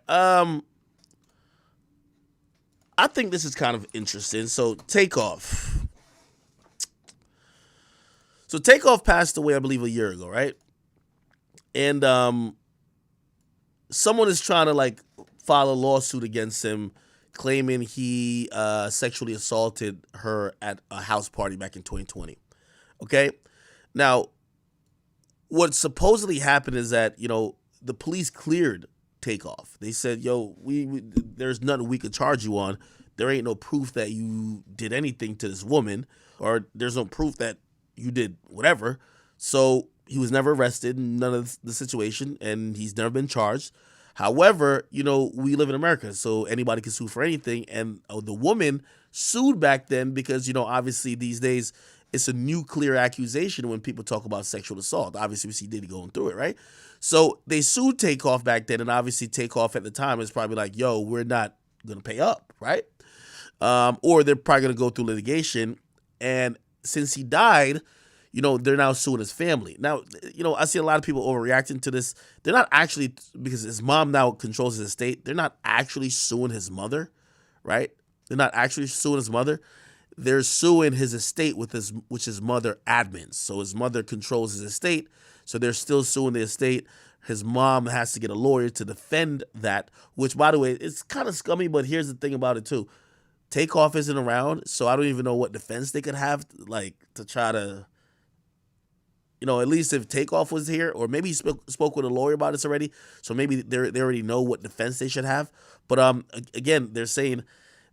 I think this is kind of interesting. So, Takeoff. So Takeoff passed away, I believe, a year ago, right? And someone is trying to file a lawsuit against him, claiming he sexually assaulted her at a house party back in 2020. Okay? Now, what supposedly happened is that, the police cleared Takeoff. They said, we there's nothing we could charge you on. There ain't no proof that you did anything to this woman, or there's no proof that you did whatever. So he was never arrested, none of the situation, and he's never been charged. However, you know, we live in America, so anybody can sue for anything. And the woman sued back then because, you know, obviously these days it's a nuclear accusation when people talk about sexual assault. Obviously, we see Diddy going through it, right? So they sued Takeoff back then, and obviously Takeoff at the time is probably like, yo, we're not going to pay up, right? Or they're probably going to go through litigation. And since he died, you know, they're now suing his family. Now, you know, I see a lot of people overreacting to this. They're not actually, because his mom now controls his estate, they're not actually suing his mother, right? They're not actually suing his mother. They're suing his estate which his mother admins. So his mother controls his estate. So they're still suing the estate. His mom has to get a lawyer to defend that, which, by the way, it's kind of scummy, but here's the thing about it, too. Takeoff isn't around, so I don't even know what defense they could have, like, to try to, you know, at least if Takeoff was here, or maybe he spoke with a lawyer about this already, so maybe they already know what defense they should have. But again, they're saying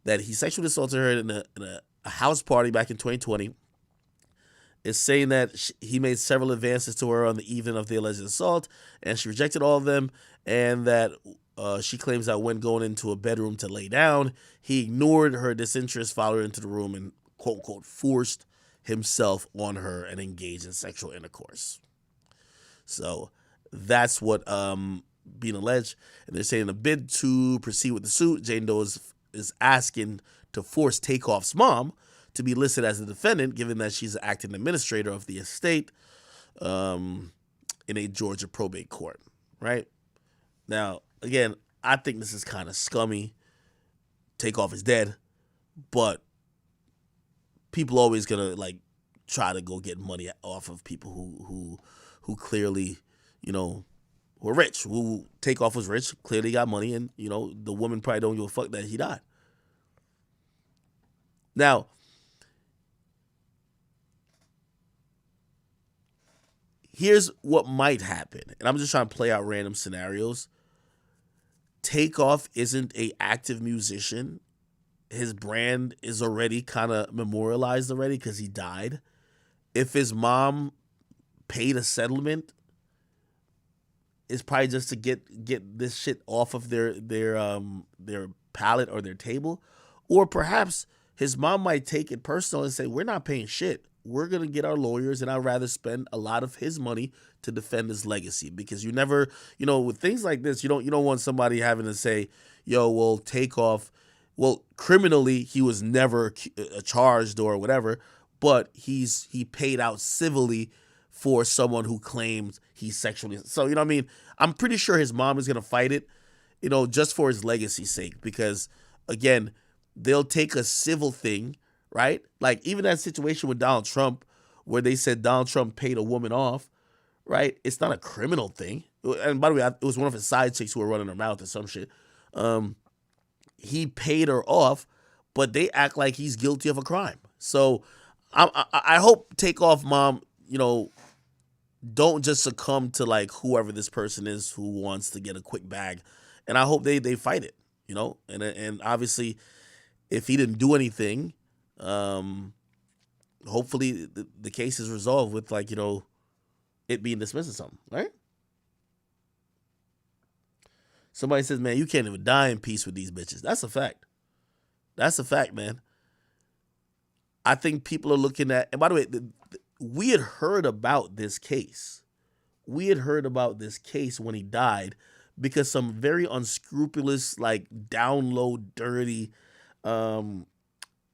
that he sexually assaulted her in a house party back in 2020. It's saying that he made several advances to her on the evening of the alleged assault, and she rejected all of them, and that she claims that when going into a bedroom to lay down, he ignored her disinterest, followed her into the room, and quote-unquote forced himself on her and engaged in sexual intercourse. So that's what being alleged. And they're saying in a bid to proceed with the suit, Jane Doe is asking to force Takeoff's mom to be listed as a defendant, given that she's an acting administrator of the estate in a Georgia probate court, right? Now, again, I think this is kind of scummy. Takeoff is dead, but people always gonna like try to go get money off of people who clearly, you know, were rich. Who Takeoff was rich, clearly got money, and you know the woman probably don't give a fuck that he died. Now, here's what might happen, and I'm just trying to play out random scenarios. Takeoff isn't an active musician. His brand is already kind of memorialized already because he died. If his mom paid a settlement, it's probably just to get this shit off of their pallet or their table. Or perhaps his mom might take it personal and say, we're not paying shit. We're going to get our lawyers, and I'd rather spend a lot of his money to defend his legacy. Because you never, you know, with things like this, you don't want somebody having to say, yo, well, Takeoff, well, criminally, he was never charged or whatever, but he paid out civilly for someone who claims he's sexually. So, you know what I mean? I'm pretty sure his mom is going to fight it, you know, just for his legacy's sake. Because, again, they'll take a civil thing, right? Like, even that situation with Donald Trump, where they said Donald Trump paid a woman off, right? It's not a criminal thing. And by the way, it was one of his side chicks who were running her mouth or some shit. He paid her off, but they act like he's guilty of a crime. So I hope Takeoff mom, you know, don't just succumb to like whoever this person is who wants to get a quick bag. And I hope they fight it, you know, and obviously if he didn't do anything, hopefully the case is resolved with, like, you know, it being dismissed or something, right? Somebody says, man, you can't even die in peace with these bitches. That's a fact. That's a fact, man. I think people are looking at, and by the way, we had heard about this case. We had heard about this case when he died because some very unscrupulous, like down low, dirty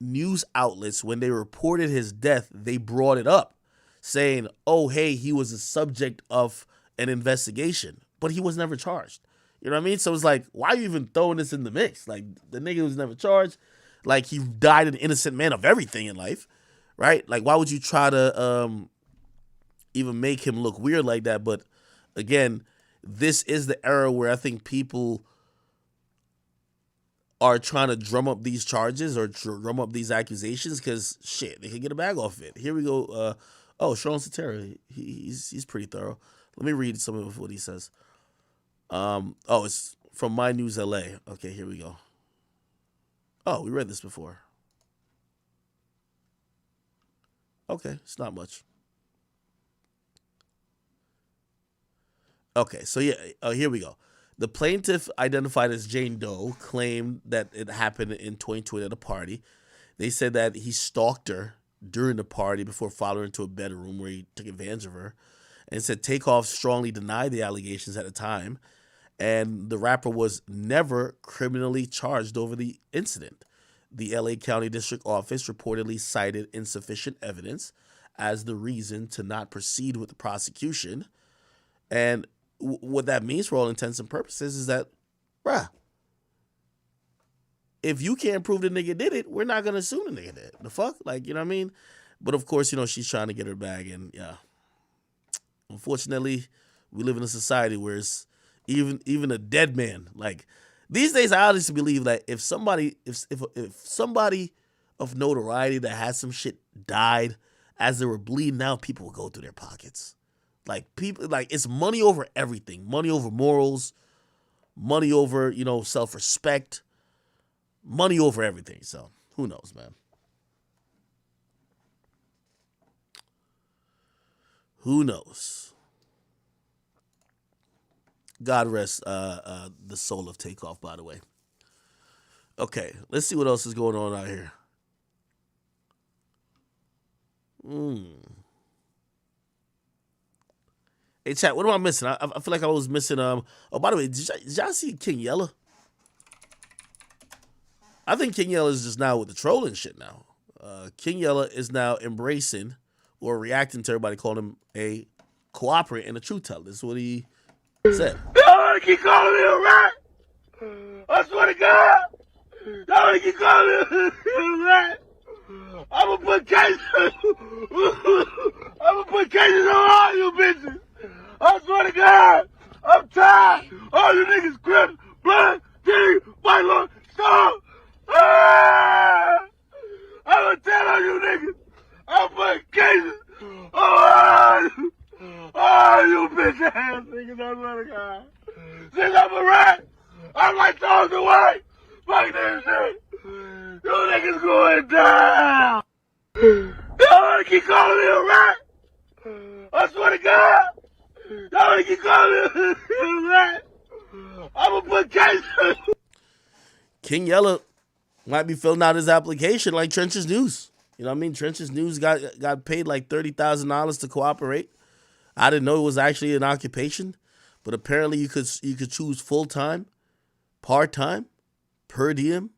news outlets, when they reported his death, they brought it up saying, oh, hey, he was a subject of an investigation, but he was never charged. You know what I mean? So it's like, why are you even throwing this in the mix? Like, the nigga was never charged. Like, he died an innocent man of everything in life, right? Like, why would you try to even make him look weird like that? But again, this is the era where I think people are trying to drum up these charges or drum up these accusations because, shit, they can get a bag off it. Here we go. Sean Satera, he's pretty thorough. Let me read some of what he says. It's from My News LA. Okay, here we go. Oh, we read this before. Okay, it's not much. Okay, so yeah, here we go. The plaintiff, identified as Jane Doe, claimed that it happened in 2020 at a party. They said that he stalked her during the party before following her into a bedroom where he took advantage of her. And said Takeoff strongly denied the allegations at the time. And the rapper was never criminally charged over the incident. The LA County District Office reportedly cited insufficient evidence as the reason to not proceed with the prosecution. And what that means for all intents and purposes is that, bruh, if you can't prove the nigga did it, we're not going to assume the nigga did it. The fuck? Like, you know what I mean? But of course, she's trying to get her bag. And yeah, unfortunately, we live in a society where it's even a dead man. Like, these days, I honestly believe that if somebody of notoriety that had some shit died as they were bleeding out, people will go through their pockets. Like, it's money over everything. Money over morals. Money over, self-respect. Money over everything. So, who knows, man? Who knows? God rest the soul of Takeoff, by the way. Okay, let's see what else is going on out here. Hey, chat, what am I missing? I feel like I was missing. Oh, by the way, did y'all see King Yella? I think King Yella is just now with the trolling shit now. King Yella is now embracing or reacting to everybody calling him a cooperator and a truth teller. This is what he said. Y'all wanna keep calling me a rat? I swear to God. Y'all wanna keep calling me a rat? I'ma put cases. I'ma put cases on all you bitches. I swear to God. I'm tired. All you niggas Crips, blood, tea, white lord, stop. I'ma tell on you niggas. I'll put cases on all you bitch ass niggas. I swear to God. Since I'm a rat, I'm like tossed away. Fuck this shit. You niggas going down. Y'all wanna keep calling me a rat? I swear to God. Y'all wanna keep calling me a rat? I'ma put cases. King Yella might be filling out his application like Trench's News. You know what I mean? Trench's News got paid like $30,000 to cooperate. I didn't know it was actually an occupation, but apparently you could choose full-time, part-time, per diem,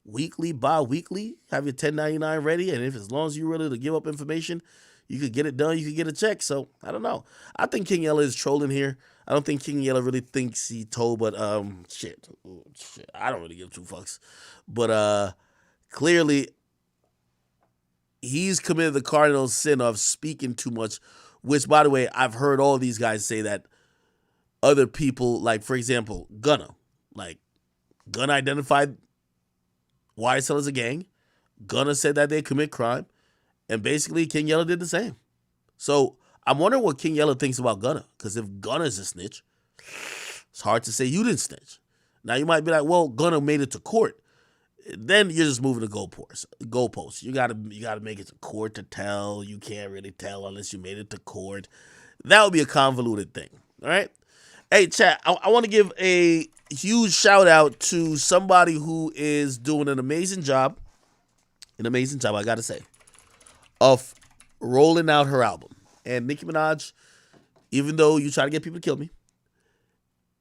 weekly, bi-weekly, have your 1099 ready, and if as long as you're ready to give up information, you could get it done, you could get a check. So, I don't know. I think King Yella is trolling here. I don't think King Yella really thinks he told, but shit. I don't really give two fucks. But clearly, he's committed the cardinal sin of speaking too much, which, by the way, I've heard all these guys say that other people, like, for example, Gunna identified YSL as a gang. Gunna said that they commit crime. And basically, King Yella did the same. So, I'm wondering what King Yella thinks about Gunna. Because if Gunna's a snitch, it's hard to say you didn't snitch. Now, you might be like, well, Gunna made it to court. Then you're just moving the goalposts. You gotta make it to court to tell. You can't really tell unless you made it to court. That would be a convoluted thing. All right? Hey, chat, I want to give a huge shout out to somebody who is doing an amazing job, I gotta say, of rolling out her album. And Nicki Minaj, even though you try to get people to kill me,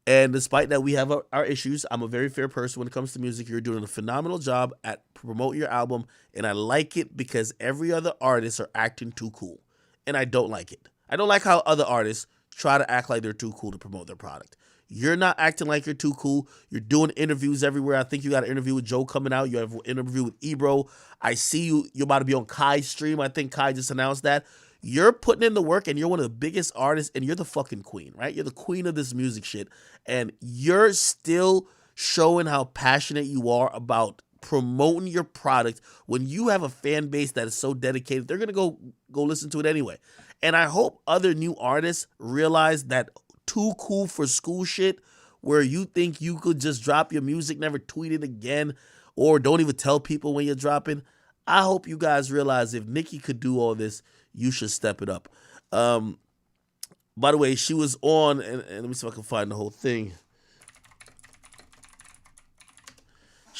and despite that we have our issues, I'm a very fair person when it comes to music. You're doing a phenomenal job at promoting your album, and I like it because every other artist are acting too cool, and I don't like it. I don't like how other artists try to act like they're too cool to promote their product. You're not acting like you're too cool. You're doing interviews everywhere. I think you got an interview with Joe coming out. You have an interview with Ebro. I see you. You're about to be on Kai's stream. I think Kai just announced that. You're putting in the work, and you're one of the biggest artists, and you're the fucking queen, right? You're the queen of this music shit, and you're still showing how passionate you are about promoting your product when you have a fan base that is so dedicated. They're going to go listen to it anyway. And I hope other new artists realize that too cool for school shit where you think you could just drop your music, never tweet it again, or don't even tell people when you're dropping. I hope you guys realize if Nicki could do all this, you should step it up. By the way, she was on, and let me see if I can find the whole thing.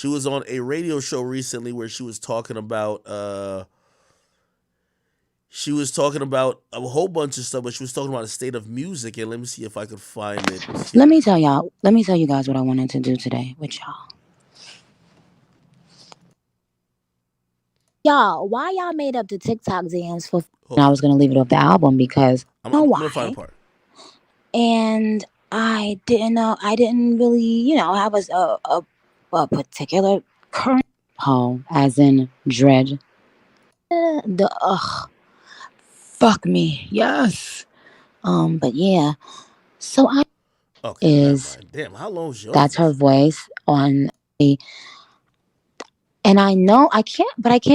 She was on a radio show recently where she was talking about a whole bunch of stuff, but she was talking about the state of music. And let me see if I could find it. Let me tell you guys what I wanted to do today with y'all. Y'all, why y'all made up the TikTok dance for? I was gonna leave it off the album because I'm gonna find a part. And I didn't really, have a particular current home, as in dread. Fuck me, yes. But yeah. So damn, how long is yours? That's her voice on a. And I know I can't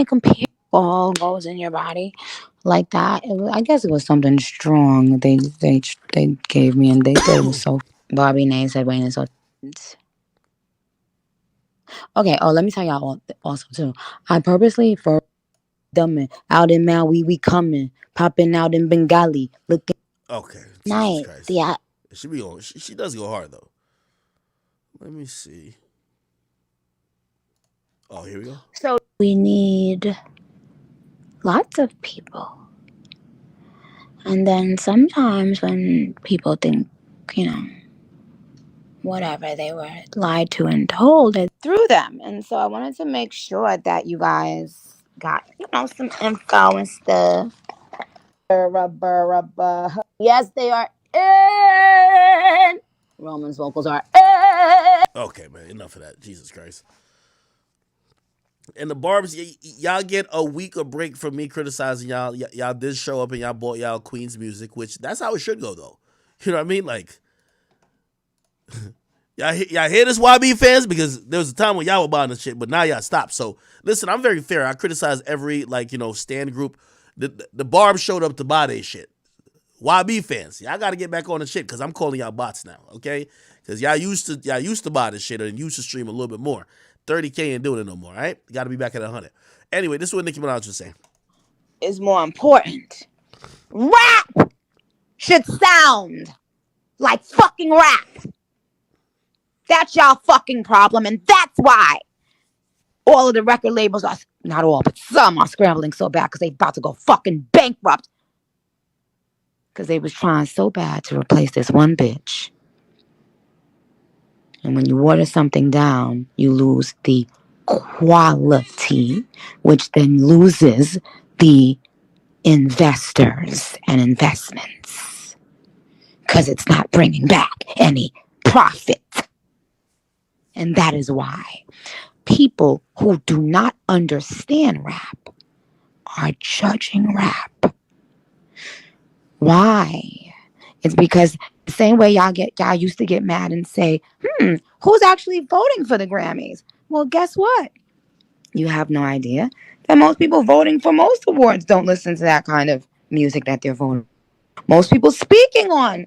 compare all goes in your body like that. I guess it was something strong they gave me, and they thought it was so. Bobby Name said Wayne is so. Okay. Oh, let me tell y'all also too. I purposely for dumbing out in Maui, we coming, popping out in Bengali, looking. Okay. Nice. Yeah. She does go hard though. Let me see. Oh, here we go. So we need lots of people. And then sometimes when people think, whatever, they were lied to and told it through them. And so I wanted to make sure that you guys got, some info and stuff. Yes, they are in. Roman's vocals are in. Okay, man, enough of that. Jesus Christ. And the Barbs, y'all get a week of break from me criticizing y'all. Y'all did show up and y'all bought y'all Queen's music, which that's how it should go, though. You know what I mean? Like, y'all hear this, YB fans? Because there was a time when y'all were buying this shit, but now y'all stopped. So, listen, I'm very fair. I criticize every, stand group. The Barbs showed up to buy their shit. YB fans, y'all got to get back on the shit because I'm calling y'all bots now, okay? Because y'all used to buy this shit and used to stream a little bit more. 30K ain't doing it no more, all right? You got to be back at 100. Anyway, this is what Nicki Minaj was saying. Is more important. Rap should sound like fucking rap. That's y'all fucking problem, and that's why all of the record labels are, not all, but some are scrambling so bad because they about to go fucking bankrupt. Because they was trying so bad to replace this one bitch. And when you water something down, you lose the quality, which then loses the investors and investments. Because it's not bringing back any profit. And that is why people who do not understand rap are judging rap. Why? It's because the same way y'all used to get mad and say, who's actually voting for the Grammys? Well, guess what? You have no idea that most people voting for most awards don't listen to that kind of music that they're voting. Most people speaking on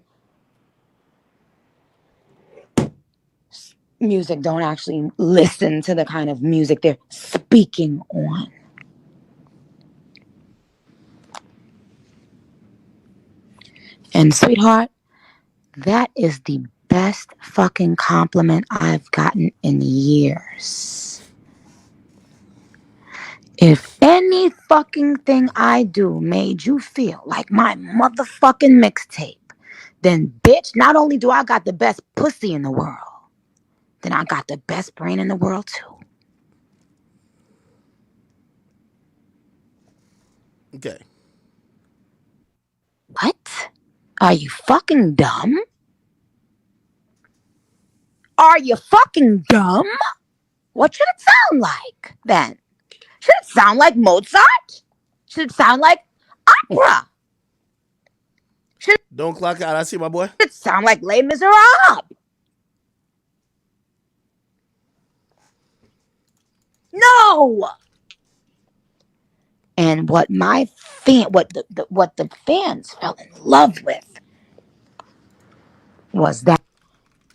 music don't actually listen to the kind of music they're speaking on. And sweetheart, that is the best fucking compliment I've gotten in years. If any fucking thing I do made you feel like my motherfucking mixtape, then bitch, not only do I got the best pussy in the world, then I got the best brain in the world too. Okay. What? Are you fucking dumb? Are you fucking dumb? What should it sound like then? Should it sound like Mozart? Should it sound like opera? Don't clock out. I see my boy. Should it sound like Les Miserables? No. And what the fans fell in love with was that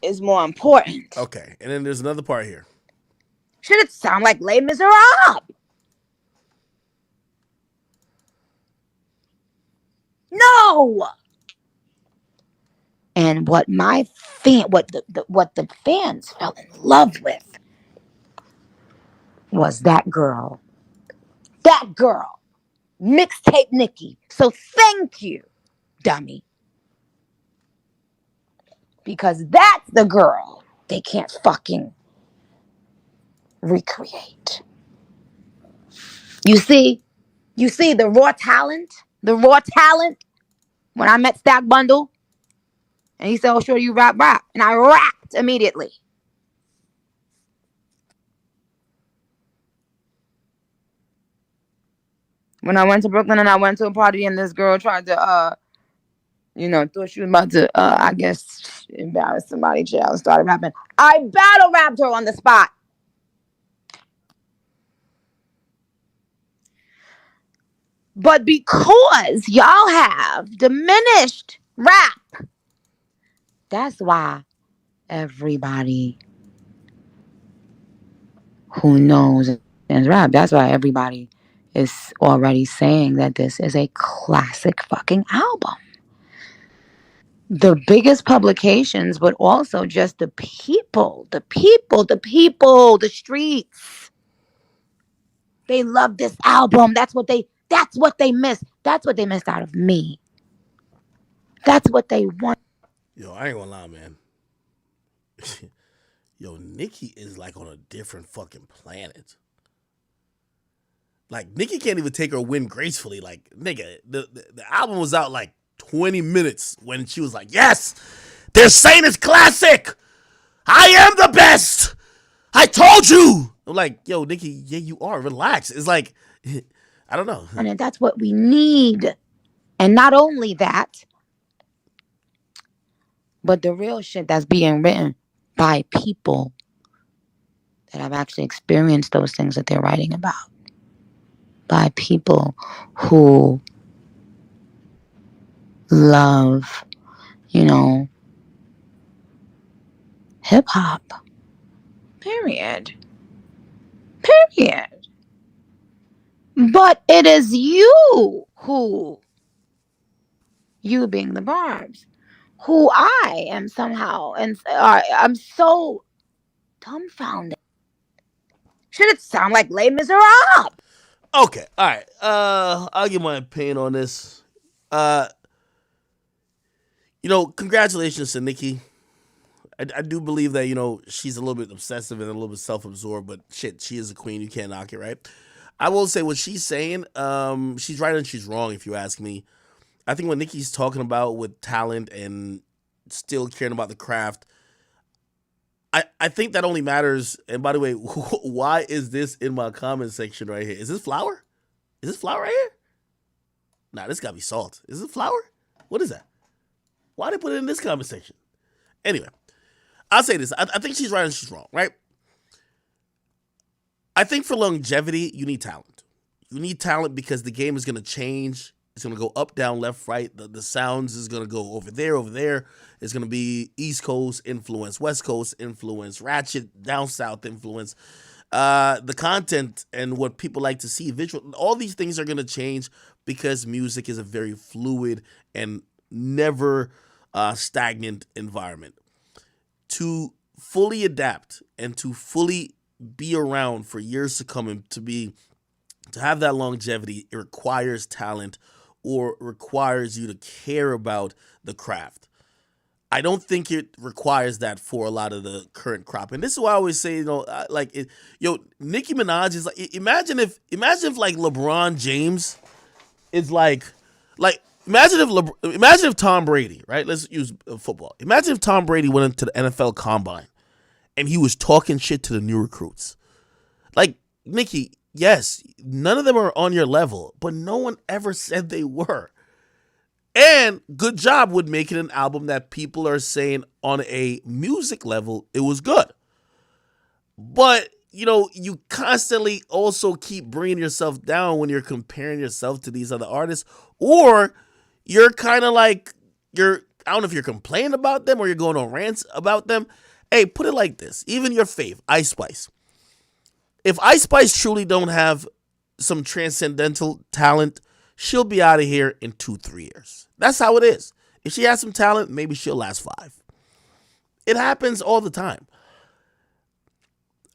is more important. Okay, and then there's another part here. Should it sound like Les Miserables? No. And what the fans fell in love with was that is more important. And what the fans fell in love with was that is more important. Okay, and then there's another part here. Should it sound like Les Miserables? No. And what the fans fell in love with was that is more important. Okay, and then there's another part here. Should it sound like Les Miserables? No. And what my was that is more important. Okay, and then there's another part here. Should it sound like Les Miserables? No. And what the fans fell in love with was that girl. That girl. Mixtape Nikki. So thank you, dummy. Because that's the girl they can't fucking recreate. You see the raw talent? When I met Stack Bundle, and he said, oh, sure, you rap. And I rapped immediately. When I went to Brooklyn and I went to a party and this girl tried to, thought she was about to, I guess, embarrass somebody, jail, and started rapping. I battle rapped her on the spot. But because y'all have diminished rap, that's why everybody who knows and rap, that's why everybody is already saying that this is a classic fucking album. The biggest publications, but also just the people, the streets. They love this album. That's what they miss. That's what they missed out of me. That's what they want. Yo, I ain't gonna lie, man. Yo, Nicki is like on a different fucking planet. Like, Nicki can't even take her win gracefully. Like, nigga, the album was out like 20 minutes when she was like, yes, they're saying it's classic. I am the best. I told you. I'm like, yo, Nicki, yeah, you are. Relax. It's like, I don't know. And that's what we need. And not only that, but the real shit that's being written by people that have actually experienced those things that they're writing about. By people who love, hip hop. Period. But it is you being the Barbs, who I am somehow, and I'm so dumbfounded. Should it sound like Les Miserables? Okay, all right. I'll give my opinion on this. Congratulations to Nicki. I do believe that, she's a little bit obsessive and a little bit self-absorbed, but shit, she is a queen. You can't knock it, right? I will say what she's saying, she's right and she's wrong, if you ask me. I think what Nicki's talking about with talent and still caring about the craft, I think that only matters. And by the way, why is this in my comment section right here? Is this flour? Is this flour right here? Nah, this gotta be salt. Is it flour? What is that? Why they put it in this comment section? Anyway, I'll say this. I think she's right and she's wrong, right? I think for longevity, you need talent. You need talent because the game is going to change. It's going to go up, down, left, right. The sounds is going to go over there, over there. It's going to be East Coast influence, West Coast influence, ratchet, down south influence. The content and what people like to see, visual, all these things are going to change because music is a very fluid and never stagnant environment. To fully adapt and to fully be around for years to come and to have that longevity, it requires talent or requires you to care about the craft. I don't think it requires that for a lot of the current crop. And this is why I always say, Nicki Minaj is like, imagine if like LeBron James is like imagine if Tom Brady, right? Let's use football. Imagine if Tom Brady went into the NFL Combine and he was talking shit to the new recruits. Like, Nicki, yes, none of them are on your level, but no one ever said they were. And good job with making an album that people are saying on a music level, it was good. But, you constantly also keep bringing yourself down when you're comparing yourself to these other artists, or you're kind of like, I don't know if you're complaining about them or you're going on rants about them. Hey, put it like this. Even your fave, Ice Spice. If Ice Spice truly don't have some transcendental talent, she'll be out of here in 2-3 years. That's how it is. If she has some talent, maybe she'll last 5. It happens all the time.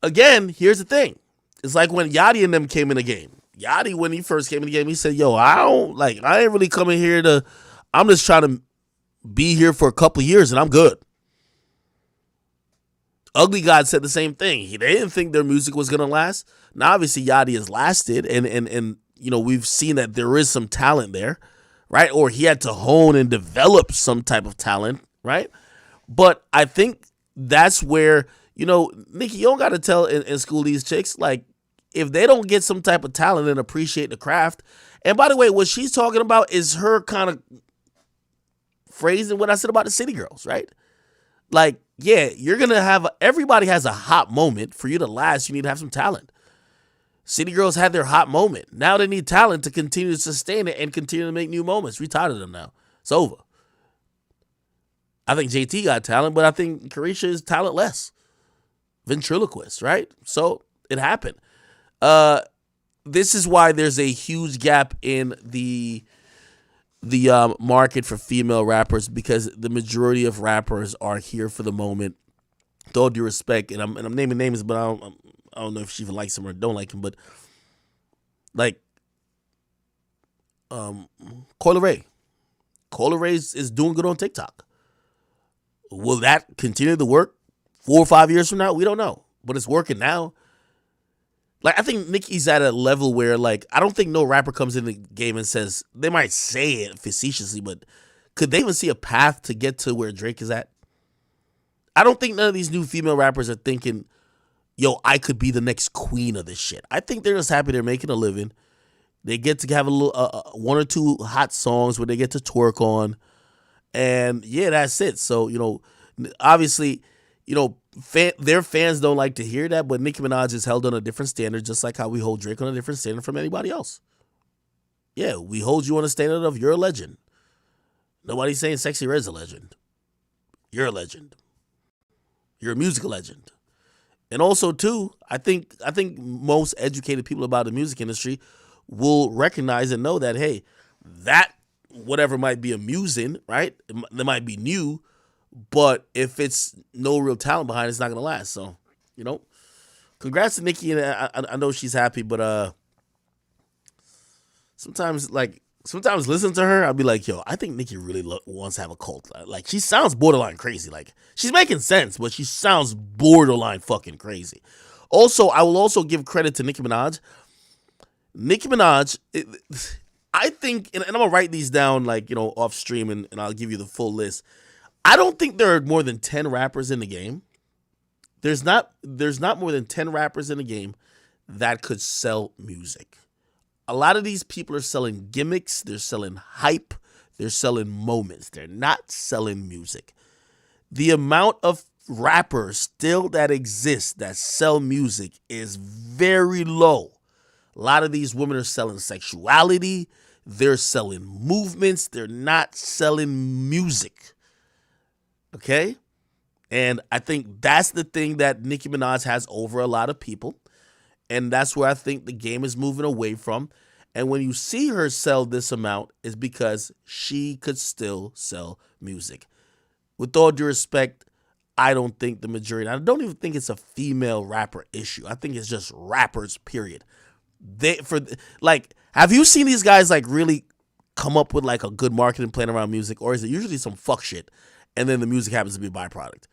Again, here's the thing. It's like when Yachty and them came in the game. Yachty, when he first came in the game, he said, yo, I ain't really coming here I'm just trying to be here for a couple of years and I'm good. Ugly God said the same thing. They didn't think their music was going to last. Now, obviously, Yachty has lasted, and we've seen that there is some talent there, right? Or he had to hone and develop some type of talent, right? But I think that's where, Nikki, you don't got to tell in school these chicks, like, if they don't get some type of talent and appreciate the craft. And by the way, what she's talking about is her kind of phrasing what I said about the city girls, right? Like, yeah, you're going to everybody has a hot moment. For you to last, you need to have some talent. City girls had their hot moment. Now they need talent to continue to sustain it and continue to make new moments. We tired of them now. It's over. I think JT got talent, but I think Carisha is talentless. Ventriloquist, right? So it happened. This is why there's a huge gap in the market for female rappers, because the majority of rappers are here for the moment. With all due respect, and I'm naming names, but I don't know if she even likes him or don't like him, but like Coyle Ray. Coyle Ray is doing good on TikTok. Will that continue to work 4 or 5 years from now? We don't know, but it's working now. Like, I think Nicki's at a level where, like, I don't think no rapper comes in the game and says, they might say it facetiously, but could they even see a path to get to where Drake is at? I don't think none of these new female rappers are thinking, yo, I could be the next queen of this shit. I think they're just happy they're making a living. They get to have a little, 1 or 2 hot songs where they get to twerk on. And yeah, that's it. So, obviously, their fans don't like to hear that, but Nicki Minaj is held on a different standard, just like how we hold Drake on a different standard from anybody else. Yeah, we hold you on a standard of you're a legend. Nobody's saying Sexy Red's a legend. You're a legend. You're a musical legend. And also, too, I think most educated people about the music industry will recognize and know that, hey, that whatever might be amusing, right? That might be new, but if it's no real talent behind it, it's not going to last. So, congrats to Nicki, and I know she's happy, but sometimes listening to her, I'll be like, yo, I think Nicki really wants to have a cult. Like, she sounds borderline crazy. Like, she's making sense, but she sounds borderline fucking crazy. Also, I will also give credit to Nicki Minaj. Nicki Minaj, I think, and I'm going to write these down, like, off stream, and I'll give you the full list. I don't think there are more than 10 rappers in the game. There's not more than 10 rappers in the game that could sell music. A lot of these people are selling gimmicks, they're selling hype, they're selling moments. They're not selling music. The amount of rappers still that exist that sell music is very low. A lot of these women are selling sexuality, they're selling movements, they're not selling music. Okay? And I think that's the thing that Nicki Minaj has over a lot of people. And that's where I think the game is moving away from. And when you see her sell this amount, is because she could still sell music. With all due respect, I don't think the majority, I don't even think it's a female rapper issue. I think it's just rappers, period. Have you seen these guys like really come up with like a good marketing plan around music? Or is it usually some fuck shit and then the music happens to be a byproduct?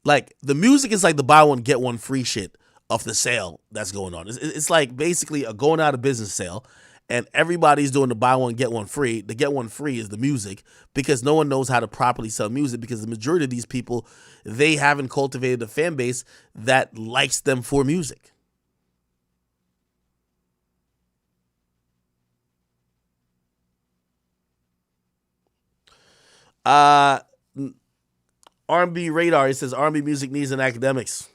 Like, the music is like the buy one, get one free shit of the sale that's going on. It's like basically a going out of business sale, and everybody's doing the buy one, get one free. The get one free is the music, because no one knows how to properly sell music, because the majority of these people, they haven't cultivated a fan base that likes them for music. R&B Radar, it says R&B music needs an academics.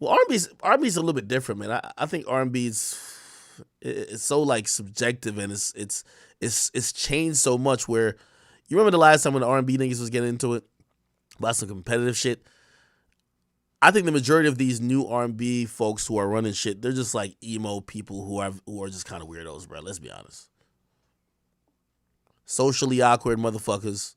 Well, R&B's a little bit different, man. I think R&B's it's so like subjective, and it's changed so much. Where you remember the last time when the R&B niggas was getting into it about some competitive shit. I think the majority of these new R&B folks who are running shit, they're just like emo people who are just kind of weirdos, bro. Let's be honest. Socially awkward motherfuckers.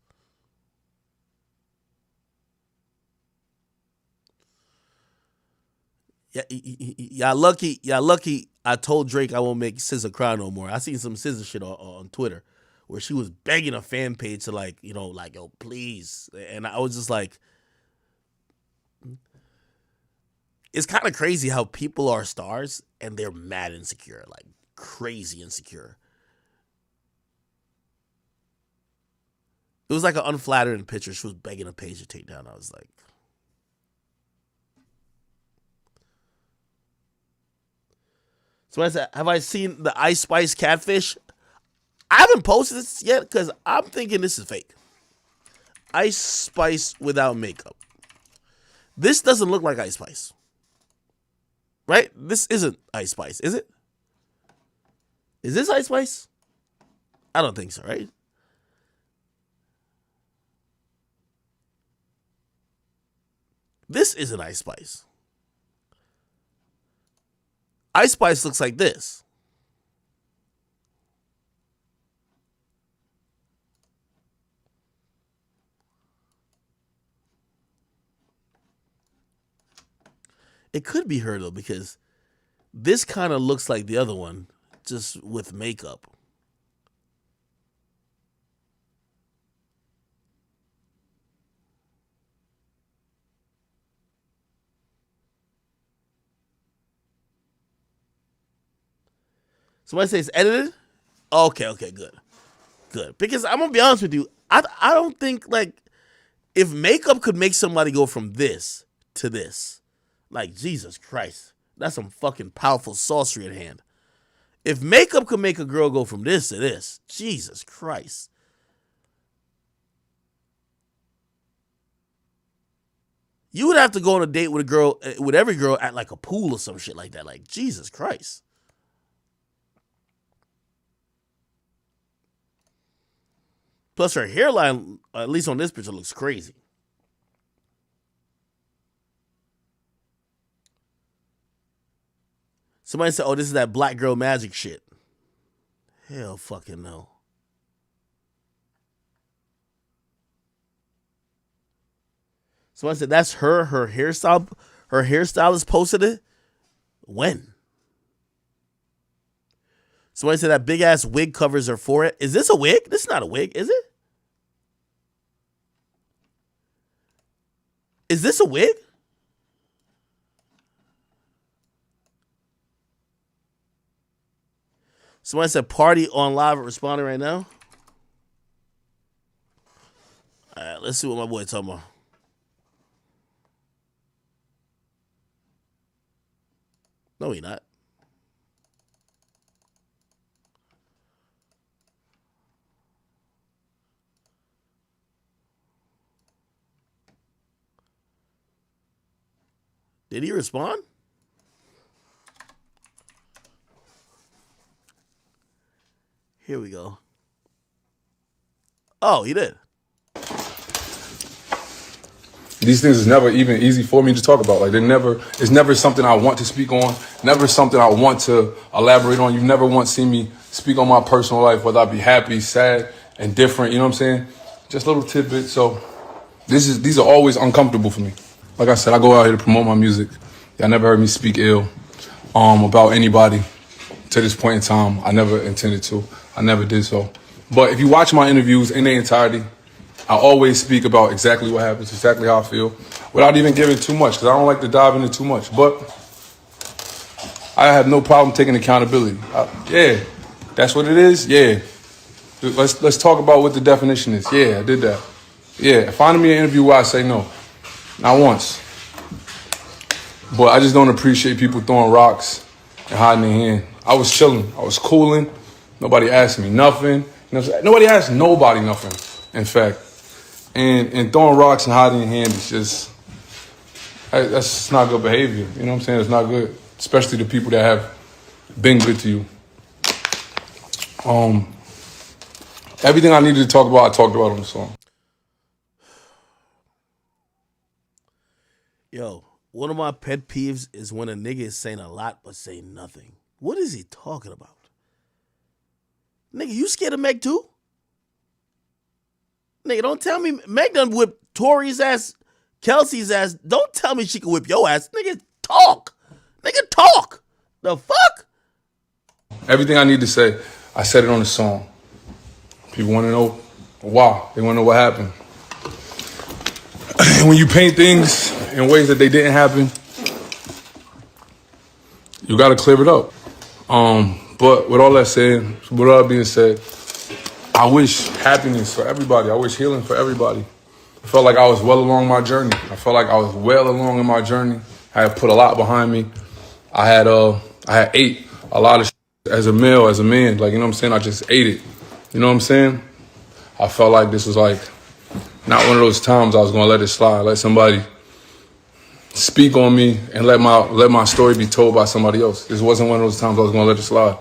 Yeah, y'all lucky. I told Drake I won't make SZA cry no more. I seen some SZA shit on Twitter where she was begging a fan page to like, yo, please. And I was just like, it's kind of crazy how people are stars and they're mad insecure, like crazy insecure. It was like an unflattering picture. She was begging a page to take down. I was like, somebody said, have I seen the Ice Spice catfish? I haven't posted this yet because I'm thinking this is fake. Ice Spice without makeup. This doesn't look like Ice Spice. Right? This isn't Ice Spice, is it? Is this Ice Spice? I don't think so, right? This isn't Ice Spice. Ice Spice looks like this. It could be her though, because this kind of looks like the other one, just with makeup. Somebody says edited? Okay, good. Because I'm gonna be honest with you, I don't think like if makeup could make somebody go from this to this, like Jesus Christ, that's some fucking powerful sorcery at hand. If makeup could make a girl go from this to this, Jesus Christ. You would have to go on a date with a girl, with every girl at like a pool or some shit like that. Like Jesus Christ. Plus her hairline, at least on this picture, looks crazy. Somebody said, oh, this is that black girl magic shit. Hell fucking no. Somebody said, that's her hairstyle. Her hairstylist posted it. When? Somebody said that big ass wig covers her forehead. Is this a wig? This is not a wig, is it? Is this a wig? Somebody said party on live responding right now. All right, let's see what my boy talking about. No, he not. Did he respond? Here we go. Oh, he did. These things is never even easy for me to talk about. Like it's never something I want to speak on. Never something I want to elaborate on. You never once seen me speak on my personal life, whether I be happy, sad, and different. You know what I'm saying? Just little tidbits. So these are always uncomfortable for me. Like I said, I go out here to promote my music. Y'all never heard me speak ill about anybody to this point in time. I never intended to. I never did so. But if you watch my interviews in their entirety, I always speak about exactly what happens, exactly how I feel, without even giving too much, because I don't like to dive into too much. But I have no problem taking accountability. Yeah, that's what it is. Yeah, let's talk about what the definition is. Yeah, I did that. Yeah, find me an interview where I say no, not once. But I just don't appreciate people throwing rocks and hiding their hand. I was chilling. I was cooling. Nobody asked me nothing. Nobody asked nobody nothing, in fact. And throwing rocks and hiding your hand is just, that's just not good behavior. You know what I'm saying? It's not good, especially the people that have been good to you. Everything I needed to talk about, I talked about on the song. Yo, one of my pet peeves is when a nigga is saying a lot but saying nothing. What is he talking about? Nigga, you scared of Meg too? Nigga, don't tell me Meg done whipped Tory's ass, Kelsey's ass. Don't tell me she can whip your ass. Nigga, talk. Nigga, talk. The fuck? Everything I need to say, I said it on the song. People want to know why. They want to know what happened. And when you paint things in ways that they didn't happen, you got to clear it up. But with all that said, with all that being said, I wish happiness for everybody. I wish healing for everybody. I felt like I was well along my journey. I felt like I was well along in my journey. I had put a lot behind me. I had ate a lot of shit as a male, as a man. Like, you know what I'm saying? I just ate it. You know what I'm saying? I felt like this was like not one of those times I was gonna let it slide. Let somebody speak on me and let my story be told by somebody else. This wasn't one of those times I was gonna let it slide.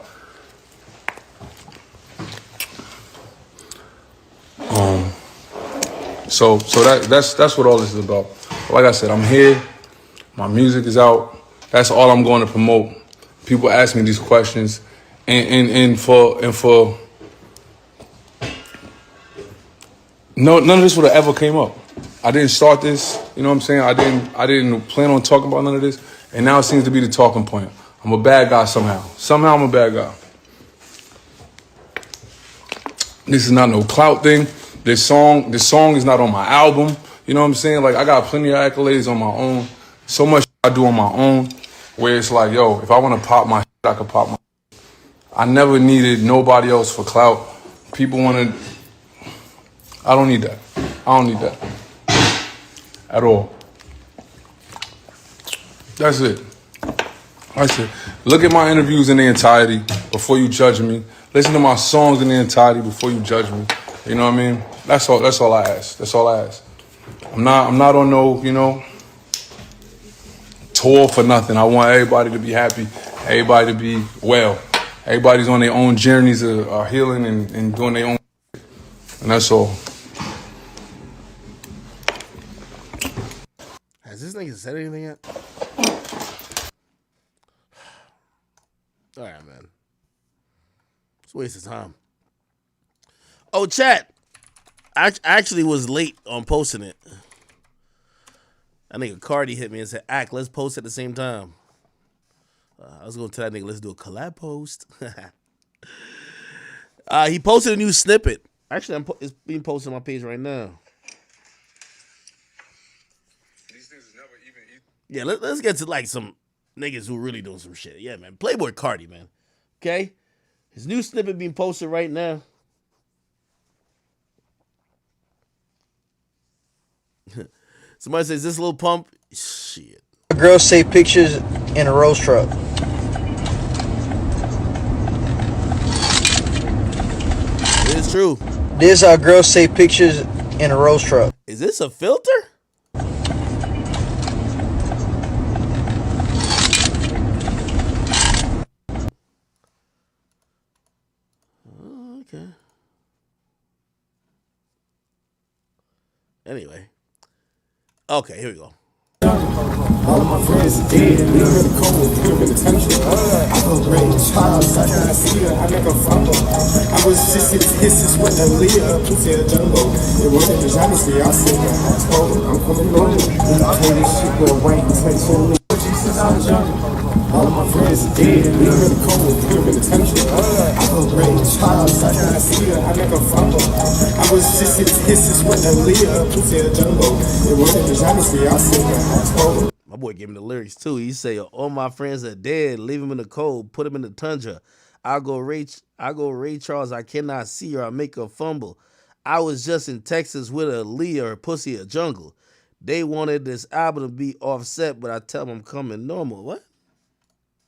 So that's what all this is about. Like I said, I'm here. My music is out. That's all I'm going to promote. People ask me these questions, and for none of this would have ever came up. I didn't start this. You know what I'm saying? I didn't plan on talking about none of this, and now it seems to be the talking point. I'm a bad guy somehow. Somehow I'm a bad guy. This is not no clout thing. This song is not on my album. You know what I'm saying? Like, I got plenty of accolades on my own. So much I do on my own, where it's like, yo, if I want to pop my shit, I can pop my shit. I never needed nobody else for clout. People want to... I don't need that. I don't need that. At all. That's it. That's it. Look at my interviews in their entirety before you judge me. Listen to my songs in their entirety before you judge me. You know what I mean? That's all I ask. That's all I ask. I'm not on no, you know, tour for nothing. I want everybody to be happy, everybody to be well. Everybody's on their own journeys of healing and doing their own, and that's all. Has this nigga said anything yet? All right, man. It's a waste of time. Oh, chat. I actually was late on posting it. That nigga Cardi hit me and said, "Act, let's post at the same time." I was going to tell that nigga, let's do a collab post. He posted a new snippet. Actually, it's being posted on my page right now. Yeah, let's get to like some niggas who really doing some shit. Yeah, man. Playboy Cardi, man. Okay? His new snippet being posted right now. Somebody says, this little pump? Shit. Girls say pictures in a roast truck. It is true. This girls say pictures in a roast truck. Is this a filter? Okay. Anyway. Okay, here we go. All of my friends are dead, we in the cold, we in the country. I go great child, I gotta see her, I make a fumble. I was just in hisses with a leader, pussy a jungle. It wasn't just honestly, I said that I told her, I'm coming over. I play this shit with a white intention. Jesus, I'm jungle. All of my friends are dead, we in the cold, we in the country. I go great child, I gotta see her, I make a fumble. I was just in hisses with a leader, pussy a jungle. It wasn't just honestly, I said that I told her. My boy gave me the lyrics too. He say, "All my friends are dead. Leave them in the cold. Put them in the tundra. I go Ray Charles. I cannot see her. I make her fumble. I was just in Texas with a Leah or pussy a jungle. They wanted this album to be offset, but I tell them I'm coming normal." What?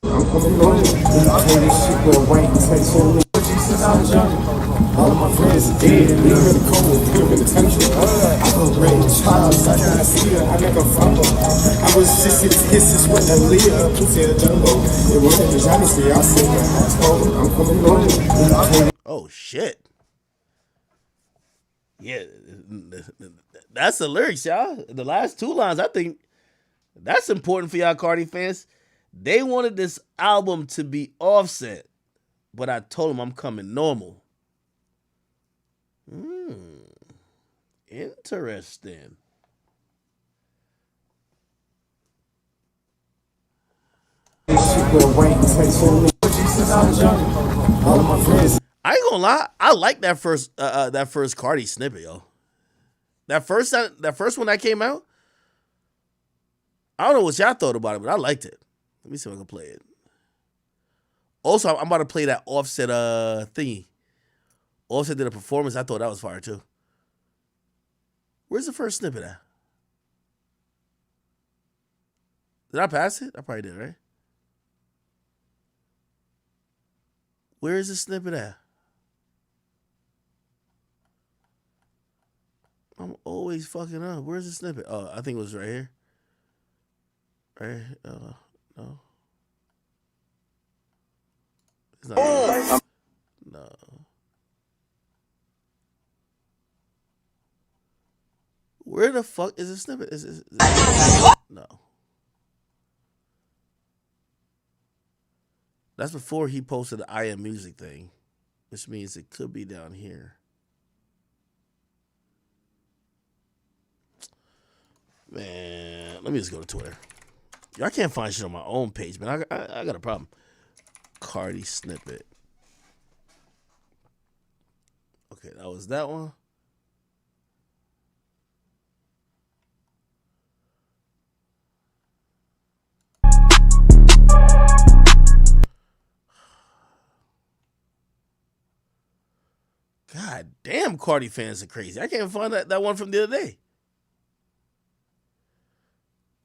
I'm coming normal. I play this shit with a white intention. Jesus, I'm jungle. All of my friends are dead, we in the cold, we in the country. I go great child, I gotta see her, I make a fumble. I was just in hisses with a Leah, pussy a jungle. It wasn't just honestly, I said that I told her, I'm coming normal. Oh shit. Yeah, that's the lyrics, y'all. The last two lines, I think that's important for y'all Cardi fans. They wanted this album to be offset, but I told them I'm coming normal. Interesting. I ain't gonna lie, I like that first Cardi snippet, yo. That first one that came out, I don't know what y'all thought about it, but I liked it. Let me see if I can play it. Also, I'm about to play that Offset thingy. Offset did a performance. I thought that was fire too. Where's the first snippet at? Did I pass it? I probably did, right? Where is the snippet at? I'm always fucking up. Where's the snippet? Oh, I think it was right here. Right here. No. It's not right. No. Where the fuck is the snippet? No. That's before he posted the I Am Music thing, which means it could be down here. Man, let me just go to Twitter. I can't find shit on my own page, man. I got a problem. Cardi snippet. Okay, that was that one. God damn, Cardi fans are crazy. I can't find that one from the other day.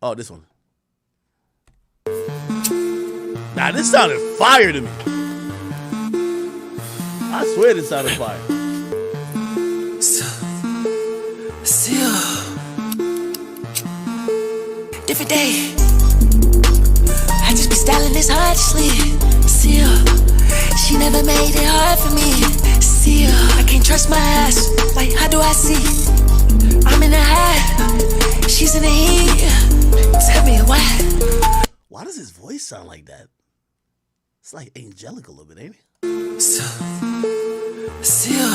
Oh, this one. Nah, this sounded fire to me. I swear this sounded fire. Still, different day. I just be styling this hard to sleep. Still, she never made it hard for me. Still, I can't trust my eyes. Like, how do I see? I'm in the high, she's in the heat. Tell me why. Why does his voice sound like that? It's like angelic a little bit, ain't it? Still,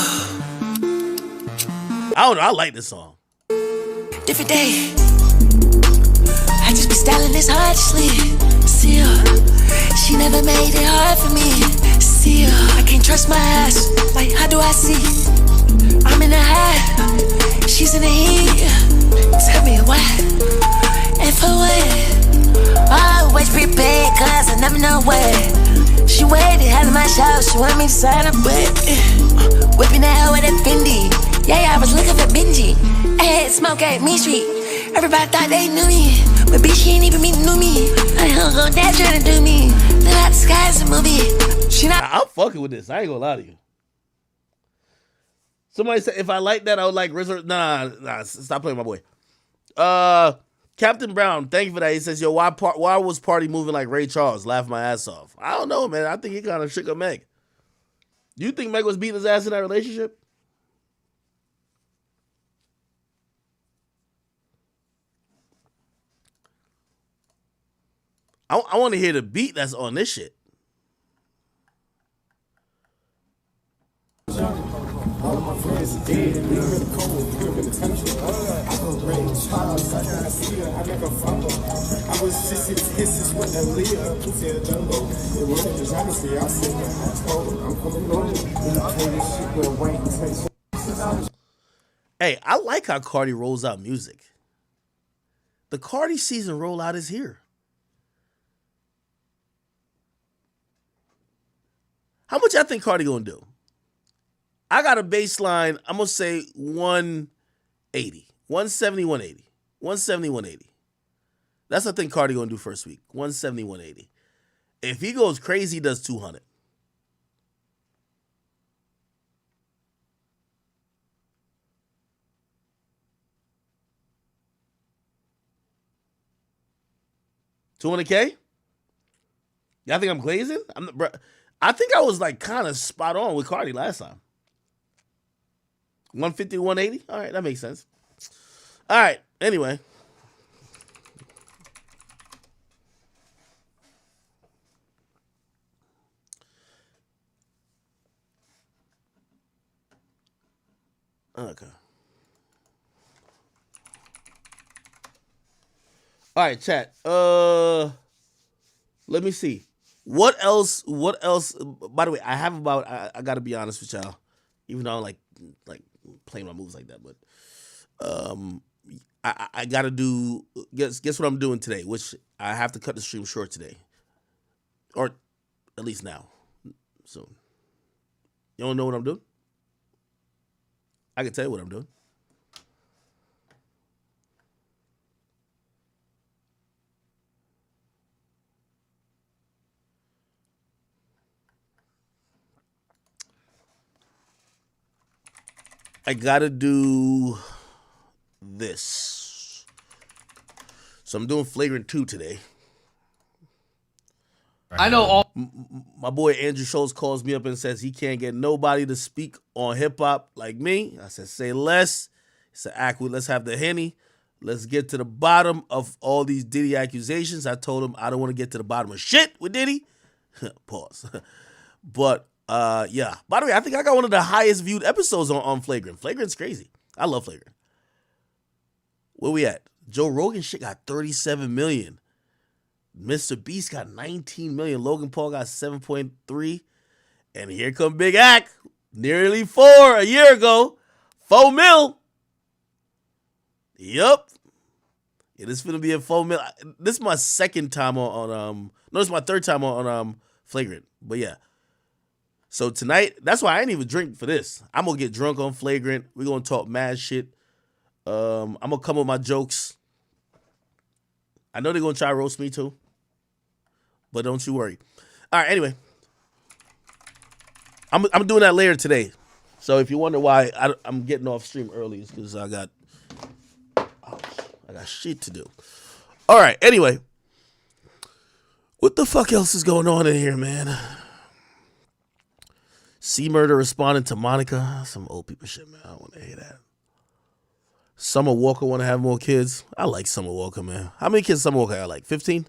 I don't know. I like this song. different day. I just be styling this hard to sleep. Still, she never made it hard for me. Still, I can't trust my eyes. Like, how do I see? I'm in the high, she's in the heat. Tell me why. And for what? Always prepared, cause I never know what. She waited, had my show, she wanted me to sign a butt. Whipping that hoe with a Fendi. Yeah, I was looking for Benji. I had smoke at Mean Street. Everybody thought they knew me, but bitch, she ain't even knew me. I hung on that trying to do me. Look out the sky, it's a movie. She not. I'm fucking with this. I ain't gonna lie to you. Somebody said if I like that, I would like Rizzo. Nah, stop playing my boy. Captain Brown, thank you for that. He says, yo, why was Party moving like Ray Charles? Laugh my ass off. I don't know, man. I think he kind of shook up Meg. Do you think Meg was beating his ass in that relationship? I want to hear the beat that's on this shit. All of my friends are dead, we in the cold, we in the country. I go great Charles, I gotta see her, I never follow. I was sissy kisses with a Leah, pussy a jumbo. It wasn't just honestly, I said that I told her, I'm coming on. We play this shit with Wayne. Hey, I like how Cardi rolls out music. The Cardi season rollout is here. How much I think Cardi gonna do? I got a baseline, I'm going to say 180. 170, 180. 170, 180. That's what I think Cardi going to do first week. 170, 180. If he goes crazy, he does 200. $200K? Y'all think I'm glazing? I think I was like kind of spot on with Cardi last time. 150 to 180? All right, that makes sense. All right, anyway. Okay. All right, chat. Let me see. What else? By the way, I have about. I got to be honest with y'all, even though I don't like playing my moves like that, but I got to do. Guess what I'm doing today? Which I have to cut the stream short today, or at least now. So you don't know what I'm doing? I can tell you what I'm doing. I gotta do this. So I'm doing Flagrant 2 today. I know all. My boy Andrew Schultz calls me up and says he can't get nobody to speak on hip hop like me. I said, say less. He said, Aqua, let's have the Henny. Let's get to the bottom of all these Diddy accusations. I told him I don't want to get to the bottom of shit with Diddy. Pause. But yeah. By the way, I think I got one of the highest viewed episodes on Flagrant. Flagrant's crazy. I love Flagrant. Where we at? Joe Rogan shit got 37 million. Mr. Beast got 19 million. Logan Paul got 7.3. And here come Big Ack. Nearly 4 a year ago. 4 mil. Yup. Yeah, this is gonna be a 4 mil. This is my second time on no, it's my third time on Flagrant. But yeah. So tonight, that's why I ain't even drink for this. I'm gonna get drunk on Flagrant. We're gonna talk mad shit. I'm gonna come with my jokes. I know they're gonna try to roast me too. But don't you worry. All right, anyway. I'm doing that later today. So if you wonder why I'm getting off stream early, it's because I got shit to do. All right, anyway. What the fuck else is going on in here, man? C-Murder responding to Monica. Some old people shit, man. I don't want to hear that. Summer Walker want to have more kids. I like Summer Walker, man. How many kids Summer Walker got? Like 15?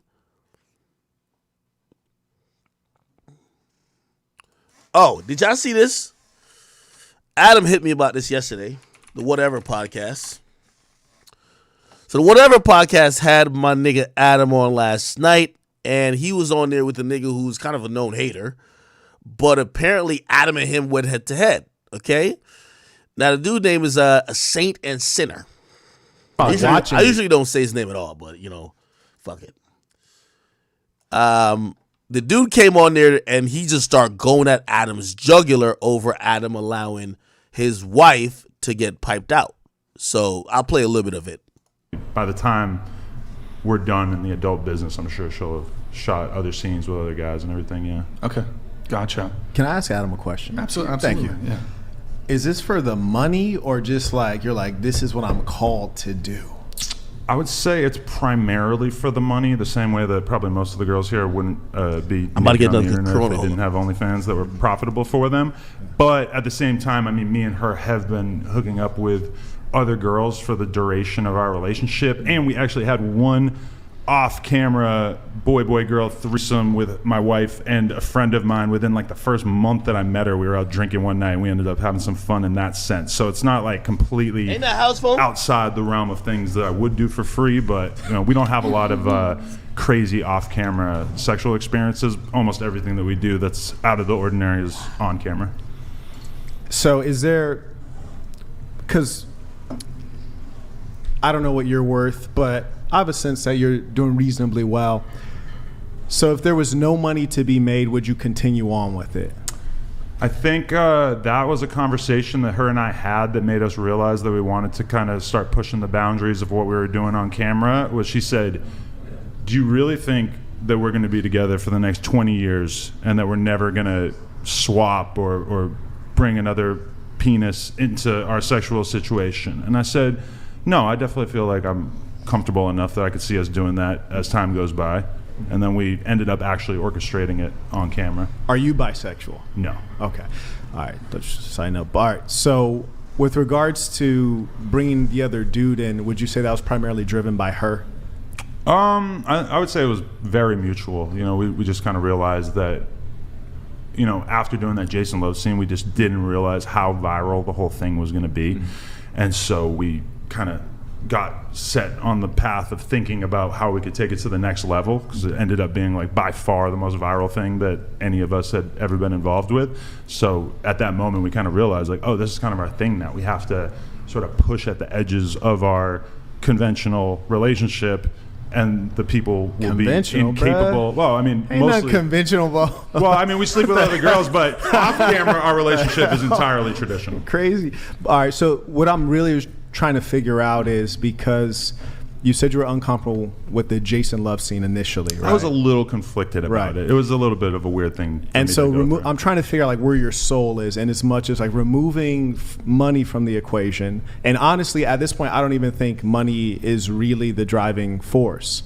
Oh, did y'all see this? Adam hit me about this yesterday. The Whatever podcast. So the Whatever podcast had my nigga Adam on last night, and he was on there with a nigga who's kind of a known hater. But apparently Adam and him went head to head. Okay? Now the dude name is a Saint and Sinner. I usually don't say his name at all, but you know, fuck it. The dude came on there and he just started going at Adam's jugular over Adam allowing his wife to get piped out. So I'll play a little bit of it. By the time we're done in the adult business, I'm sure she'll have shot other scenes with other guys and everything, yeah. Okay, gotcha. Can I ask Adam a question? Absolutely. Thank you. Yeah. Is this for the money or just like, you're like, this is what I'm called to do? I would say it's primarily for the money, the same way that probably most of the girls here wouldn't be I'm about to get on the another internet Corona. if they didn't have OnlyFans that were profitable for them. But at the same time, I mean, me and her have been hooking up with other girls for the duration of our relationship, and we actually had one off-camera boy-girl threesome with my wife and a friend of mine within like the first month that I met her. We were out drinking one night and we ended up having some fun in that sense. So it's not like completely Ain't that house phone? outside the realm of things that I would do for free, but you know, we don't have a lot of crazy off-camera sexual experiences. Almost everything that we do that's out of the ordinary is on camera. So is there, because I don't know what you're worth, but I have a sense that you're doing reasonably well. So if there was no money to be made, would you continue on with it? I think that was a conversation that her and I had that made us realize that we wanted to kind of start pushing the boundaries of what we were doing on camera. Was she said, do you really think that we're going to be together for the next 20 years and that we're never going to swap or bring another penis into our sexual situation? And I said, no, I definitely feel like I'm comfortable enough that I could see us doing that as time goes by. And then we ended up actually orchestrating it on camera. Are you bisexual? No. Okay. All right. Let's sign up. All right. So with regards to bringing the other dude in, would you say that was primarily driven by her? I would say it was very mutual. You know, we just kind of realized that, you know, after doing that Jason Love scene, we just didn't realize how viral the whole thing was going to be. Mm-hmm. And so we kind of got set on the path of thinking about how we could take it to the next level, because it ended up being like by far the most viral thing that any of us had ever been involved with. So at that moment we kind of realized like, oh, this is kind of our thing now. We have to sort of push at the edges of our conventional relationship, and the people will be incapable. Bruh. Well, I mean, Ain't mostly not conventional, bro. Well, I mean, we sleep with other girls, but off camera, our relationship is entirely traditional. Crazy. All right, so what I'm really trying to figure out is, because you said you were uncomfortable with the Jason Love scene initially, right? I was a little conflicted about it. It was a little bit of a weird thing. And so I'm trying to figure out like where your soul is, and as much as like removing money from the equation. And honestly, at this point, I don't even think money is really the driving force.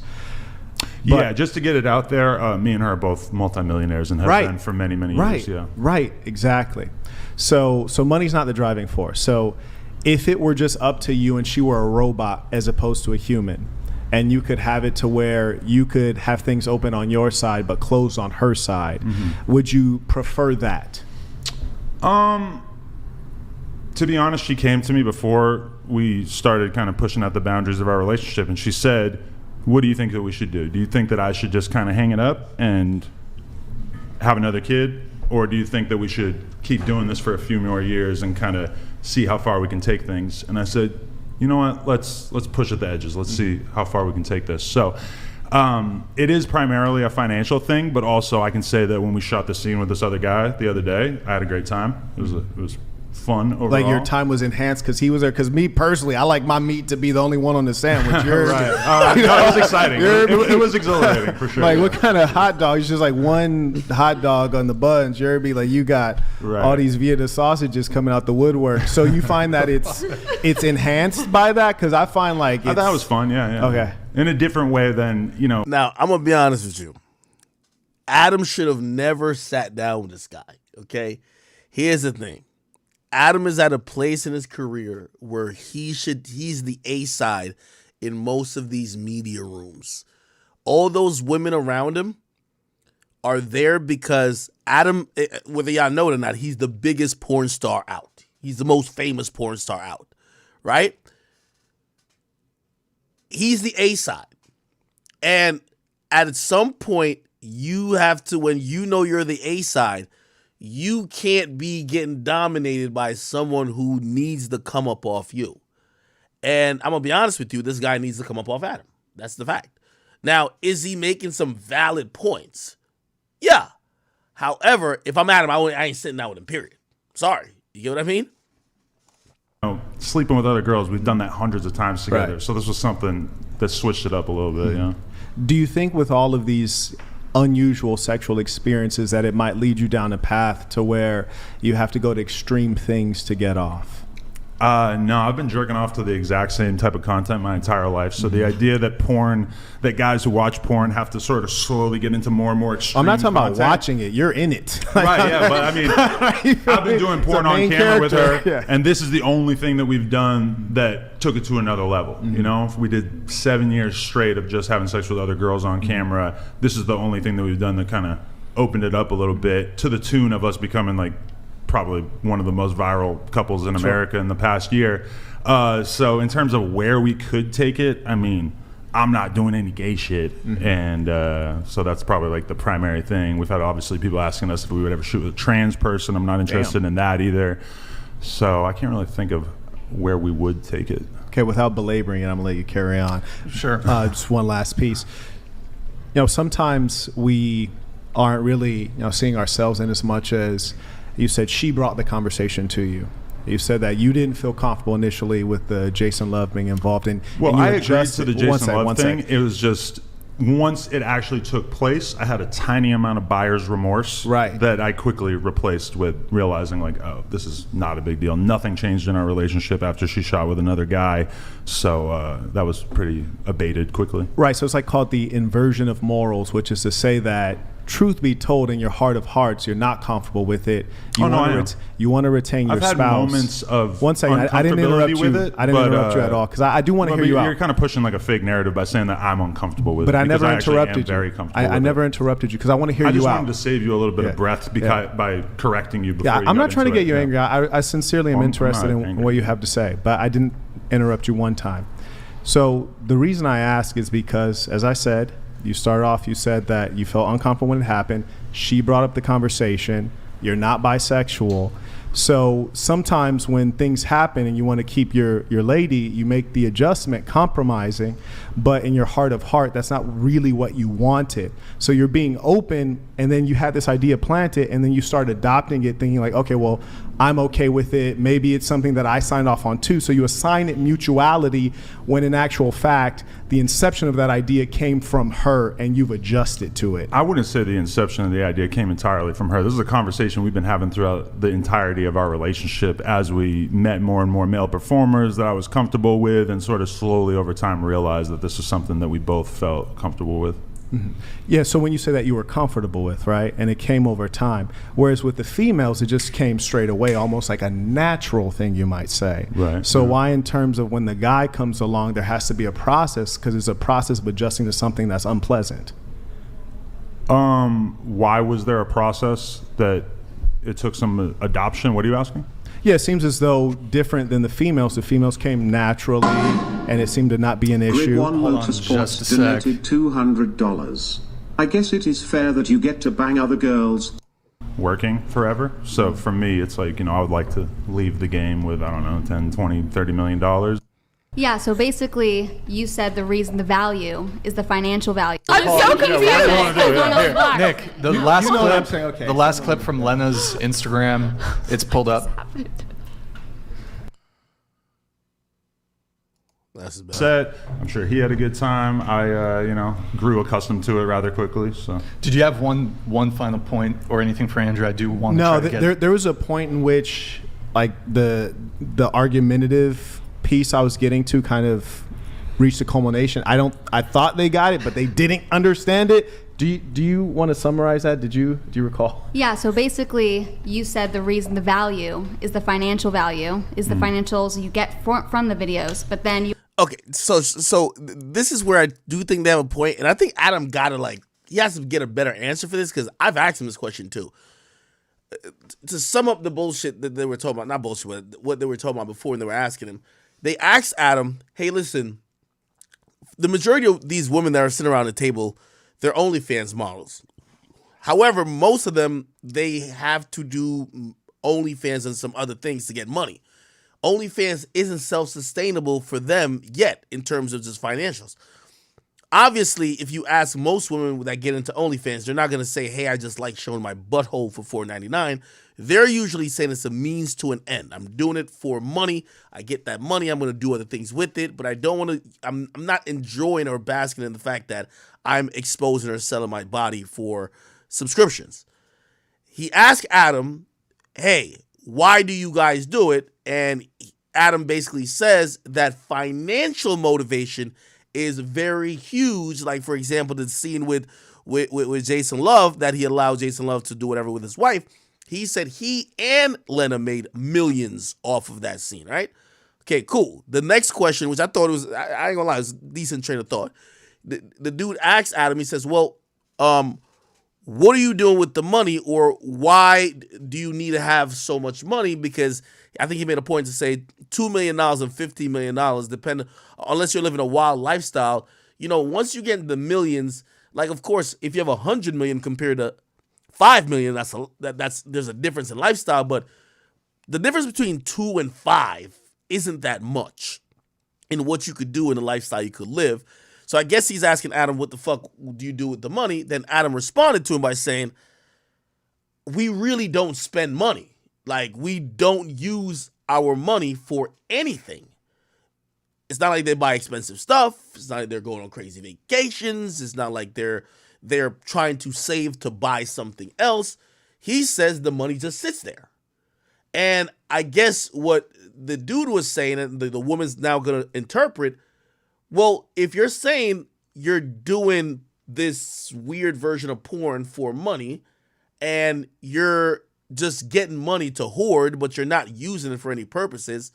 Yeah, just to get it out there, me and her are both multimillionaires and have been for many, many years. Yeah, right, exactly. So money's not the driving force. So if it were just up to you and she were a robot as opposed to a human, and you could have it to where you could have things open on your side but closed on her side, would you prefer that? To be honest, she came to me before we started kind of pushing out the boundaries of our relationship, and she said, what do you think that we should do? Do you think that I should just kind of hang it up and have another kid? Or do you think that we should keep doing this for a few more years and kind of see how far we can take things? And I said, you know what, let's push at the edges. Let's see how far we can take this. So it is primarily a financial thing, but also I can say that when we shot the scene with this other guy the other day, I had a great time. It was fun overall. Like your time was enhanced because he was there. Because me personally, I like my meat to be the only one on the sandwich. Right. No, it was exciting. It was exhilarating for sure. Like what kind of hot dog? It's just like one hot dog on the buns. You're be like, you got all these Vienna sausages coming out the woodwork. So you find that it's enhanced by that? Because I find like I thought it was fun. Yeah. Okay. In a different way than Now I'm gonna be honest with you. Adam should have never sat down with this guy. Okay. Here's the thing. Adam is at a place in his career where he's the A side in most of these media rooms. All those women around him are there because Adam, whether y'all know it or not, he's the biggest porn star out. He's the most famous porn star out, right? He's the A side. And at some point, you have to, when you know you're the A side, you can't be getting dominated by someone who needs to come up off you. And I'm going to be honest with you, this guy needs to come up off Adam. That's the fact. Now, is he making some valid points? Yeah. However, if I'm Adam, I ain't sitting down with him, period. Sorry. You get what I mean? Sleeping with other girls, we've done that hundreds of times together. Right. So this was something that switched it up a little bit, yeah. Do you think with all of these unusual sexual experiences that it might lead you down a path to where you have to go to extreme things to get off? No, I've been jerking off to the exact same type of content my entire life. So the idea that guys who watch porn have to sort of slowly get into more and more extreme I'm not talking content. about watching it. You're in it. Right, yeah. But I mean, I've been doing porn on camera with her, and this is the only thing that we've done that took it to another level. You know, if we did 7 years straight of just having sex with other girls on camera, this is the only thing that we've done that kind of opened it up a little bit to the tune of us becoming like probably one of the most viral couples in America in the past year. So in terms of where we could take it, I mean, I'm not doing any gay shit. And so that's probably like the primary thing. We've had obviously people asking us if we would ever shoot with a trans person. I'm not interested in that either. So I can't really think of where we would take it. Okay, without belaboring it, I'm gonna let you carry on. Sure. Just one last piece. Sometimes we aren't really, seeing ourselves in as much as you said she brought the conversation to you. You said that you didn't feel comfortable initially with the Jason Love being involved in. Well, I agreed to the Jason Love thing. It was just once it actually took place, I had a tiny amount of buyer's remorse that I quickly replaced with realizing like, oh, this is not a big deal. Nothing changed in our relationship after she shot with another guy. So that was pretty abated quickly. Right. So it's like called the inversion of morals, which is to say that truth be told, in your heart of hearts, you're not comfortable with it. You want to retain your spouse. I've had moments of one second. I didn't interrupt you. With it, I didn't interrupt you at all because I do want to hear you out. You're kind of pushing like a fake narrative by saying that I'm uncomfortable with it. But I never interrupted you. Very comfortable. I never interrupted you because I want to hear you out. I just wanted to save you a little bit of breath by correcting you. Before I'm not trying to get you angry. I sincerely am interested in what you have to say, but I didn't interrupt you one time. So the reason I ask is because, as I said, you started off, you said that you felt uncomfortable when it happened. She brought up the conversation. You're not bisexual. So sometimes when things happen and you want to keep your lady, you make the adjustment compromising, but in your heart of heart, that's not really what you wanted. So you're being open, and then you had this idea planted, and then you start adopting it, thinking like, okay, well, I'm okay with it. Maybe it's something that I signed off on too. So you assign it mutuality when in actual fact, the inception of that idea came from her and you've adjusted to it. I wouldn't say the inception of the idea came entirely from her. This is a conversation we've been having throughout the entirety of our relationship as we met more and more male performers that I was comfortable with, and sort of slowly over time realized that this is something that we both felt comfortable with. Mm-hmm. Yeah, so when you say that you were comfortable with, right, and it came over time, whereas with the females, it just came straight away, almost like a natural thing, you might say. Right. So why in terms of when the guy comes along, there has to be a process, because it's a process of adjusting to something that's unpleasant? Why was there a process that it took some adoption? What are you asking? Yeah, it seems as though different than the females came naturally, and it seemed to not be an issue. Grid One Motorsports donated $200. I guess it is fair that you get to bang other girls. Working forever. So for me, it's like, I would like to leave the game with, I don't know, 10, 20, $30 million. Yeah, so basically, you said the reason the value is the financial value. I'm so confused. Here, Nick, the last know what I'm clip, saying? Okay. the last clip from Lena's Instagram, it's pulled up. That's bad. Set. I'm sure he had a good time. I, grew accustomed to it rather quickly. So. Did you have one final point or anything for Andrew? I do want to No, try to get there was a point in which, like, the argumentative piece I was getting to kind of reached a culmination. I thought they got it, but they didn't understand it. Do you want to summarize that? Do you recall? Yeah, so basically, you said the reason the value is the financial value, is the financials you get from the videos, but then you... Okay, so this is where I do think they have a point, and I think Adam he has to get a better answer for this, because I've asked him this question too. To sum up the bullshit that they were talking about, not bullshit, but what they were talking about before when they were asking him, they asked Adam, hey, listen, the majority of these women that are sitting around the table, they're OnlyFans models. However, most of them, they have to do OnlyFans and some other things to get money. OnlyFans isn't self-sustainable for them yet in terms of just financials. Obviously, if you ask most women that get into OnlyFans, they're not going to say, hey, I just like showing my butthole for $4.99. They're usually saying it's a means to an end. I'm doing it for money. I get that money. I'm going to do other things with it, but I don't want to, I'm not enjoying or basking in the fact that I'm exposing or selling my body for subscriptions. He asked Adam, hey, why do you guys do it? And Adam basically says that financial motivation is very huge. Like, for example, the scene with Jason Love, that he allowed Jason Love to do whatever with his wife. He said he and Lena made millions off of that scene, right? Okay, cool. The next question, which I thought was, I ain't gonna lie, it was a decent train of thought. The dude asks Adam, he says, well, what are you doing with the money, or why do you need to have so much money? Because I think he made a point to say $2 million and $15 million, depending, unless you're living a wild lifestyle. Once you get into the millions, like, of course, if you have 100 million compared to 5 million, there's a difference in lifestyle, but the difference between 2 and 5 isn't that much in what you could do in the lifestyle you could live. So I guess he's asking Adam, what the fuck do you do with the money? Then Adam responded to him by saying, we really don't spend money. Like, we don't use our money for anything. It's not like they buy expensive stuff. It's not like they're going on crazy vacations. It's not like they're trying to save to buy something else. He says the money just sits there. And I guess what the dude was saying, and the woman's now going to interpret, well, if you're saying you're doing this weird version of porn for money, and you're just getting money to hoard, but you're not using it for any purposes,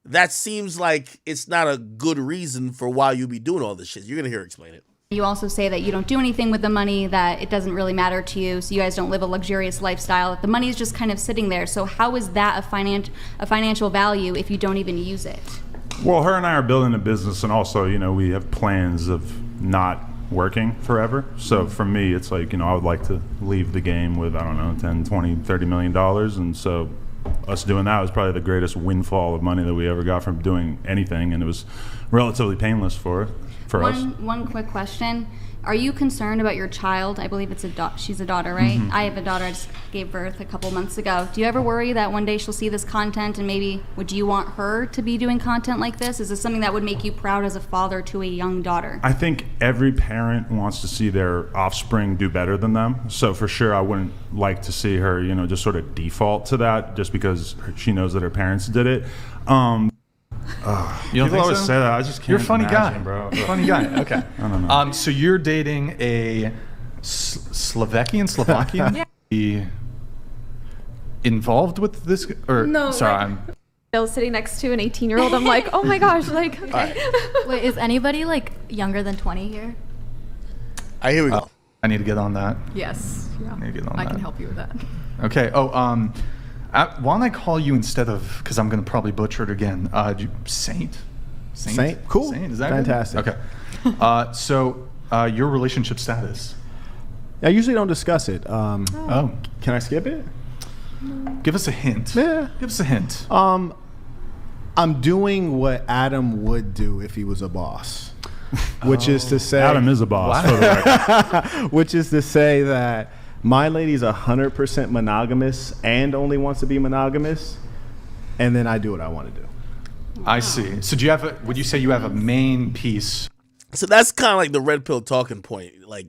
that seems like it's not a good reason for why you be doing all this shit. You're going to hear her explain it. You also say that you don't do anything with the money, that it doesn't really matter to you, so you guys don't live a luxurious lifestyle. The money is just kind of sitting there. So how is that a financial value if you don't even use it? Well, her and I are building a business, and also, you know, we have plans of not working forever. So for me, it's like, you know, I would like to leave the game with, I don't know, 10, 20, $30 million. And so us doing that was probably the greatest windfall of money that we ever got from doing anything. And it was relatively painless for us. One quick question. Are you concerned about your child? I believe it's she's a daughter, right? Mm-hmm. I have a daughter. I just gave birth a couple months ago. Do you ever worry that one day she'll see this content and maybe would you want her to be doing content like this? Is this something that would make you proud as a father to a young daughter? I think every parent wants to see their offspring do better than them. So for sure, I wouldn't like to see her, you know, just sort of default to that just because she knows that her parents did it. You don't People think always so? say that. I just can't. You're a funny imagine, guy, bro. Funny guy. Okay. I don't know. So you're dating a Slovakian? Yeah. Involved with this? Or No, sorry, like- Bill sitting next to an 18-year-old. I'm like, oh my gosh, like. Okay. Wait, is anybody like younger than 20 here? Here we go. I need to get on that. Yes. Yeah. I need to get on I that. can help you with that. Okay. Why don't I call you instead of, because I'm going to probably butcher it again, Saint? Saint? Cool. Saint, is that Fantastic. good? Okay. So your relationship status? I usually don't discuss it. Can I skip it? Give us a hint. Yeah. Give us a hint. I'm doing what Adam would do if he was a boss, which is to say Adam is a boss. For the record. which is to say that my lady's 100% monogamous and only wants to be monogamous, and then I do what I want to do. I see. So do you have would you say you have a main piece? So that's kind of like the red pill talking point. Like,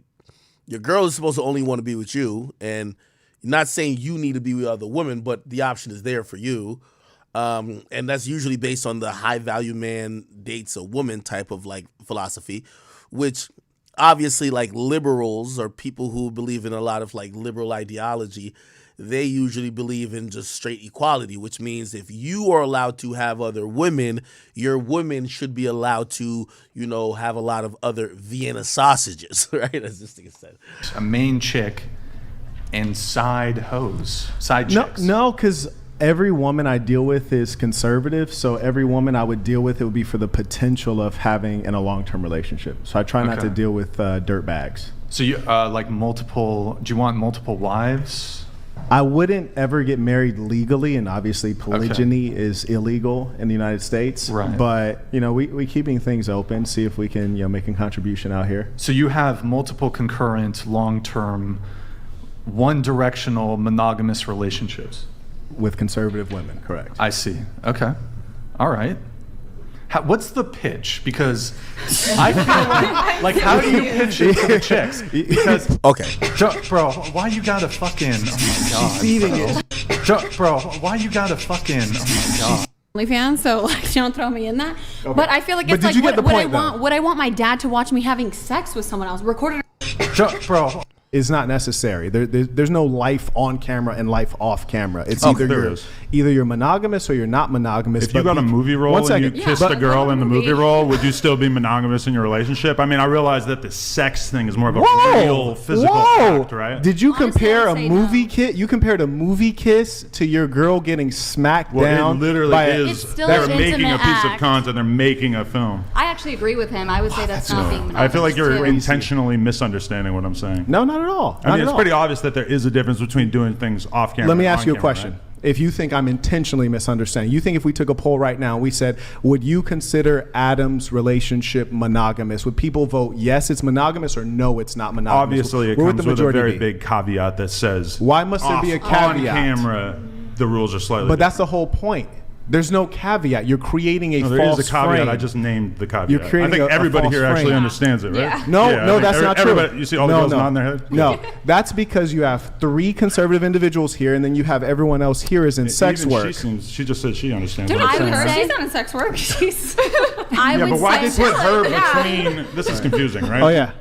your girl is supposed to only want to be with you, and you're not saying you need to be with other women, but the option is there for you. And that's usually based on the high value man dates a woman type of like philosophy, which obviously like liberals or people who believe in a lot of like liberal ideology, they usually believe in just straight equality, which means if you are allowed to have other women, your women should be allowed to, you know, have a lot of other Vienna sausages, right? As this thing said. A main chick and side chicks. No, because every woman I deal with is conservative, so every woman I would deal with, it would be for the potential of having in a long-term relationship. So I try not to deal with dirt bags. So you like multiple? Do you want multiple wives? I wouldn't ever get married legally, and obviously polygyny is illegal in the United States. Right. But you know, we keeping things open, see if we can, you know, make a contribution out here. So you have multiple concurrent, long-term, one-directional monogamous relationships with conservative women, correct? I see. Okay. All right. What's the pitch? Because I feel like how do you pitch it to the chicks? Because bro, why you gotta fucking? Oh my god. She's eating it. Bro, why you gotta fucking? Oh my god. OnlyFans, so like don't throw me in that. Okay. But I feel like But it's did like you get the what I point, though? want. Would I want my dad to watch me having sex with someone else? Recorded. Bro, is not necessary. There's no life on camera and life off camera. It's either you're monogamous or you're not monogamous. If you got a movie role and you kissed a girl in the movie role, would you still be monogamous in your relationship? I mean, I realize that the sex thing is more of a real physical fact, right? Did you compare a movie kiss? You compared a movie kiss to your girl getting smacked down? It literally by is. It's still They're an making a intimate piece of act. content. They're making a film. I actually agree with him. I would say that's not being monogamous. I feel like you're too. intentionally misunderstanding what I'm saying. No, not at all. I mean, it's pretty obvious that there is a difference between doing things off camera. Let me and ask on you a camera, question. right? If you think I'm intentionally misunderstanding, you think if we took a poll right now and we said, would you consider Adam's relationship monogamous? Would people vote yes, it's monogamous, or no, it's not monogamous? Obviously, it Where would comes the with a majority very be? big caveat that says, Why must there be a caveat? On camera, the rules are slightly But that's the whole point. There's no caveat. You're creating a false there is a caveat. frame. I just named the caveat. You're creating I think a everybody false here actually frame. understands it, right? Yeah. No, Yeah, no, I think that's not true. You see all the girls nodding their head? No, that's because you have 3 conservative individuals here, and then you have everyone else here is in sex Even work. She just said she understands. Dude, what I I'm would saying, say right? she's not in sex work. She's. Yeah, but why they put her between? This is confusing, right? Oh yeah.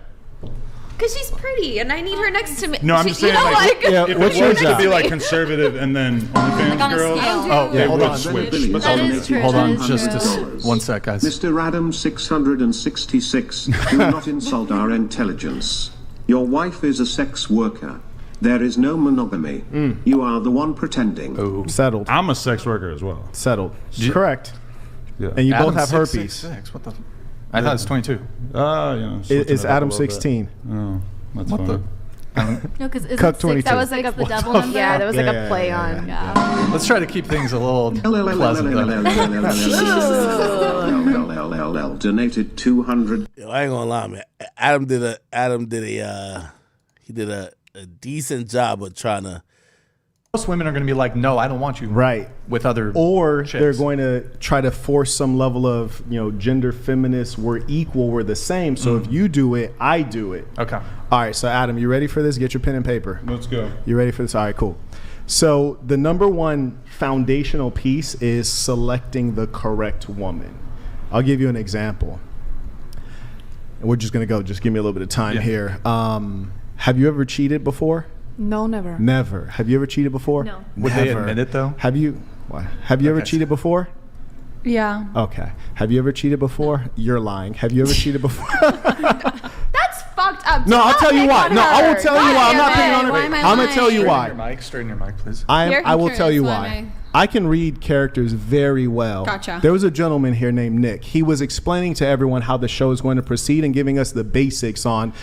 Because she's pretty, and I need her next to me. No, I'm just saying, like, if what's it your was to job? be like conservative and then OnlyFans on a girls, scale. they hold would on. switch. But That is true. Hold on, That is just true. one sec, guys. Mr. Adam 666, do not insult our intelligence. Your wife is a sex worker. There is no monogamy. You are the one pretending. Settled. I'm a sex worker as well. Settled. Correct. Yeah. And you both Adam's have herpes. 6'6". What the? I thought it's 22. It's Adam 16. Oh, that's What funny. No, because Cuck 22. That was like the double number? Yeah, that was like Yeah, a play yeah, on. Yeah. Let's try to keep things a little pleasant. LLLL donated 200. Yo, I ain't gonna lie, man. Adam did a decent job of trying to. Most women are going to be like, no, I don't want you. Right. With other Or chicks. they're going to try to force some level of, gender feminist, we're equal, we're the same. So if you do it, I do it. Okay. All right, so Adam, you ready for this? Get your pen and paper. Let's go. You ready for this? All right, cool. So the number one foundational piece is selecting the correct woman. I'll give you an example. And we're just going to go. Just give me a little bit of time here. Have you ever cheated before? No, never. Never. Have you ever cheated before? No. Would they admit it, though? Have you? Why? Have you ever cheated before? Yeah. Okay. Have you ever cheated before? You're lying. Have you ever cheated before? That's fucked up. No, I'll tell you why. No, I will tell you why. I'm not picking on her. Why am I I'm gonna tell you lying? why. Straighten your mic, please. I will tell you Why why. am I can read characters very well. Gotcha. There was a gentleman here named Nick. He was explaining to everyone how the show is going to proceed and giving us the basics on,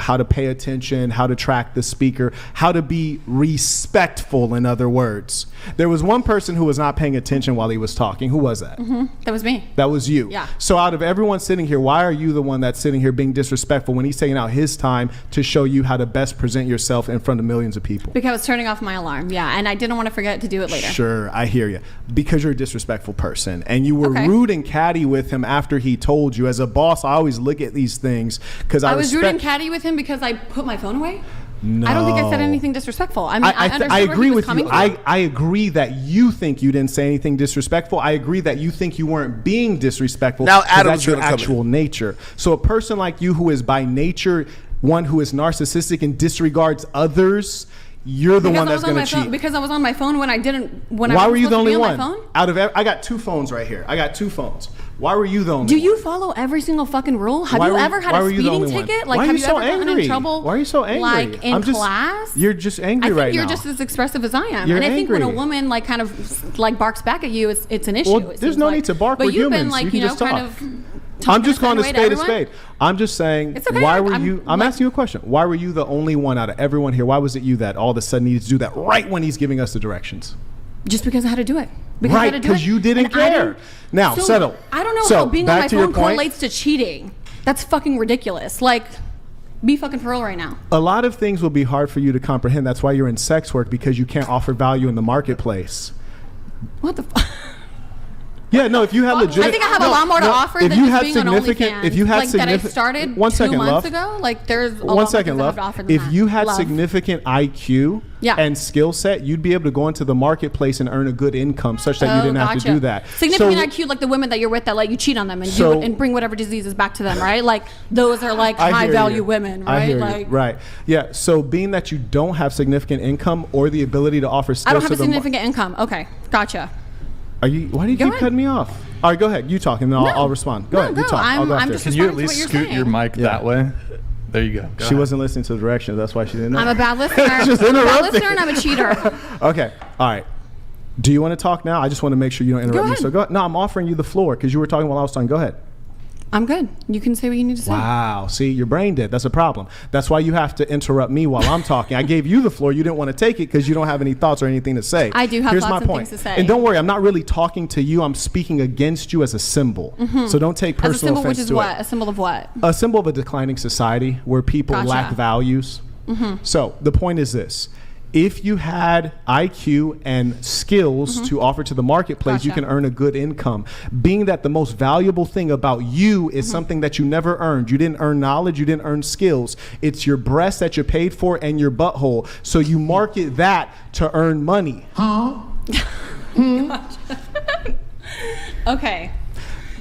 how to pay attention, how to track the speaker, how to be respectful, in other words. There was one person who was not paying attention while he was talking. Who was that? That was me. That was you. Yeah. So out of everyone sitting here, why are you the one that's sitting here being disrespectful when he's taking out his time to show you how to best present yourself in front of millions of people? Because I was turning off my alarm. Yeah, and I didn't want to forget to do it later. Sure, I hear you. Because you're a disrespectful person. And you were rude and catty with him after he told you. As a boss, I always look at these things because I was rude and catty with him because I put my phone away? No. I don't think I said anything disrespectful. I mean, I understood I where agree he was with coming you. from. I agree that you think you didn't say anything disrespectful. I agree that you think you weren't being disrespectful. Now 'cause Adam's that's your gonna come actual nature. So a person like you who is by nature one who is narcissistic and disregards others, you're the one that's going to cheat. Because I was on my phone when I didn't. Why were you the only one? Phone? I got two phones right here. I got two phones. Why were you the only one? Do you follow every single fucking rule? Have you ever had a speeding ticket? Like, have you ever gotten in trouble? Why are you so angry? Like in class? You're just angry right now. I think you're just as expressive as I am. You're and I think when a angry. woman like kind of like barks back at you, it's an issue. Well, there's no need to bark. But We're you've humans. been like, You can just kind talk. of. I'm just calling a talking spade a to spade. I'm just saying, It's okay. why were you? I'm asking you a question. Why were you the only one out of everyone here? Why was it you that all of a sudden needed to do that right when he's giving us the directions? Just because I had to do it. Because I Right, had to do because it. you didn't And I care. Now, So, settle. I don't know So, how being on back my to your phone point. correlates to cheating. That's fucking ridiculous. Like, be fucking for real right now. A lot of things will be hard for you to comprehend. That's why you're in sex work, because you can't offer value in the marketplace. What the fuck? Yeah, no. If you had legit, I think I have a lot more to offer than just being on OnlyFans. If you had like that I significant, started one 2 second, months love. ago. Like there's a lot One more second, things I have love. to offer than If that. you had Love. significant IQ and skill set, you'd be able to go into the marketplace and earn a good income, such that you didn't have to gotcha. do that. Significant So- IQ, like the women that you're with that let you cheat on them and So- and bring whatever diseases back to them, right? Like those are like I high hear value you. women, I right? hear you. Like Right. Yeah. So being that you don't have significant income or the ability to offer skills I don't have to a the significant income. Okay, gotcha. Why do you keep cutting me off? All right, go ahead. You talk, and then I'll respond. Go ahead. You talk. I'll go after. Can you at least scoot your mic that way? There you go. She wasn't listening to the directions. That's why she didn't know. I'm a bad listener. Just I'm a bad interrupting. listener and I'm a cheater. Okay. All right. Do you want to talk now? I just want to make sure you don't interrupt me. ahead. So go ahead. No, I'm offering you the floor because you were talking while I was talking. Go ahead. I'm good. You can say what you need to say. Wow. See, your brain dead. That's a problem. That's why you have to interrupt me while I'm talking. I gave you the floor. You didn't want to take it because you don't have any thoughts or anything to say. I do have Here's lots my of point. things to say. And don't worry, I'm not really talking to you. I'm speaking against you as a symbol. Mhm. So don't take As a personal symbol, offense which is to what? it. A symbol of what? A symbol of a declining society where people Gotcha. lack values. Mhm. So the point is this. If you had IQ and skills to offer to the marketplace, you Gotcha. can earn a good income. Being that the most valuable thing about you is something that you never earned. You didn't earn knowledge, you didn't earn skills. It's your breast that you're paid for and your butthole. So you market that to earn money. Okay.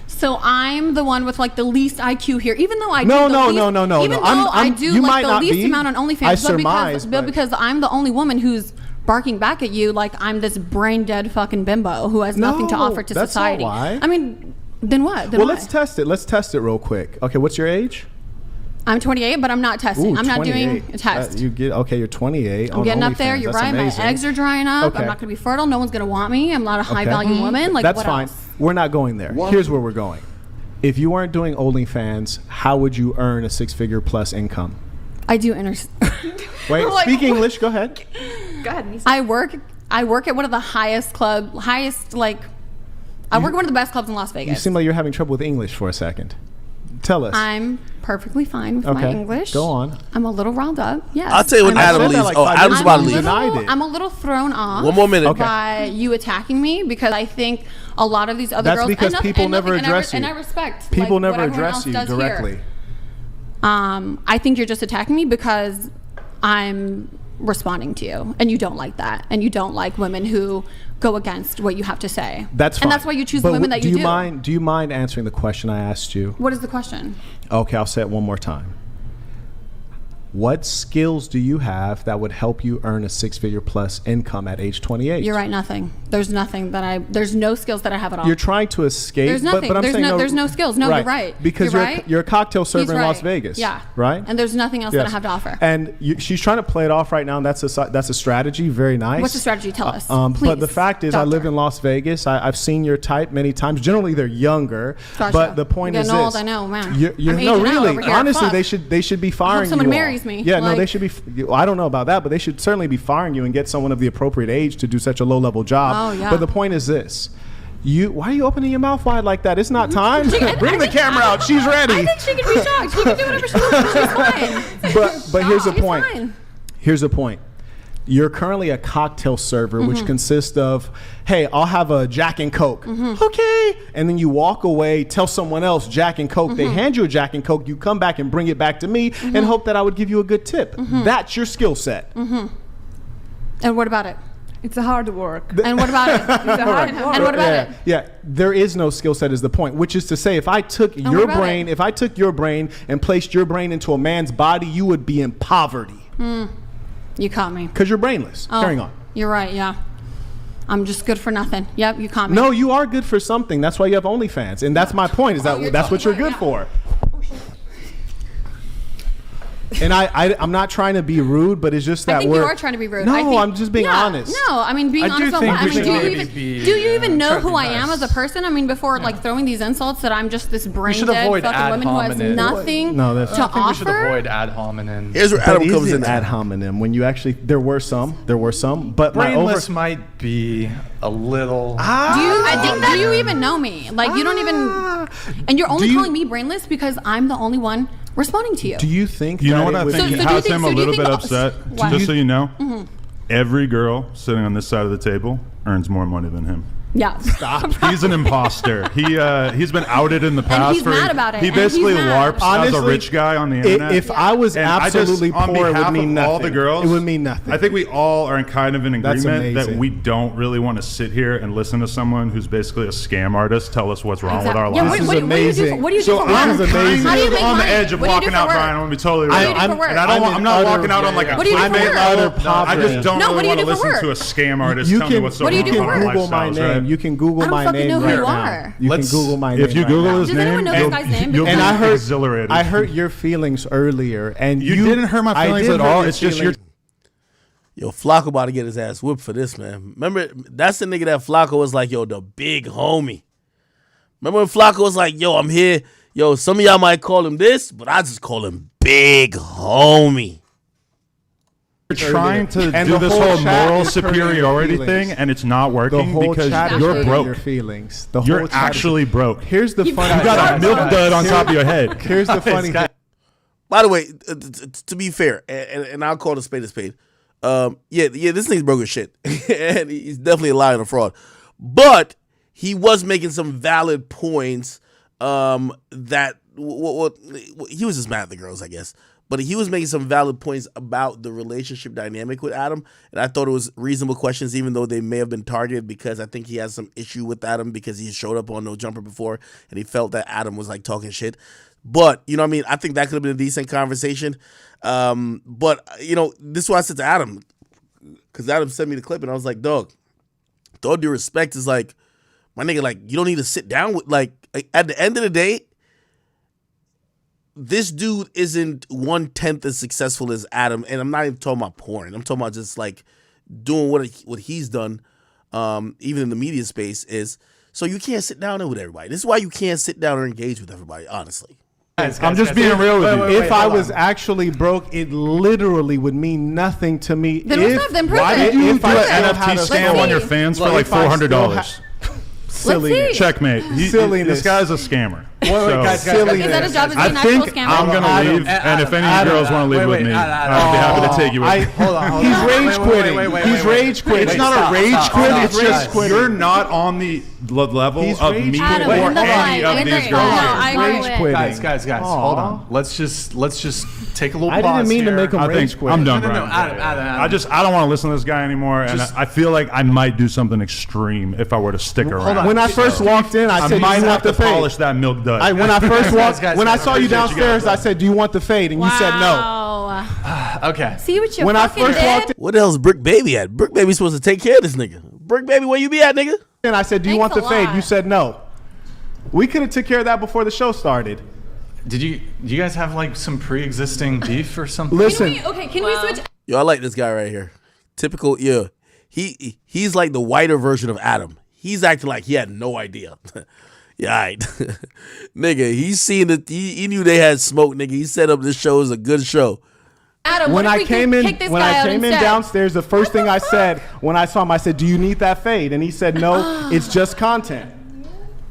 So I'm the one with like the least IQ here, even though I No, do the no, least, no, no, no, even no. though I I'm- do you might like the not least be. amount on OnlyFans, I but surmise, but because I'm the only woman who's barking back at you, like I'm this brain dead fucking bimbo who has nothing to No, offer to that's not society. why. I mean, then what? Then Well, why? let's test it. Let's test it real quick. Okay, what's your age? I'm 28, but I'm not testing. Ooh, I'm not doing 28. a test. You get okay. You're 28. I'm on getting up there. OnlyFans. You're That's right. amazing. My eggs are drying up. Okay. I'm not going to be fertile. No one's going to want me. I'm not a high value woman. Like That's what fine. else? We're not going there. Here's where we're going. If you weren't doing OnlyFans, how would you earn a 6-figure plus income? I do Wait, like, speak English. Go ahead. Go ahead, Nisa. I work at one of the I work at one of the best clubs in Las Vegas. You seem like you're having trouble with English for a second. Tell us. I'm perfectly fine with my English. Go on. I'm a little riled up. Yes. I'll tell you when Adam leaves. Adam's about to leave. I'm a little thrown off. One more minute. By you attacking me because I think a lot of these other girls. That's because people never address you. And I respect. People never address you directly. Here. I think you're just attacking me because I'm responding to you, and you don't like that, and you don't like women who go against what you have to say. That's fine. And that's why you choose the women that you do. Do you mind answering the question I asked you? What is the question? Okay, I'll say it one more time. What skills do you have that would help you earn a 6-figure plus income at age 28? You're right, nothing. There's no skills that I have at all. You're trying to escape. There's nothing. But I'm saying there's no skills. No, you're right. Because you're a cocktail server in Las Vegas. Yeah. Right? And there's nothing else that I have to offer. And she's trying to play it off right now, and that's a strategy. Very nice. What's the strategy? Tell us, please. But the fact is, I live in Las Vegas. I've seen your type many times. Generally, they're younger. Gotcha. But the point is this. Old, I know, man. No, really. Honestly, they should be firing you. Someone marries me. Yeah, no, they should be. I don't know about that, but they should certainly be firing you and get someone of the appropriate age to do such a low-level job. Oh, yeah. But the point is this. Why are you opening your mouth wide like that? It's not time. Bring the camera out. She's ready. I think she can be shocked. She can do whatever she wants. She's fine. But here's the point. Here's the point. You're currently a cocktail server, which consists of, hey, I'll have a Jack and Coke. Okay. And then you walk away, tell someone else Jack and Coke. They hand you a Jack and Coke. You come back and bring it back to me and hope that I would give you a good tip. That's your skill set. And what about it? It's a hard work. And what about it? It's a hard work. And what about it? Yeah, there is no skill set is the point, which is to say if I took your brain and placed your brain into a man's body, you would be in poverty. You caught me. Because you're brainless. Carrying on. You're right, yeah. I'm just good for nothing. Yep, you caught me. No, you are good for something. That's why you have OnlyFans. And that's my point, is that's what you're good for. And I'm not trying to be rude, but it's just that I think you are trying to be rude. No, I'm just being honest. No, I mean, being honest on what? I mean, do you even know who I am as a person? I mean, before like throwing these insults that I'm just this brain dead fucking woman who has nothing to offer. I think we should avoid ad hominem. Here's where Adam comes in. Ad hominem. When you actually, there were some, but brainless might be a little. Do you even know me? Like you don't even, and you're only calling me brainless because I'm the only one responding to you. Do you think? You know what I think has him a little bit upset? Just so you know, every girl sitting on this side of the table earns more money than him. Yeah. Stop. He's an imposter. He's been outed in the past. And he's mad about it. He basically LARPs as a rich guy on the internet. If I was absolutely poor, it would mean nothing. All the girls, it would mean nothing. I think we all are kind of in agreement that we don't really want to sit here and listen to someone who's basically a scam artist tell us what's wrong with our lives. This is amazing. What do you do for work? I'm kind of on the edge of walking out, Brian. I'm gonna be totally real. And I'm not walking out on like a clickbait. I just don't really want to listen to a scam artist tell me what's so wrong with our lifestyles, right? You can Google my name know who right you now. are. You can Google my name. If you Google his name, you'll be exhilarated. I hurt your feelings earlier, and you didn't hurt my feelings at all. It's just your. Yo, Flacco about to get his ass whipped for this, man. Remember, that's the nigga that Flacco was like, yo, the big homie. Remember when Flacco was like, yo, I'm here. Yo, some of y'all might call him this, but I just call him big homie. You're trying to do this whole moral superiority thing, and it's not working because you're broke. Your feelings. You're actually broke. Here's the funny. You got a milk dud on top of your head. Here's the funny thing. By the way, to be fair, and I'll call it a spade a spade. Yeah, this thing's broke as shit, and he's definitely a liar and a fraud. But he was making some valid points. That he was just mad at the girls, I guess. But he was making some valid points about the relationship dynamic with Adam. And I thought it was reasonable questions, even though they may have been targeted, because I think he has some issue with Adam because he showed up on No Jumper before and he felt that Adam was like talking shit. But, you know what I mean? I think that could have been a decent conversation. But, you know, this is what I said to Adam, because Adam sent me the clip and I was like, dog, with all due respect, is like, my nigga, like, you don't need to sit down with, like, at the end of the day, this dude isn't 1/10 as successful as Adam, and I'm not even talking about porn. I'm talking about just like doing what he's done. even in the media space, is so you can't sit down there with everybody. This is why you can't sit down or engage with everybody, honestly. I'm just being real with you. If I was actually broke, it literally would mean nothing to me. Then what's up, then Why did you do an NFT scam on your fans for like $400? Silly Checkmate. Silliness. This guy's a scammer. Guys, Is that his job as being an actual scammer? I'm gonna leave, and if any of you girls want to leave with me, I'd be happy to take you with me. Hold on. He's rage quitting. He's rage quitting. It's not a rage quit. It's just you're not on the level of me or any of these girls here. Guys, hold on. Let's just take a little pause. I didn't mean to make him rage quit. I'm done, No, Brian. Adam. I don't want to listen to this guy anymore, and I feel like I might do something extreme if I were to stick around. When I first walked in, I said, I might "You have want to the fade?" polish that milk dud. When I first walked, when I saw you appreciate downstairs, guys. I said, "Do you want the fade?" And you said no. Okay. See what you When I fucking first did? walked in, What the hell's Brick Baby at? Brick Baby's supposed to take care of this nigga. Brick Baby, where you be at, nigga? and I said, "Do you want Thanks the a fade?" lot. You said no. We could have took care of that before the show started. Do you guys have like some pre-existing beef or something? Listen, Can we switch? Yo, I like this guy right here. Typical, yeah. He's like the whiter version of Adam. He's acting like he had no idea. Yeah, all right. Nigga, he's seen it. He knew they had smoke, nigga. He set up this show as a good show. Adam, when what I if we came in, kick this when guy I out came in instead? downstairs, the first thing I said when I saw him, I said, "Do you need that fade?" And he said, "No, it's just content."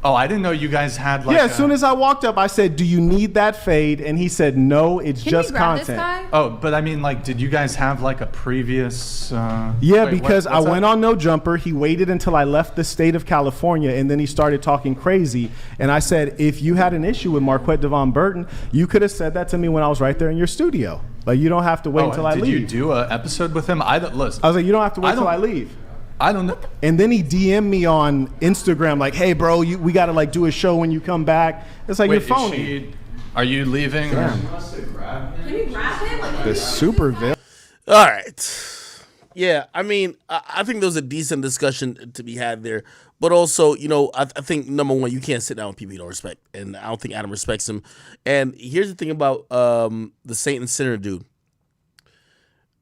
Oh, I didn't know you guys had like. Yeah, as soon as I walked up, I said, "Do you need that fade?" And he said, "No, it's Can just you grab content." this guy? Oh, but I mean, like, did you guys have like a previous? Yeah, wait, because I what's went that? on No Jumper. He waited until I left the state of California, and then he started talking crazy. And I said, if you had an issue with Marquette Devon Burton, you could have said that to me when I was right there in your studio. Like, you don't have to wait until I leave. Did you do an episode with him? Listen. I was like, you don't have to wait until I leave. I don't know. And then he DM'd me on Instagram like, "Hey, bro, we got to like do a show when you come back." It's like, Wait, you're phony. are you leaving? Yeah. Can you grab him? Like, The super villain. All right. Yeah, I mean, I think there was a decent discussion to be had there. But also, you know, I think, number one, you can't sit down with people you don't respect. And I don't think Adam respects him. And here's the thing about the Saint and Sinner dude.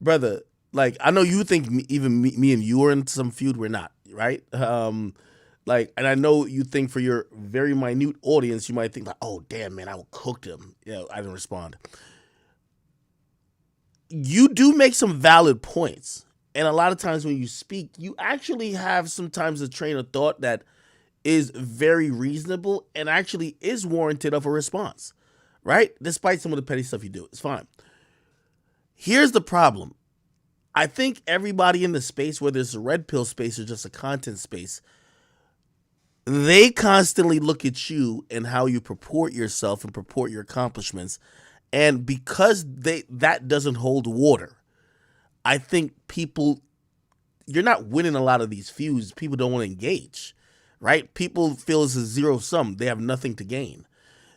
Brother, like, I know you think me and you are in some feud. We're not, right? Like, and I know you think for your very minute audience, you might think like, "Oh, damn, man, I will cook them." Yeah, I didn't respond. You do make some valid points. And a lot of times when you speak, you actually have sometimes a train of thought that is very reasonable and actually is warranted of a response, right? Despite some of the petty stuff you do. It's fine. Here's the problem. I think everybody in the space, whether it's a red pill space or just a content space, they constantly look at you and how you purport yourself and purport your accomplishments. And because that doesn't hold water, I think you're not winning a lot of these feuds. People don't want to engage, right? People feel it's a zero sum. They have nothing to gain.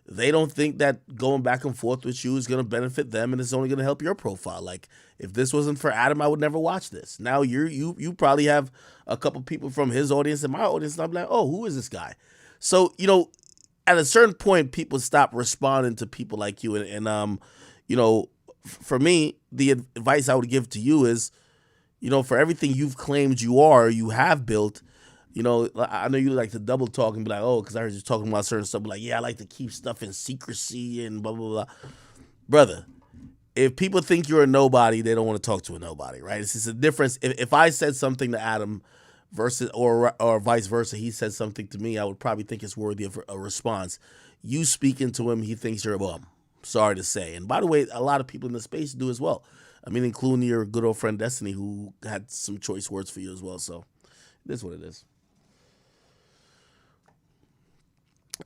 They don't think that going back and forth with you is going to benefit them and it's only going to help your profile. Like, if this wasn't for Adam, I would never watch this. Now you probably have a couple people from his audience and my audience, and I'm like, "Oh, who is this guy?" So, you know, at a certain point, people stop responding to people like you. And you know, for me, the advice I would give to you is, you know, for everything you've claimed you have built, you know, I know you like to double talk and be like, "Oh, because I heard you talking about certain stuff." But like, "Yeah, I like to keep stuff in secrecy and blah, blah, blah." Brother, if people think you're a nobody, they don't want to talk to a nobody, right? It's just a difference. If I said something to Adam versus or vice versa, he said something to me, I would probably think it's worthy of a response. You speaking to him, he thinks you're a bum. Sorry to say. And by the way, a lot of people in the space do as well. I mean, including your good old friend Destiny, who had some choice words for you as well. So it is what it is.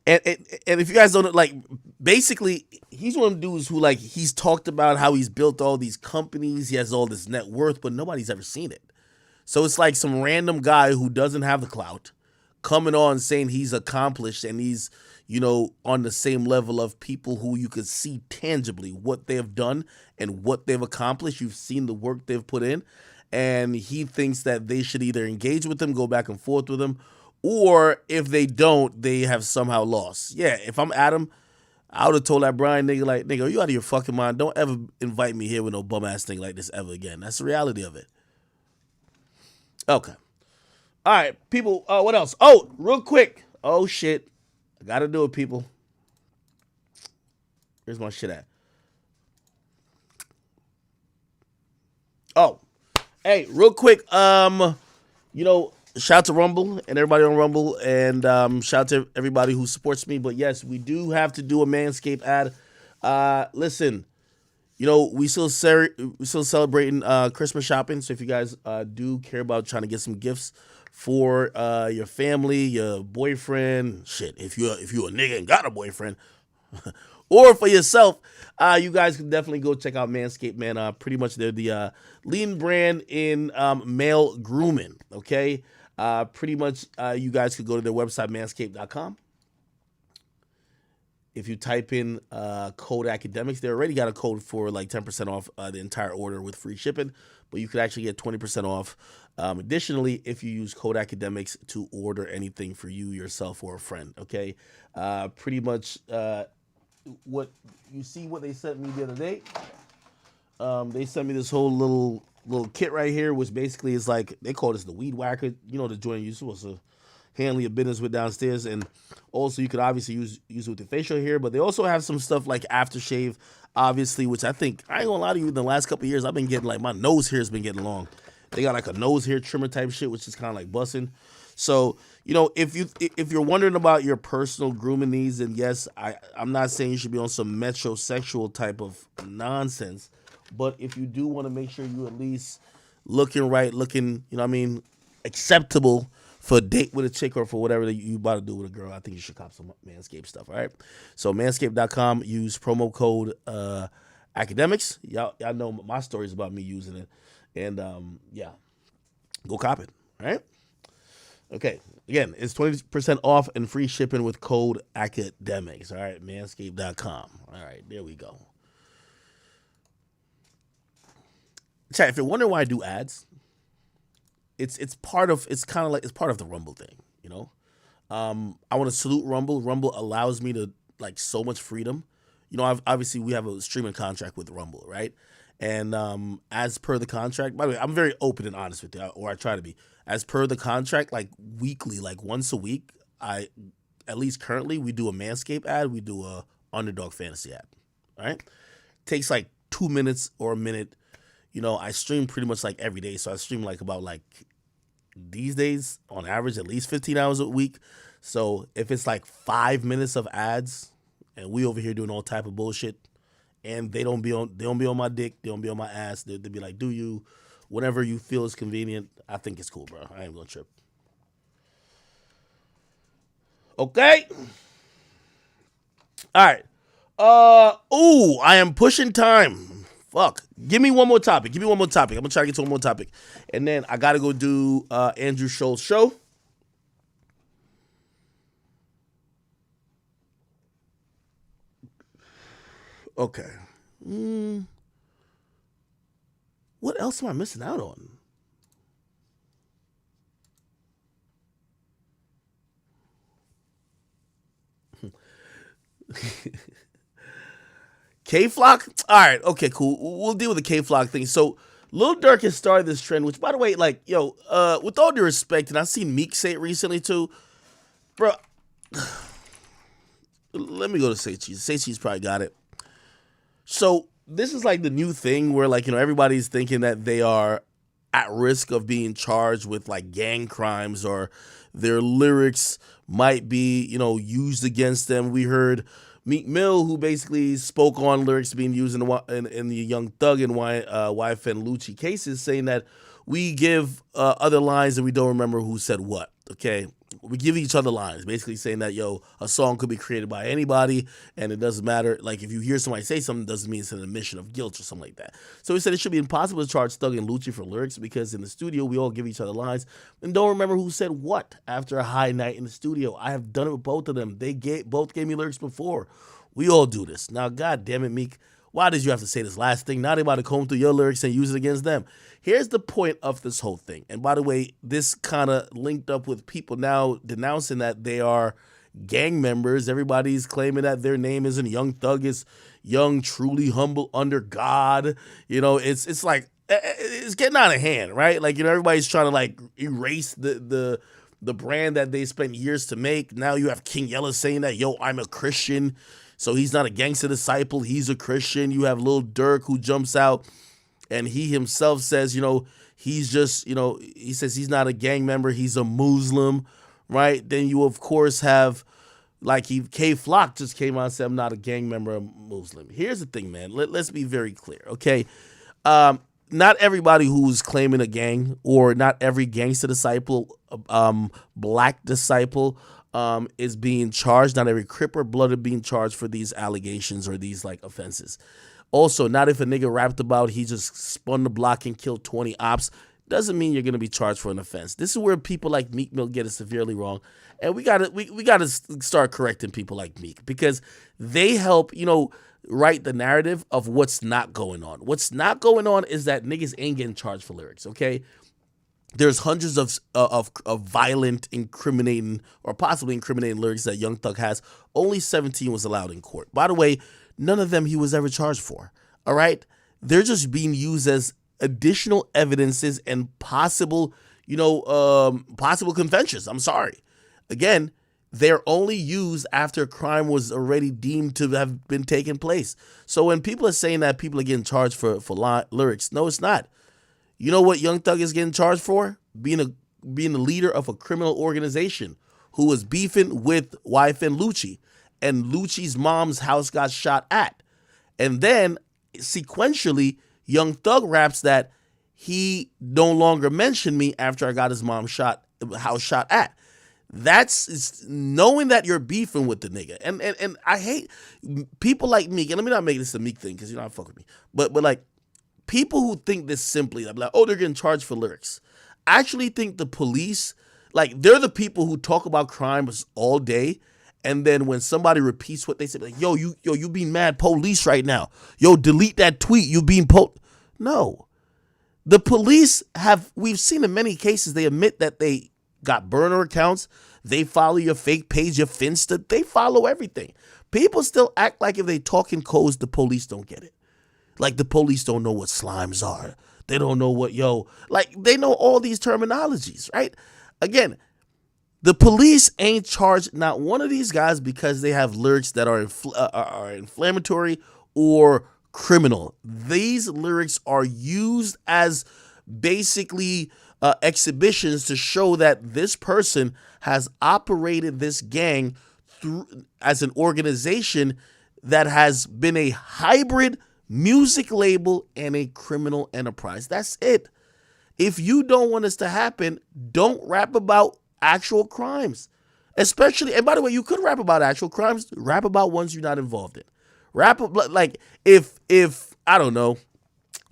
And if you guys don't know, like, basically, he's one of the dudes who, like, he's talked about how he's built all these companies, he has all this net worth, but nobody's ever seen it. So it's like some random guy who doesn't have the clout coming on saying he's accomplished and he's, you know, on the same level of people who you could see tangibly what they have done and what they've accomplished. You've seen the work they've put in, and he thinks that they should either engage with him, go back and forth with him, or if they don't, they have somehow lost. Yeah, if I'm Adam, I would have told that Brian nigga, like, "Nigga, are you out of your fucking mind? Don't ever invite me here with no bum ass thing like this ever again." That's the reality of it. Okay. All right, people. What else? Oh, real quick. Oh shit, I gotta do it, people. Where's my shit at? Oh, hey, real quick. Shout out to Rumble and everybody on Rumble, and shout out to everybody who supports me. But yes, we do have to do a Manscaped ad. Listen, we still celebrating Christmas shopping. So if you guys do care about trying to get some gifts for your family, your boyfriend, shit, if you a nigga and got a boyfriend, or for yourself, you guys can definitely go check out Manscaped, man. Pretty much they're the leading brand in male grooming, okay? Pretty much you guys could go to their website, manscaped.com. If you type in code academics, they already got a code for like 10% off the entire order with free shipping, but you could actually get 20% off. Additionally, if you use code academics to order anything for you, yourself, or a friend, okay? Pretty much what they sent me the other day. They sent me this whole little kit right here, which basically is like, they call this the weed whacker, the joint you're supposed to handle your business with downstairs. And also you could obviously use it with your facial hair, but they also have some stuff like aftershave, obviously, which I think, I ain't gonna lie to you, in the last couple of years, I've been getting like, my nose hair has been getting long. They got like a nose hair trimmer type shit, which is kind of like busting. So, if you're wondering about your personal grooming needs, and yes, I'm not saying you should be on some metrosexual type of nonsense, but if you do want to make sure you at least looking right, acceptable for a date with a chick or for whatever that you about to do with a girl, I think you should cop some Manscaped stuff, all right? So manscaped.com, use promo code academics. Y'all know my stories about me using it. And, go cop it, all right? Okay, again, it's 20% off and free shipping with code academics, all right? Manscaped.com. All right, there we go. Chat, if you're wondering why I do ads, it's part of the Rumble thing, I want to salute Rumble. Rumble allows me to so much freedom. Obviously we have a streaming contract with Rumble, right? And as per the contract, by the way, I'm very open and honest with you, or I try to be. As per the contract, weekly, once a week, at least currently, we do a Manscaped ad, we do a Underdog Fantasy ad, all right? Takes 2 minutes or a minute. I stream pretty much every day, so I stream about these days on average at least 15 hours a week. So if it's 5 minutes of ads, and we over here doing all type of bullshit, and they don't be on my dick, they don't be on my ass, they be like, do you, whatever you feel is convenient. I think it's cool, bro. I ain't gonna trip. Okay. All right. I am pushing time. Fuck. Give me one more topic. I'm gonna try to get to one more topic, and then I gotta go do Andrew Schultz's show. Okay. What else am I missing out on? K-Flock? All right, okay, cool. We'll deal with the K-Flock thing. So, Lil Durk has started this trend, which, by the way, with all due respect, and I've seen Meek say it recently, too, bro, let me go to Say Cheese. Say Cheese probably got it. So, this is the new thing where, everybody's thinking that they are at risk of being charged with, gang crimes, or their lyrics might be, used against them. We heard Meek Mill, who basically spoke on lyrics being used in the Young Thug and YF and Lucci cases, saying that we give other lines and we don't remember who said what, okay? We give each other lines, basically saying that, a song could be created by anybody, and it doesn't matter. If you hear somebody say something, it doesn't mean it's an admission of guilt or something like that. So he said it should be impossible to charge Thug and Lucci for lyrics because in the studio, we all give each other lines and don't remember who said what after a high night in the studio. I have done it with both of them. They both gave me lyrics before. We all do this. Now, God damn it, Meek, why did you have to say this last thing? Now they about to comb through your lyrics and use it against them. Here's the point of this whole thing. And by the way, this kind of linked up with people now denouncing that they are gang members. Everybody's claiming that their name isn't Young Thug, it's Young, Truly Humble Under God. It's it's getting out of hand, right? Like, everybody's trying to like erase the brand that they spent years to make. Now you have King Yella saying that, yo, I'm a Christian, so he's not a gangster disciple, he's a Christian. You have Lil Durk who jumps out and he himself says, he's just, he says he's not a gang member, he's a Muslim, right? Then you of course have like K Flock just came out and said, I'm not a gang member, I'm Muslim. Here's the thing, man. Let's be very clear, okay? Not everybody who's claiming a gang, or not every gangster disciple, black disciple, is being charged. Not every Crip or Blood is being charged for these allegations or these like offenses. Also, not if a nigga rapped about he just spun the block and killed 20 ops, doesn't mean you're gonna be charged for an offense. This is where people like Meek Mill get it severely wrong, and we gotta start correcting people like Meek, because they help write the narrative of what's not going on. What's not going on is that niggas ain't getting charged for lyrics. Okay, there's hundreds of violent, incriminating, or possibly incriminating lyrics that Young Thug has. Only 17 was allowed in court. By the way, none of them he was ever charged for. All right, they're just being used as additional evidences and possible conventions. I'm sorry. Again, they're only used after a crime was already deemed to have been taken place. So when people are saying that people are getting charged for lyrics, no, it's not. You know what Young Thug is getting charged for? Being the leader of a criminal organization who was beefing with YFN Lucci, and Lucci's mom's house got shot at. And then sequentially, Young Thug raps that he no longer mentioned me after I got his mom's house shot at. That's knowing that you're beefing with the nigga. And I hate people like Meek, and let me not make this a Meek thing, because I fuck with me. But like, people who think this simply, I'm like, oh, they're getting charged for lyrics. I actually think the police, like, they're the people who talk about crimes all day, and then when somebody repeats what they say, like, yo, you being mad police right now. Yo, delete that tweet, you being No. The police we've seen in many cases, they admit that they got burner accounts, they follow your fake page, your Finsta, they follow everything. People still act like if they talk in codes, the police don't get it. Like the police don't know what slimes are. They don't know what, they know all these terminologies, right? Again, the police ain't charged not one of these guys because they have lyrics that are inflammatory or criminal. These lyrics are used as basically exhibitions to show that this person has operated this gang through as an organization that has been a hybrid music label and a criminal enterprise. That's it. If you don't want this to happen, don't rap about actual crimes. Especially, and by the way, you could rap about actual crimes, rap about ones you're not involved in. Rap like if I don't know,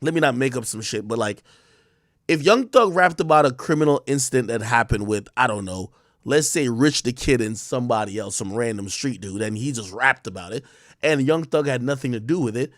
let me not make up some shit, but like if Young Thug rapped about a criminal incident that happened with, I don't know, let's say Rich the Kid and somebody else, some random street dude, and he just rapped about it, and Young Thug had nothing to do with it,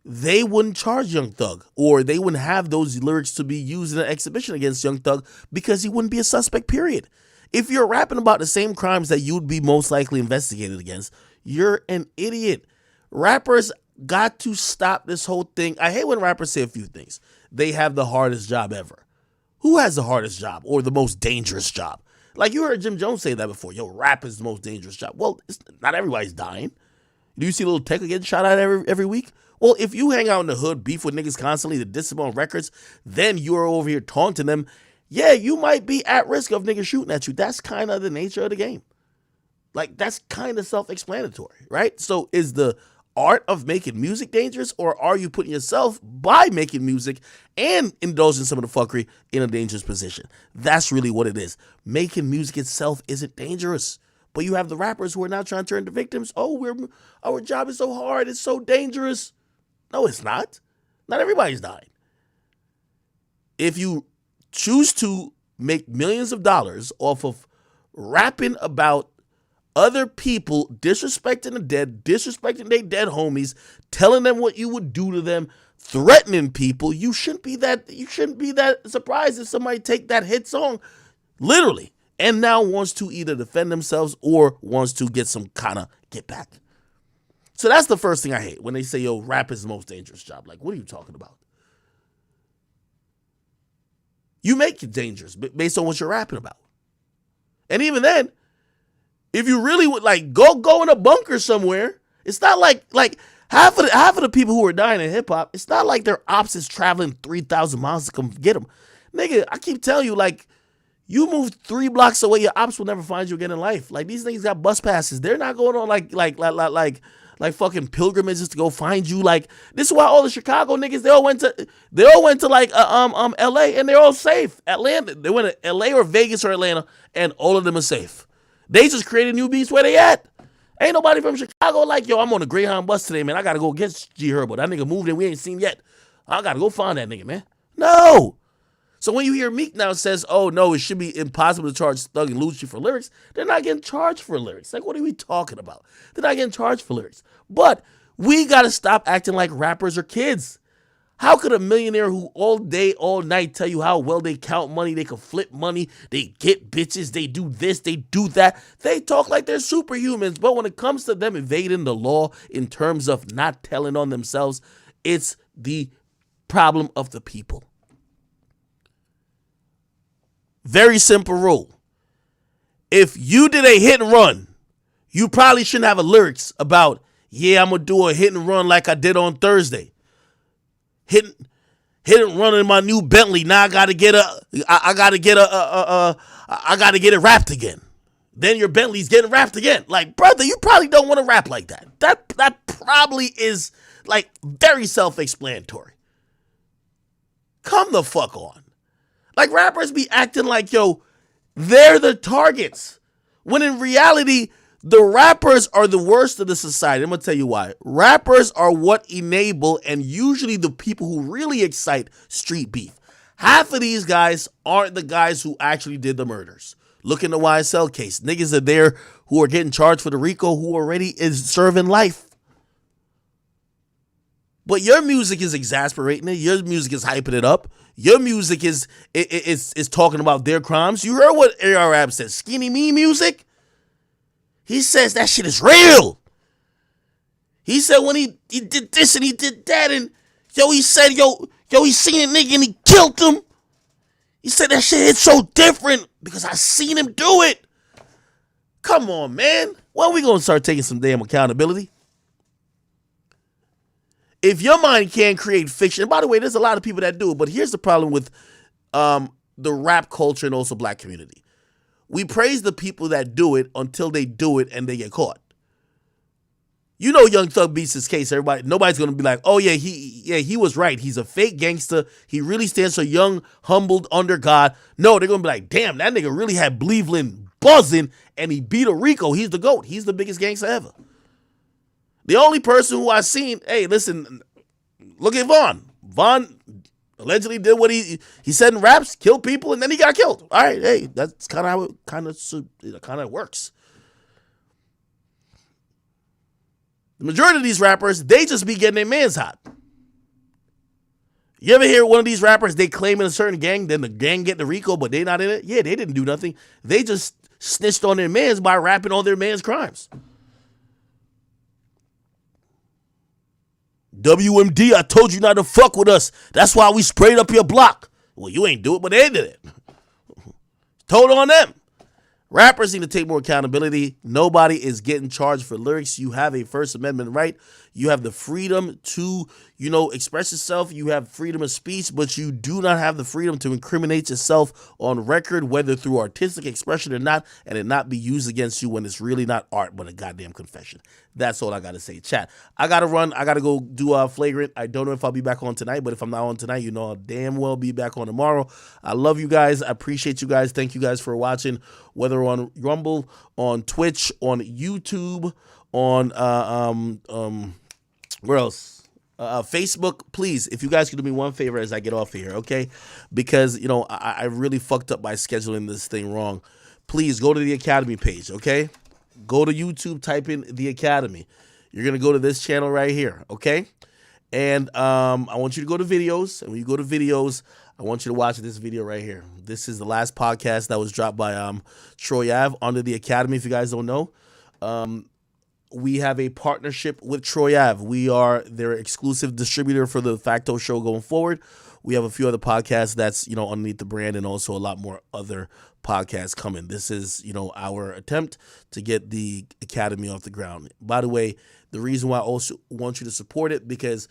they wouldn't charge Young Thug, or they wouldn't have those lyrics to be used in an exhibition against Young Thug because he wouldn't be a suspect, period. If you're rapping about the same crimes that you'd be most likely investigated against, you're an idiot. Rappers got to stop this whole thing. I hate when rappers say a few things. They have the hardest job ever. Who has the hardest job or the most dangerous job? Like you heard Jim Jones say that before. Yo, rap is the most dangerous job. Well, not everybody's dying. Do you see Lil Tecca getting shot at every week? Well, if you hang out in the hood, beef with niggas constantly, to diss them on records, then you're over here taunting them. Yeah, you might be at risk of niggas shooting at you. That's kind of the nature of the game. Like, that's kind of self-explanatory, right? So is the art of making music dangerous, or are you putting yourself, by making music and indulging some of the fuckery, in a dangerous position? That's really what it is. Making music itself isn't dangerous. But you have the rappers who are now trying to turn to victims. Oh, our job is so hard. It's so dangerous. No, it's not. Not everybody's dying. If you choose to make millions of dollars off of rapping about other people disrespecting the dead, disrespecting their dead homies, telling them what you would do to them, threatening people, you shouldn't be that surprised if somebody take that hit song literally and now wants to either defend themselves or wants to get some kind of get back. So that's the first thing I hate when they say, yo, rap is the most dangerous job. Like, what are you talking about? you make it dangerous based on what you're rapping about. And even then, if you really would like go in a bunker somewhere, it's not like half of the people who are dying in hip hop, it's not like their ops is traveling 3,000 miles to come get them. Nigga, I keep telling you, like, you move 3 blocks away, your ops will never find you again in life. Like, these niggas got bus passes. They're not going on like fucking pilgrimages to go find you. Like, this is why all the Chicago niggas, they all went to like LA and they're all safe. Atlanta, they went to LA or Vegas or Atlanta, and all of them are safe. They just created new beats where they at. Ain't nobody from Chicago like, yo, I'm on a Greyhound bus today, man. I gotta go get G Herbo. That nigga moved and we ain't seen him yet. I gotta go find that nigga, man. No. So when you hear Meek now says, oh no, it should be impossible to charge Thug and Lucci for lyrics, they're not getting charged for lyrics. Like, what are we talking about? They're not getting charged for lyrics. But we gotta stop acting like rappers are kids. How could a millionaire who all day, all night tell you how well they count money, they can flip money, they get bitches, they do this, they do that. They talk like they're superhumans. But when it comes to them evading the law in terms of not telling on themselves, it's the problem of the people. Very simple rule. If you did a hit and run, you probably shouldn't have a lyrics about, yeah, I'm going to do a hit and run like I did on Thursday. Hit and run in my new Bentley. Now I got to get it wrapped again. Then your Bentley's getting wrapped again. Like, brother, you probably don't want to rap like that. That probably is like very self-explanatory. Come the fuck on. Like, rappers be acting like, yo, they're the targets. When in reality, the rappers are the worst of the society. I'm going to tell you why. Rappers are what enable and usually the people who really excite street beef. Half of these guys aren't the guys who actually did the murders. Look in the YSL case. Niggas are there who are getting charged for the RICO who already is serving life. But your music is exasperating it. Your music is hyping it up. Your music is talking about their crimes. You heard what AR said. Skinny me music? He says that shit is real. He said when he did this and he did that and he said, he seen a nigga and he killed him. He said that shit is so different because I seen him do it. Come on, man. When are we going to start taking some damn accountability? If your mind can't create fiction, and by the way, there's a lot of people that do it, but here's the problem with the rap culture and also black community. We praise the people that do it until they do it and they get caught. You know, Young Thug beats his case. Nobody's gonna be like, oh yeah, he was right. He's a fake gangster. He really stands for young, humbled under God. No, they're gonna be like, damn, that nigga really had Cleveland buzzing and he beat a RICO. He's the GOAT. He's the biggest gangster ever. The only person who I've seen, hey, listen, look at Vaughn. Vaughn allegedly did what he said in raps, killed people, and then he got killed. All right, hey, that's kind of how it kind of works. The majority of these rappers, they just be getting their mans hot. You ever hear one of these rappers, they claim in a certain gang, then the gang get the RICO, but they not in it? Yeah, they didn't do nothing. They just snitched on their mans by rapping on their mans' crimes. WMD, I told you not to fuck with us. That's why we sprayed up your block. Well, you ain't do it, but they did it. Told on them. Rappers need to take more accountability. Nobody is getting charged for lyrics. You have a First Amendment right. You have the freedom to, express yourself. You have freedom of speech, but you do not have the freedom to incriminate yourself on record, whether through artistic expression or not, and it not be used against you when it's really not art, but a goddamn confession. That's all I got to say. Chat. I got to run. I got to go do Flagrant. I don't know if I'll be back on tonight, but if I'm not on tonight, I'll damn well be back on tomorrow. I love you guys. I appreciate you guys. Thank you guys for watching, whether on Rumble, on Twitch, on YouTube, on where else? Facebook. Please, if you guys could do me one favor as I get off here, okay? Because I really fucked up by scheduling this thing wrong. Please go to the Academy page, okay? Go to YouTube, type in the Academy. You're gonna go to this channel right here, okay? And I want you to go to videos, and when you go to videos, I want you to watch this video right here. This is the last podcast that was dropped by Troy Ave under the Academy. If you guys don't know, we have a partnership with Troy Ave. We are their exclusive distributor for the Facto show going forward. We have a few other podcasts that's, underneath the brand, and also a lot more other podcasts coming. This is, our attempt to get the Academy off the ground. By the way, the reason why I also want you to support it, because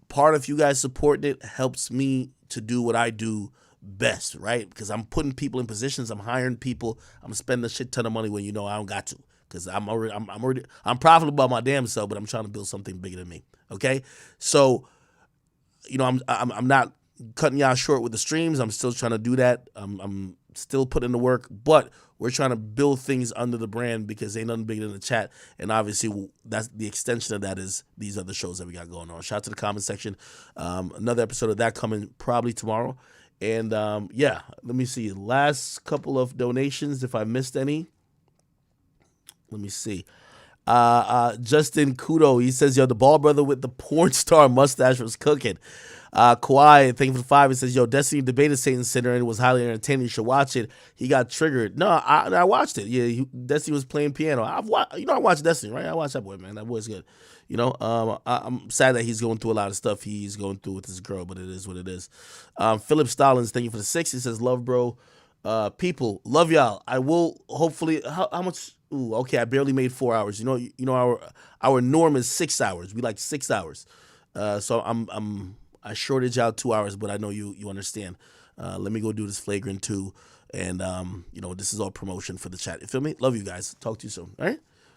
part of you guys supporting it helps me to do what I do best, right? Because I'm putting people in positions, I'm hiring people, I'm spending a shit ton of money when I don't got to. Because I'm profitable by my damn self, but I'm trying to build something bigger than me. Okay, so I'm not cutting y'all short with the streams. I'm still trying to do that. I'm still putting in the work, but we're trying to build things under the brand because ain't nothing bigger than the chat. And obviously, that's the extension of that is these other shows that we got going on. Shout out to the comment section. Another episode of that coming probably tomorrow. And let me see. Last couple of donations, if I missed any. Let me see. Justin Kudo, he says, the ball brother with the porn star mustache was cooking. Kawhi, thank you for the 5. He says, Destiny debated Satan Center and it was highly entertaining. You should watch it. He got triggered. No, I watched it. Yeah, Destiny was playing piano. I watched Destiny, right? I watched that boy, man. That boy's good. I'm sad that he's going through a lot of stuff he's going through with his girl, but it is what it is. Philip Stallings, thank you for the 6. He says, love, bro. People, love y'all. I will hopefully, how much? Ooh, okay, I barely made 4 hours. Our norm is 6 hours. We like 6 hours. So I shortage out 2 hours, but I know you understand. Let me go do this flagrant 2, and this is all promotion for the chat. You feel me? Love you guys. Talk to you soon. All right.